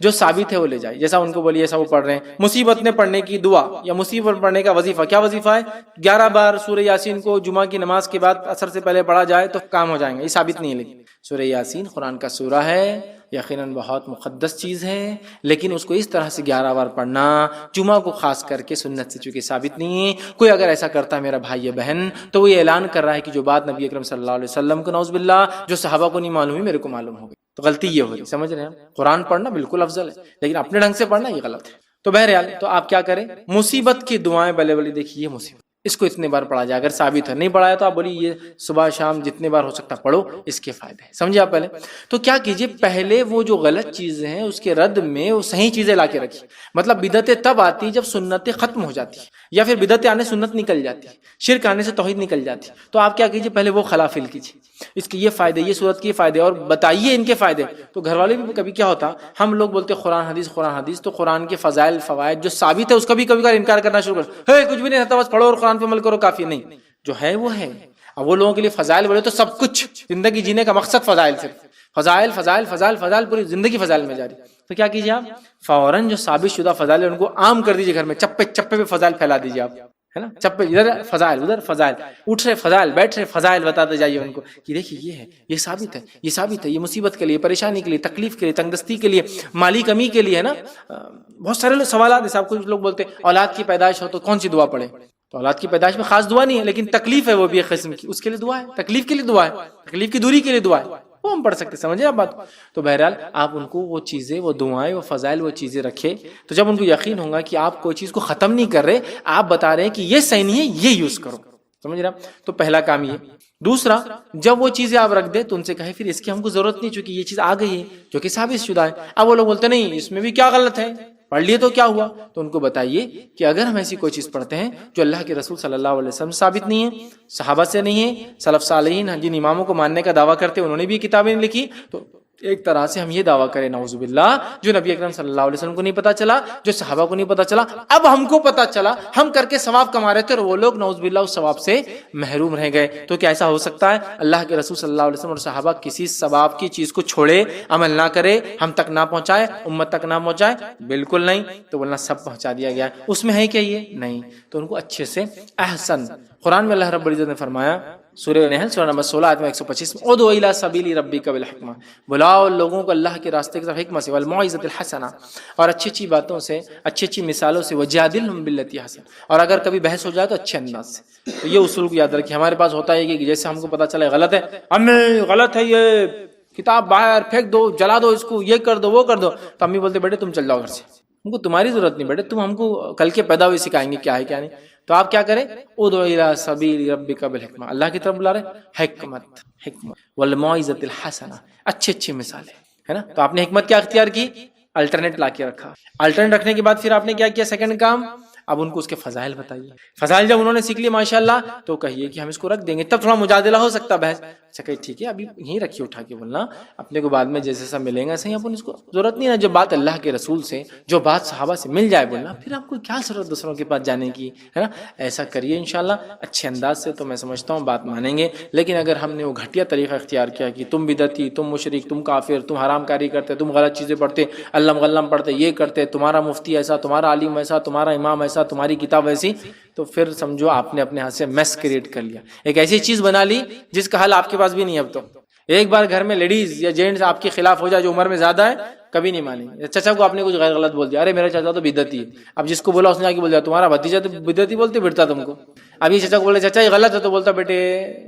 جو ثابت ہے وہ لے جائے. جیسا ان کو بولیے ایسا وہ پڑھ رہے ہیں، مصیبت میں پڑھنے کی دعا یا مصیبت پڑھنے کا وظیفہ. کیا وظیفہ ہے؟ 11 بار سورہ یاسین کو جمعہ کی نماز کے بعد عصر سے پہلے پڑھا جائے تو کام ہو جائیں گے. یہ ثابت نہیں ہے. لیکن سورہ یاسین قرآن کا سورہ ہے، یقیناً بہت مقدس چیز ہے، لیکن اس کو اس طرح سے 11 بار پڑھنا جمعہ کو خاص کر کے سنت سے چونکہ ثابت نہیں ہے. کوئی اگر ایسا کرتا ہے میرا بھائی یا بہن تو وہ یہ اعلان کر رہا ہے کہ جو بات نبی اکرم صلی اللہ علیہ وسلم کو نعوذ باللہ جو صحابہ کو نہیں معلوم ہوئی میرے کو معلوم ہو گئی. تو غلطی یہ ہو رہی، سمجھ رہے ہیں؟ قرآن پڑھنا بالکل افضل ہے، لیکن اپنے ڈھنگ سے پڑھنا یہ غلط ہے. تو بہرحال تو آپ کیا کریں، مصیبت کی دعائیں بلے بلی دیکھیے، مصیبت اس کو اتنے بار پڑھا جائے. اگر ثابت ہے، نہیں پڑھایا تو آپ بولیے یہ صبح شام جتنے بار ہو سکتا پڑھو، اس کے فائدے ہیں. سمجھے آپ؟ پہلے تو کیا کیجئے، پہلے وہ جو غلط چیزیں ہیں اس کے رد میں وہ صحیح چیزیں لا کے رکھیے. مطلب بدعتیں تب آتی جب سنتیں ختم ہو جاتی یا پھر بدعتیں آنے سنت نکل جاتی، شرک آنے سے توحید نکل جاتی. تو آپ کیا کیجئے، پہلے وہ خلافل کیجئے، اس کے یہ فائدے، یہ صورت کے فائدے، اور بتائیے ان کے فائدے. تو گھر والے بھی کبھی کیا ہوتا، ہم لوگ بولتے قرآن حدیث قرآن حدیث، تو قرآن کے فضائل فوائد جو ثابت ہے اس کا بھی کبھی کبھی انکار کرنا شروع کر، کچھ بھی نہیں رہتا، بس پڑھو اور قرآن پہ عمل کرو کافی. نہیں، جو ہے وہ ہے. اب وہ لوگوں کے لیے فضائل بولے تو سب کچھ، زندگی جینے کا مقصد فضائل، صرف فضائل فضائل فضائل فضائل، پوری زندگی فضائل میں جاری. تو کیا کیجیے آپ، فوراً جو ثابت شدہ فضائل ان کو عام کر دیجیے، گھر میں چپے چپے پہ فضائل پھیلا دیجیے آپ، ہے نا، چپے ادھر فضائل ادھر فضائل، اٹھ رہے فضائل، بیٹھ رہے فضائل، بتاتے جائیے ان کو کہ دیکھیے یہ ہے، یہ ثابت ہے، یہ ثابت ہے، یہ مصیبت کے لیے، پریشانی کے لیے، تکلیف کے لیے، تنگ دستی کے لیے، مالی کمی کے لیے، ہے نا. بہت سارے سوالات ہیں. صاحب کچھ لوگ بولتے اولاد کی پیدائش ہو تو کون سی دعا پڑھے. تو اولاد کی پیدائش میں خاص دعا نہیں ہے، لیکن تکلیف ہے وہ بھی ایک قسم کی، اس کے لیے دعا ہے. تکلیف کے لیے دعا ہے، تکلیف کی دوری کے لیے دعا ہے، وہ ہم پڑھ سکتے. سمجھے آپ بات؟ تو بہرحال آپ ان کو وہ چیزیں، وہ دعائیں، وہ فضائل، وہ چیزیں رکھے. تو جب ان کو یقین ہوگا کہ آپ کوئی چیز کو ختم نہیں کر رہے، آپ بتا رہے ہیں کہ یہ صحیح نہیں ہے، یہ یوز کرو. سمجھ رہے آپ؟ تو پہلا کام یہ. دوسرا، جب وہ چیزیں آپ رکھ دیں تو ان سے کہیں پھر اس کی ہم کو ضرورت نہیں، چونکہ یہ چیز آ گئی ہے جو کہ ثابت شدہ ہے. اب وہ لوگ بولتے نہیں اس میں بھی کیا غلط ہے، پڑھ لیے تو کیا ہوا. تو ان کو بتائیے کہ اگر ہم ایسی کوئی چیز پڑھتے ہیں جو اللہ کے رسول صلی اللہ علیہ وسلم ثابت نہیں ہے، صحابہ سے نہیں ہے، سلف صالحین جن اماموں کو ماننے کا دعویٰ کرتے انہوں نے بھی کتابیں لکھی، تو ایک طرح سے ہم یہ دعویٰ کریں نعوذ باللہ جو نبی اکرم صلی اللہ علیہ وسلم کو نہیں پتا چلا، جو صحابہ کو نہیں پتا چلا، اب ہم کو پتا چلا، ہم کر کے ثواب کما رہے تھے اور وہ لوگ نعوذ باللہ اس ثواب سے محروم رہ گئے. تو کیا ایسا ہو سکتا ہے اللہ کے رسول صلی اللہ علیہ وسلم اور صحابہ کسی ثواب کی چیز کو چھوڑے، عمل نہ کرے، ہم تک نہ پہنچائے، امت تک نہ پہنچائے؟ بالکل نہیں. تو بولنا سب پہنچا دیا گیا، اس میں ہے کیا یہ؟ نہیں. تو ان کو اچھے سے احسن. قرآن میں اللہ رب العزت نے فرمایا سورہ نحل سورہ نمبر 16 آیت 125 میں ادعو الی سبیل ربک بالحکمہ، بلاؤ لوگوں کو اللہ کے راستے کی طرف حکمت سے، والموعظۃ الحسنہ، اور اچھی اچھی باتوں سے، اچھی اچھی مثالوں سے، وجادلہم باللتی احسن، اور اگر کبھی بحث ہو جائے تو اچھے انداز سے۔ تو یہ اصول کو یاد رکھیے۔ ہمارے پاس ہوتا ہے کہ جیسے ہم کو پتہ چلا غلط ہے، امی غلط ہے یہ کتاب باہر پھینک دو، جلا دو اس کو، یہ کر دو وہ کر دو، تو امی بولتے بیٹے تم چل جاؤ گھر سے، ہم کو تمہاری ضرورت نہیں بیٹے، تم ہم کو کل کے پیدا ہوئے سکھائیں گے کیا ہے کیا نہیں۔ تو آپ کیا کریں، ادعو الی سبیل ربک بالحکمہ، اللہ کی طرف بلا رہے، حکمت والموعظۃ الحسنہ، اچھی اچھی مثالیں، ہے نا۔ تو آپ نے حکمت کیا اختیار کی، الٹرنیٹ لا کے رکھا، الٹرنیٹ رکھنے کے بعد پھر آپ نے کیا کیا، سیکنڈ کام، اب ان کو اس کے فضائل بتائیے۔ فضائل جب انہوں نے سیکھ لی ماشاءاللہ تو کہیے کہ ہم اس کو رکھ دیں گے، تب تھوڑا مجادلہ ہو سکتا بحث، اچھا کہ ٹھیک ہے ابھی یہیں رکھیے اٹھا کے بولنا، اپنے کو بعد میں جیسے سب ملیں گا صحیح، اپن اس کو ضرورت نہیں ہے، جو بات اللہ کے رسول سے، جو بات صحابہ سے مل جائے بولنا، پھر آپ کو کیا ضرورت دوسروں کے پاس جانے کی، ہے نا۔ ایسا کریے انشاءاللہ اچھے انداز سے، تو میں سمجھتا ہوں بات مانیں گے۔ لیکن اگر ہم نے وہ گھٹیا طریقہ اختیار کیا کہ تم بدعتی، تم مشرک، تم کافر، تم حرام کاری کرتے، تم غلط چیزیں پڑھتے، علم غلم پڑھتے، یہ کرتے، تمہارا مفتی ایسا، تمہارا عالم ایسا، تمہارا امام ایسا، تمہاری کتاب ایسی، تو پھر سمجھو آپ نے اپنے ہاتھ سے میس کریٹ کر لیا، ایک ایسی چیز بنا لی جس کا حل آپ کے پاس بھی نہیں ہے۔ اب تو ایک بار گھر میں لیڈیز یا جینٹس آپ کے خلاف ہو جائے جو عمر میں زیادہ ہے، کبھی نہیں مانیں گے۔ چچا کو آپ نے کچھ غیر غلط بول دیا، ارے میرا چچا تو بدعتی ہے، اب جس کو بولا اس نے آ کے بول دیا تمہارا بھتیجا تو بدعتی بولتے پھرتا تم کو، اب یہ چچا کو بولے چچا یہ غلط ہے، تو بولتا بیٹے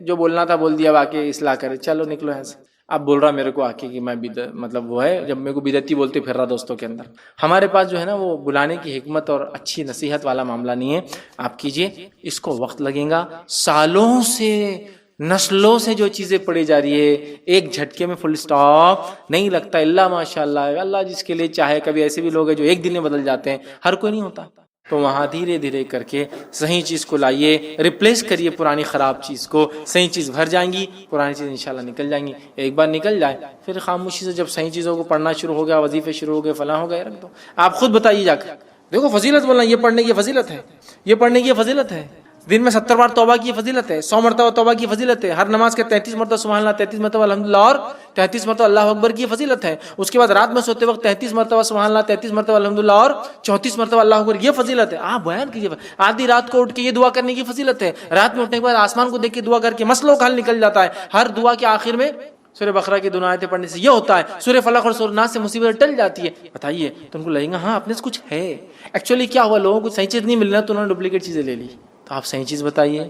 جو بولنا تھا بول دیا، واقعی اصلاح کرے، چلو نکلو یہاں سے۔ اب بول رہا میرے کو آ کے کہ میں مطلب وہ ہے جب میرے کو بدعتی بولتے پھر رہا دوستوں کے اندر۔ ہمارے پاس جو ہے نا وہ بلانے کی حکمت اور اچھی نصیحت والا معاملہ نہیں ہے، آپ کیجئے، اس کو وقت لگے گا، سالوں سے نسلوں سے جو چیزیں پڑھی جا رہی ہے، ایک جھٹکے میں فل سٹاپ نہیں لگتا، اللہ ماشاءاللہ، اللہ جس کے لیے چاہے۔ کبھی ایسے بھی لوگ ہیں جو ایک دن میں بدل جاتے ہیں، ہر کوئی نہیں ہوتا۔ تو وہاں دھیرے دھیرے کر کے صحیح چیز کو لائیے، ریپلیس کریے پرانی خراب چیز کو، صحیح چیز بھر جائیں گی، پرانی چیز انشاءاللہ نکل جائیں گی۔ ایک بار نکل جائے پھر خاموشی سے جب صحیح چیزوں کو پڑھنا شروع ہو گیا، وظیفے شروع ہو گئے، فلاں ہو گئے، رکھ دو۔ آپ خود بتائیے جا کر، دیکھو فضیلت بولنا، یہ پڑھنے کی فضیلت ہے، یہ پڑھنے کی فضیلت ہے، دن میں 70 بار توبہ کی فضیلت ہے، 100 مرتبہ توبہ کی فضیلت ہے، ہر نماز کے 33 مرتبہ سبحان اللہ، 33 مرتبہ الحمدللہ اور 33 مرتبہ اللہ اکبر کی فضیلت ہے۔ اس کے بعد رات میں سوتے وقت 33 مرتبہ سبحان اللہ، 33 مرتبہ الحمدللہ اور 34 مرتبہ اللہ اکبر، یہ فضیلت ہے۔ آپ بیان کیجیے، آدھی رات کو اٹھ کے یہ دعا کرنے کی فضیلت ہے، رات میں اٹھنے کے بعد آسمان کو دیکھ کے دعا کر کے مسئلوں کا حل نکل جاتا ہے۔ ہر دعا کے آخر میں سورہ بقرہ کی 2 آیتیں پڑھنے سے یہ ہوتا ہے، سورہ فلق اور سورہ ناس سے مصیبت ٹل جاتی ہے۔ بتائیے تو ان کو لگے گا ہاں اپنے سے کچھ ہے، ایکچولی کیا ہوا، لوگوں کو صحیح چیز نہیں مل رہا تو انہوں نے ڈپلیکیٹ چیزیں لے لی۔ تو آپ صحیح چیز بتائیے،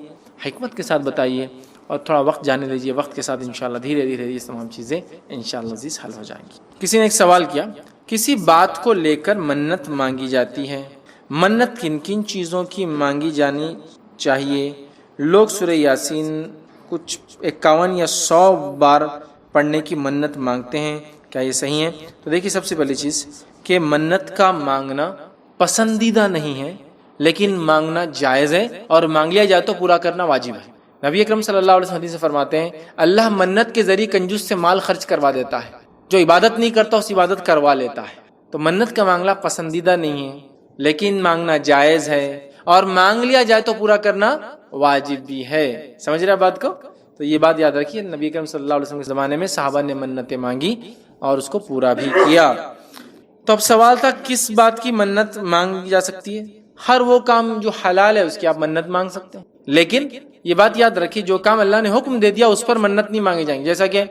حکمت کے ساتھ بتائیے، اور تھوڑا وقت جانے دیجیے، وقت کے ساتھ انشاءاللہ دھیرے دھیرے یہ تمام چیزیں انشاءاللہ عزیز حل ہو جائیں گی۔ کسی نے ایک سوال کیا، کسی بات کو لے کر منت مانگی جاتی ہے، منت کن کن چیزوں کی مانگی جانی چاہیے؟ لوگ سورہ یاسین کچھ 51 یا 100 بار پڑھنے کی منت مانگتے ہیں، کیا یہ صحیح ہے؟ تو دیکھیے سب سے پہلی چیز کہ منت کا مانگنا پسندیدہ نہیں ہے، لیکن مانگنا جائز ہے، اور مانگ لیا جائے تو پورا کرنا واجب ہے۔ نبی اکرم صلی اللہ علیہ وسلم سے فرماتے ہیں اللہ منت کے ذریعے کنجوس سے مال خرچ کروا دیتا ہے، جو عبادت نہیں کرتا اس عبادت کروا لیتا ہے۔ تو منت کا مانگنا پسندیدہ نہیں ہے، لیکن مانگنا جائز ہے، اور مانگ لیا جائے تو پورا کرنا واجب بھی ہے۔ سمجھ رہے بات کو؟ تو یہ بات یاد رکھیے، نبی اکرم صلی اللہ علیہ وسلم کے زمانے میں صحابہ نے منتیں مانگی اور اس کو پورا بھی کیا۔ تو اب سوال تھا کس بات کی منت مانگی جا سکتی ہے؟ ہر وہ کام جو حلال ہے اس کی آپ منت مانگ سکتے ہیں، لیکن یہ بات یاد رکھیے جو کام اللہ نے حکم دے دیا اس پر منت نہیں مانگی جائیں گی، جیسا کہ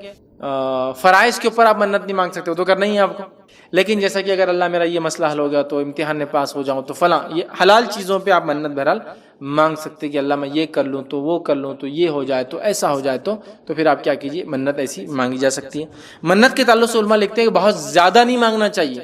فرائض کے اوپر آپ منت نہیں مانگ سکتے، وہ تو کرنا ہی ہے آپ کو۔ لیکن جیسا کہ اگر اللہ میرا یہ مسئلہ حل ہو گیا تو امتحان میں پاس ہو جاؤں تو فلاں، یہ حلال چیزوں پہ آپ منت بہرحال مانگ سکتے کہ اللہ میں یہ کر لوں تو وہ کر لوں تو یہ ہو جائے تو ایسا ہو جائے تو پھر آپ کیا کیجیے، منت ایسی مانگی جا سکتی ہے۔ منت کے تعلق سے علماء لکھتے ہیں کہ بہت زیادہ نہیں مانگنا چاہیے،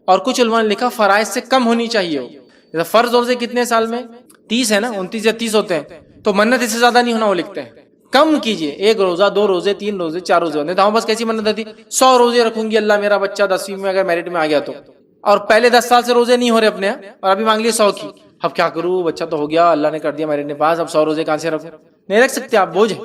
اور کچھ علماء نے لکھا فرائض سے کم ہونی چاہیے ہو۔ جیسا فرض روزے کتنے سال میں 30 ہے نا، 29 یا 30 ہوتے ہیں، تو منت اس سے زیادہ نہیں ہونا، وہ لکھتے ہیں کم کیجئے، 1 روزہ 2 روزے 3 روزے 4 روزے ہوتے ہیں۔ تو ہم بس کیسی منت ہوتی 100 روزے رکھوں گی اللہ میرا بچہ 10ویں میں اگر میرٹ میں آ گیا تو، اور پہلے 10 سال سے روزے نہیں ہو رہے اپنے، اور ابھی مانگ لیے 100 کی، اب کیا کروں، بچہ تو ہو گیا، اللہ نے کر دیا میرٹ میں پاس، اب 100 روزے کہاں سے رکھوں؟ نہیں رکھ سکتے آپ، بوجھ ہے۔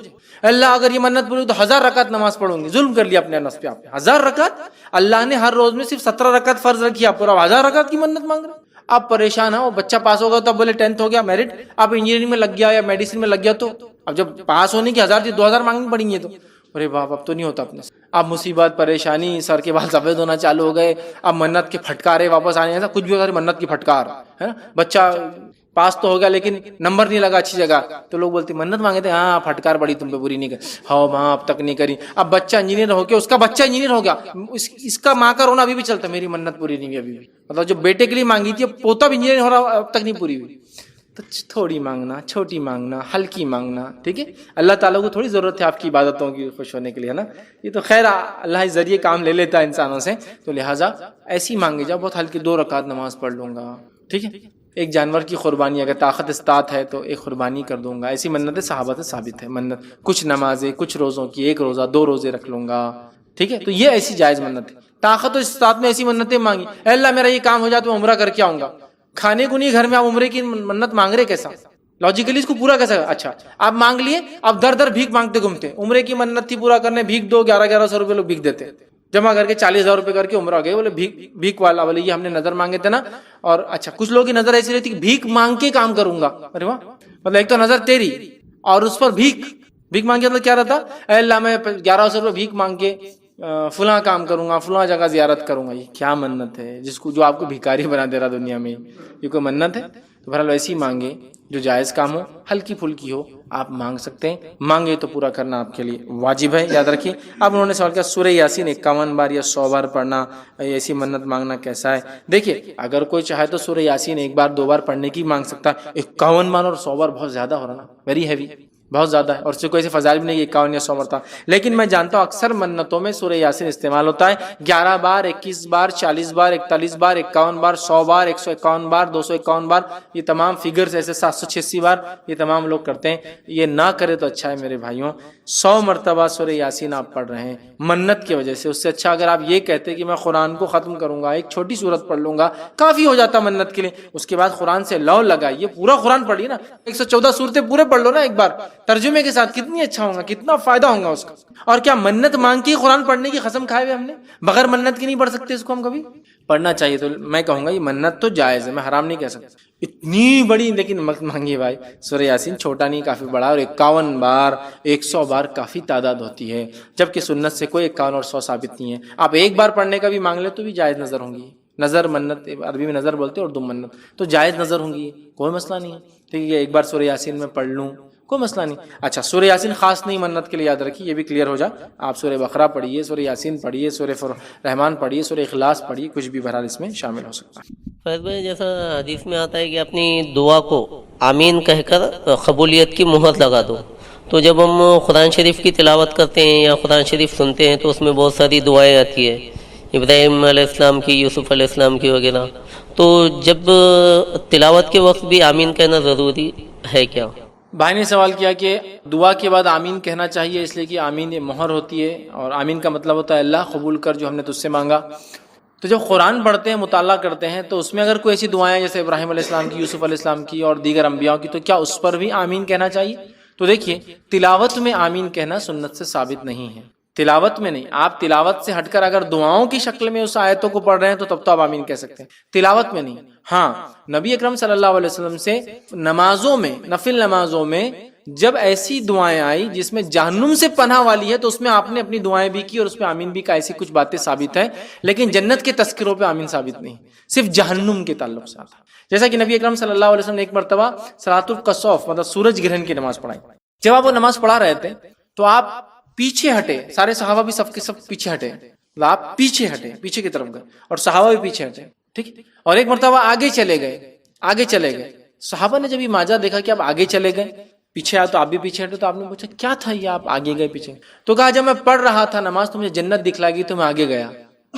اللہ اگر یہ منت پوری تو 1000 رکعت نماز پڑھوں گی، ظلم کر لیا اپنے نفس پہ آپ نے۔ 1000 رکعت اللہ نے ہر روز میں صرف 17 رکعت فرض رکھی، آپ پورا 1000 رکعت کی منت مانگ رہے۔ آپ پریشان ہو، بچہ پاس ہوگا تو اب بولے 10th ہو گیا میرٹ، آپ انجینئرنگ میں لگ گیا یا میڈیسن میں لگ گیا، تو اب جب پاس ہونے کی 1000 تھی 2000 مانگنی پڑیں گے، تو ارے باپ اب تو نہیں ہوتا اپنے سے۔ اب مصیبت پریشانی، سر کے بال سفید ہونا چالو ہو گئے، اب منت کے پھٹکارے واپس آنے، ایسا کچھ بھی ہوگا منت کی پھٹکار ہے نا، بچہ پاس تو ہو گیا لیکن نمبر نہیں لگا اچھی جگہ, تو لوگ بولتے منت مانگے تھے, ہاں پھٹکار بڑی تم پہ پوری نہیں کر, ہاں ماں اب تک نہیں کری. اب بچہ انجینئر ہو گیا, اس کا بچہ انجینئر ہو گیا, اس کا ماں کا رونا ابھی بھی چلتا, میری منت پوری نہیں ہوئی ابھی بھی. مطلب جو بیٹے کے لیے مانگی تھی اب پوتا بھی انجینئر ہو رہا اب تک نہیں پوری ہوئی. تو تھوڑی مانگنا, چھوٹی مانگنا, ہلکی مانگنا, ٹھیک ہے. اللہ تعالیٰ کو تھوڑی ضرورت ہے آپ کی عبادتوں کی خوش ہونے کے لیے, ہے نا. یہ تو خیر اللہ اس ذریعے کام لے لیتا ہے انسانوں سے, تو لہٰذا ایسی مانگے جاؤ, بہت ہلکی 2 رکعت نماز پڑھ لوں گا, ٹھیک ہے. ایک جانور کی قربانی, اگر طاقت استطاعت ہے تو ایک قربانی کر دوں گا. ایسی منتیں صحابہ سے ثابت ہے. منت کچھ نمازیں, کچھ روزوں کی, 1 روزہ 2 روزے رکھ لوں گا, ٹھیک ہے. تو یہ ایسی جائز منت ہے. طاقت و استطاعت میں ایسی منتیں مانگی, اے اللہ میرا یہ کام ہو جائے تو میں عمرہ کر کے آؤں گا. کھانے کو نہیں گھر میں, آپ عمرے کی منت مانگ رہے, کیسا لاجیکلی اس کو پورا کیسا. اچھا آپ مانگ لیے, اب در در بھیک مانگتے گھومتے. عمرے کی منت تھی پورا کرنے, بھیک دو, 1100 روپے لوگ بھیک دیتے, جمع کر کے 40,000 روپے کر کے عمرہ گئے. بولے بھیک والا, بولے یہ ہم نے نظر مانگے تھے نا. اور اچھا کچھ لوگوں کی نظر ایسی رہتی کہ بھیک مانگ کے کام کروں گا. ارے واہ, مطلب ایک تو نظر تیری اور اس پر بھیک مانگ کے, مطلب کیا رہتا, اے اللہ میں 1100 روپے بھیک مانگ کے فلاں کام کروں گا, فلاں جگہ زیارت کروں گا. یہ کیا منت ہے جس کو جو آپ کو بھکاری بنا دے رہا دنیا میں, یہ کوئی منت ہے؟ تو بہرحال ویسی مانگے جو جائز کام ہو, ہلکی پھلکی ہو, آپ مانگ سکتے ہیں. مانگے تو پورا کرنا آپ کے لیے واجب ہے, یاد رکھیے. اب انہوں نے سوال کیا سورہ یاسین 51 بار یا 100 بار پڑھنا, ایسی منت مانگنا کیسا ہے؟ دیکھیے اگر کوئی چاہے تو سورہ یاسین 1 بار 2 بار پڑھنے کی مانگ سکتا ہے. 51 بار اور 100 بار بہت زیادہ ہو رہا نا, ویری ہیوی, بہت زیادہ ہے. اور اس سے کوئی ایسے فضائل بھی نہیں 51 یا 100 مرتبہ. لیکن میں جانتا ہوں اکثر منتوں میں سورہ یاسین استعمال ہوتا ہے. 11 بار, 21 بار, 40 بار, 41 بار, 51 بار, 100 بار, 151 بار, 251 بار, یہ تمام فگرز ایسے 786 بار یہ تمام لوگ کرتے ہیں. یہ نہ کرے تو اچھا ہے میرے بھائیوں. 100 مرتبہ سورہ یاسین آپ پڑھ رہے ہیں منت کی وجہ سے, اس سے اچھا اگر آپ یہ کہتے کہ میں قرآن کو ختم کروں گا, ایک چھوٹی سورت پڑھ لوں گا, کافی ہو جاتا منت کے لیے. اس کے بعد قرآن سے لو لگائیے, پورا قرآن پڑھیے نا, 114 سورتیں پورے پڑھ لو نا ایک بار ترجمے کے ساتھ, کتنی اچھا ہوگا, کتنا فائدہ ہوگا اس کا. اور کیا منت مانگ کے قرآن پڑھنے کی قسم کھائے ہوئے ہم نے, بغیر منت کی نہیں پڑھ سکتے اس کو ہم کبھی, پڑھنا چاہیے. تو میں کہوں گا یہ منت تو جائز ہے, میں حرام نہیں کہہ سکتا. اتنی بڑی لیکن مت مانگیے بھائی. سورہ یاسین چھوٹا نہیں, کافی بڑا, اور 51 بار 100 بار کافی تعداد ہوتی ہے, جبکہ سنت سے کوئی 51 اور 100 ثابت نہیں ہے. آپ ایک بار پڑھنے کا بھی مانگ لیں تو بھی جائز نظر ہوں گی. نظر منت عربی میں نظر بولتے ہیں, اردو منت, تو جائز نظر ہوں گی, کوئی مسئلہ نہیں ہے. ٹھیک ہے, ایک بار سورہ یاسین میں پڑھ لوں, کوئی مسئلہ نہیں. اچھا سورہ یاسین خاص نہیں منت کے لیے, یاد رکھیے, یہ بھی کلیئر ہو جائے. آپ سورہ بقرہ پڑھیے, سورہ یاسین پڑھیے, سورہ رحمان پڑھیے, سورہ اخلاص پڑھیے, کچھ بھی بہرحال اس میں شامل ہو سکتا ہے. فیض بھائی جیسا حدیث میں آتا ہے کہ اپنی دعا کو آمین کہہ کر قبولیت کی مہر لگا دو, تو جب ہم قرآن شریف کی تلاوت کرتے ہیں یا قرآن شریف سنتے ہیں تو اس میں بہت ساری دعائیں آتی ہیں, ابراہیم علیہ السلام کی, یوسف علیہ السلام کی وغیرہ. تو جب تلاوت کے وقت بھی آمین کہنا ضروری ہے کیا؟ بھائی نے سوال کیا کہ دعا کے بعد آمین کہنا چاہیے, اس لیے کہ آمین یہ مہر ہوتی ہے, اور آمین کا مطلب ہوتا ہے اللہ قبول کر جو ہم نے تجھ سے مانگا. تو جب قرآن پڑھتے ہیں, مطالعہ کرتے ہیں, تو اس میں اگر کوئی ایسی دعائیں جیسے ابراہیم علیہ السلام کی, یوسف علیہ السلام کی اور دیگر انبیاء کی, تو کیا اس پر بھی آمین کہنا چاہیے؟ تو دیکھیے تلاوت میں آمین کہنا سنت سے ثابت نہیں ہے, تلاوت میں نہیں. آپ تلاوت سے ہٹ کر اگر دعاؤں کی شکل میں اس آیتوں کو پڑھ رہے ہیں تو تب تو آپ آمین کہہ سکتے ہیں, تلاوت میں نہیں. ہاں نبی اکرم صلی اللہ علیہ وسلم سے نمازوں میں, نفل نمازوں میں جب ایسی دعائیں آئی جس میں جہنم سے پناہ والی ہے, تو اس میں آپ نے اپنی دعائیں بھی کی اور اس پہ آمین بھی کا, ایسی کچھ باتیں ثابت ہیں. لیکن جنت کے تذکروں پہ آمین ثابت نہیں, صرف جہنم کے تعلق سے آتا. جیسا کہ نبی اکرم صلی اللہ علیہ وسلم نے ایک مرتبہ صلاۃ الکسوف مطلب سورج گرہن کی نماز پڑھائی. جب آپ وہ نماز پڑھا رہے تھے تو آپ پیچھے ہٹے, سارے صحابہ بھی سب کے سب پیچھے ہٹے, آپ پیچھے ہٹے, پیچھے کی طرف گئے, اور صحابہ بھی پیچھے ہٹے, ٹھیک. اور ایک مرتبہ آگے چلے گئے. صحابہ نے جب یہ ماجرا دیکھا کہ آپ آگے چلے گئے, پیچھے آئے تو آپ بھی پیچھے ہٹے, تو آپ نے پوچھا کیا تھا یہ آپ آگے گئے پیچھے؟ تو کہا جب میں پڑھ رہا تھا نماز تو مجھے جنت دکھلائی گئی تو میں آگے گیا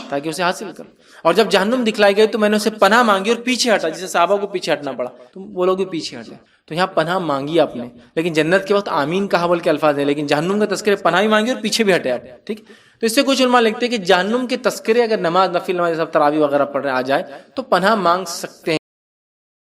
تاکہ اسے حاصل کروں, اور جب جہنم دکھلائی گئی تو میں نے اسے پناہ مانگی اور پیچھے ہٹا, جسے صحابہ کو پیچھے ہٹنا پڑا تو وہ لوگ بھی پیچھے ہٹے. تو یہاں پناہ مانگی آپ نے, لیکن جنت کے وقت آمین کہا بول کے الفاظ ہیں, لیکن جہنم کا تذکرے پناہ بھی مانگی اور پیچھے بھی ہٹے آپ, ٹھیک. تو اس سے کچھ علماء لکھتے ہیں کہ جہنم کے تذکرے اگر نماز نفل نماز سب تراویح وغیرہ پڑھ رہے آ جائے تو پناہ مانگ سکتے ہیں.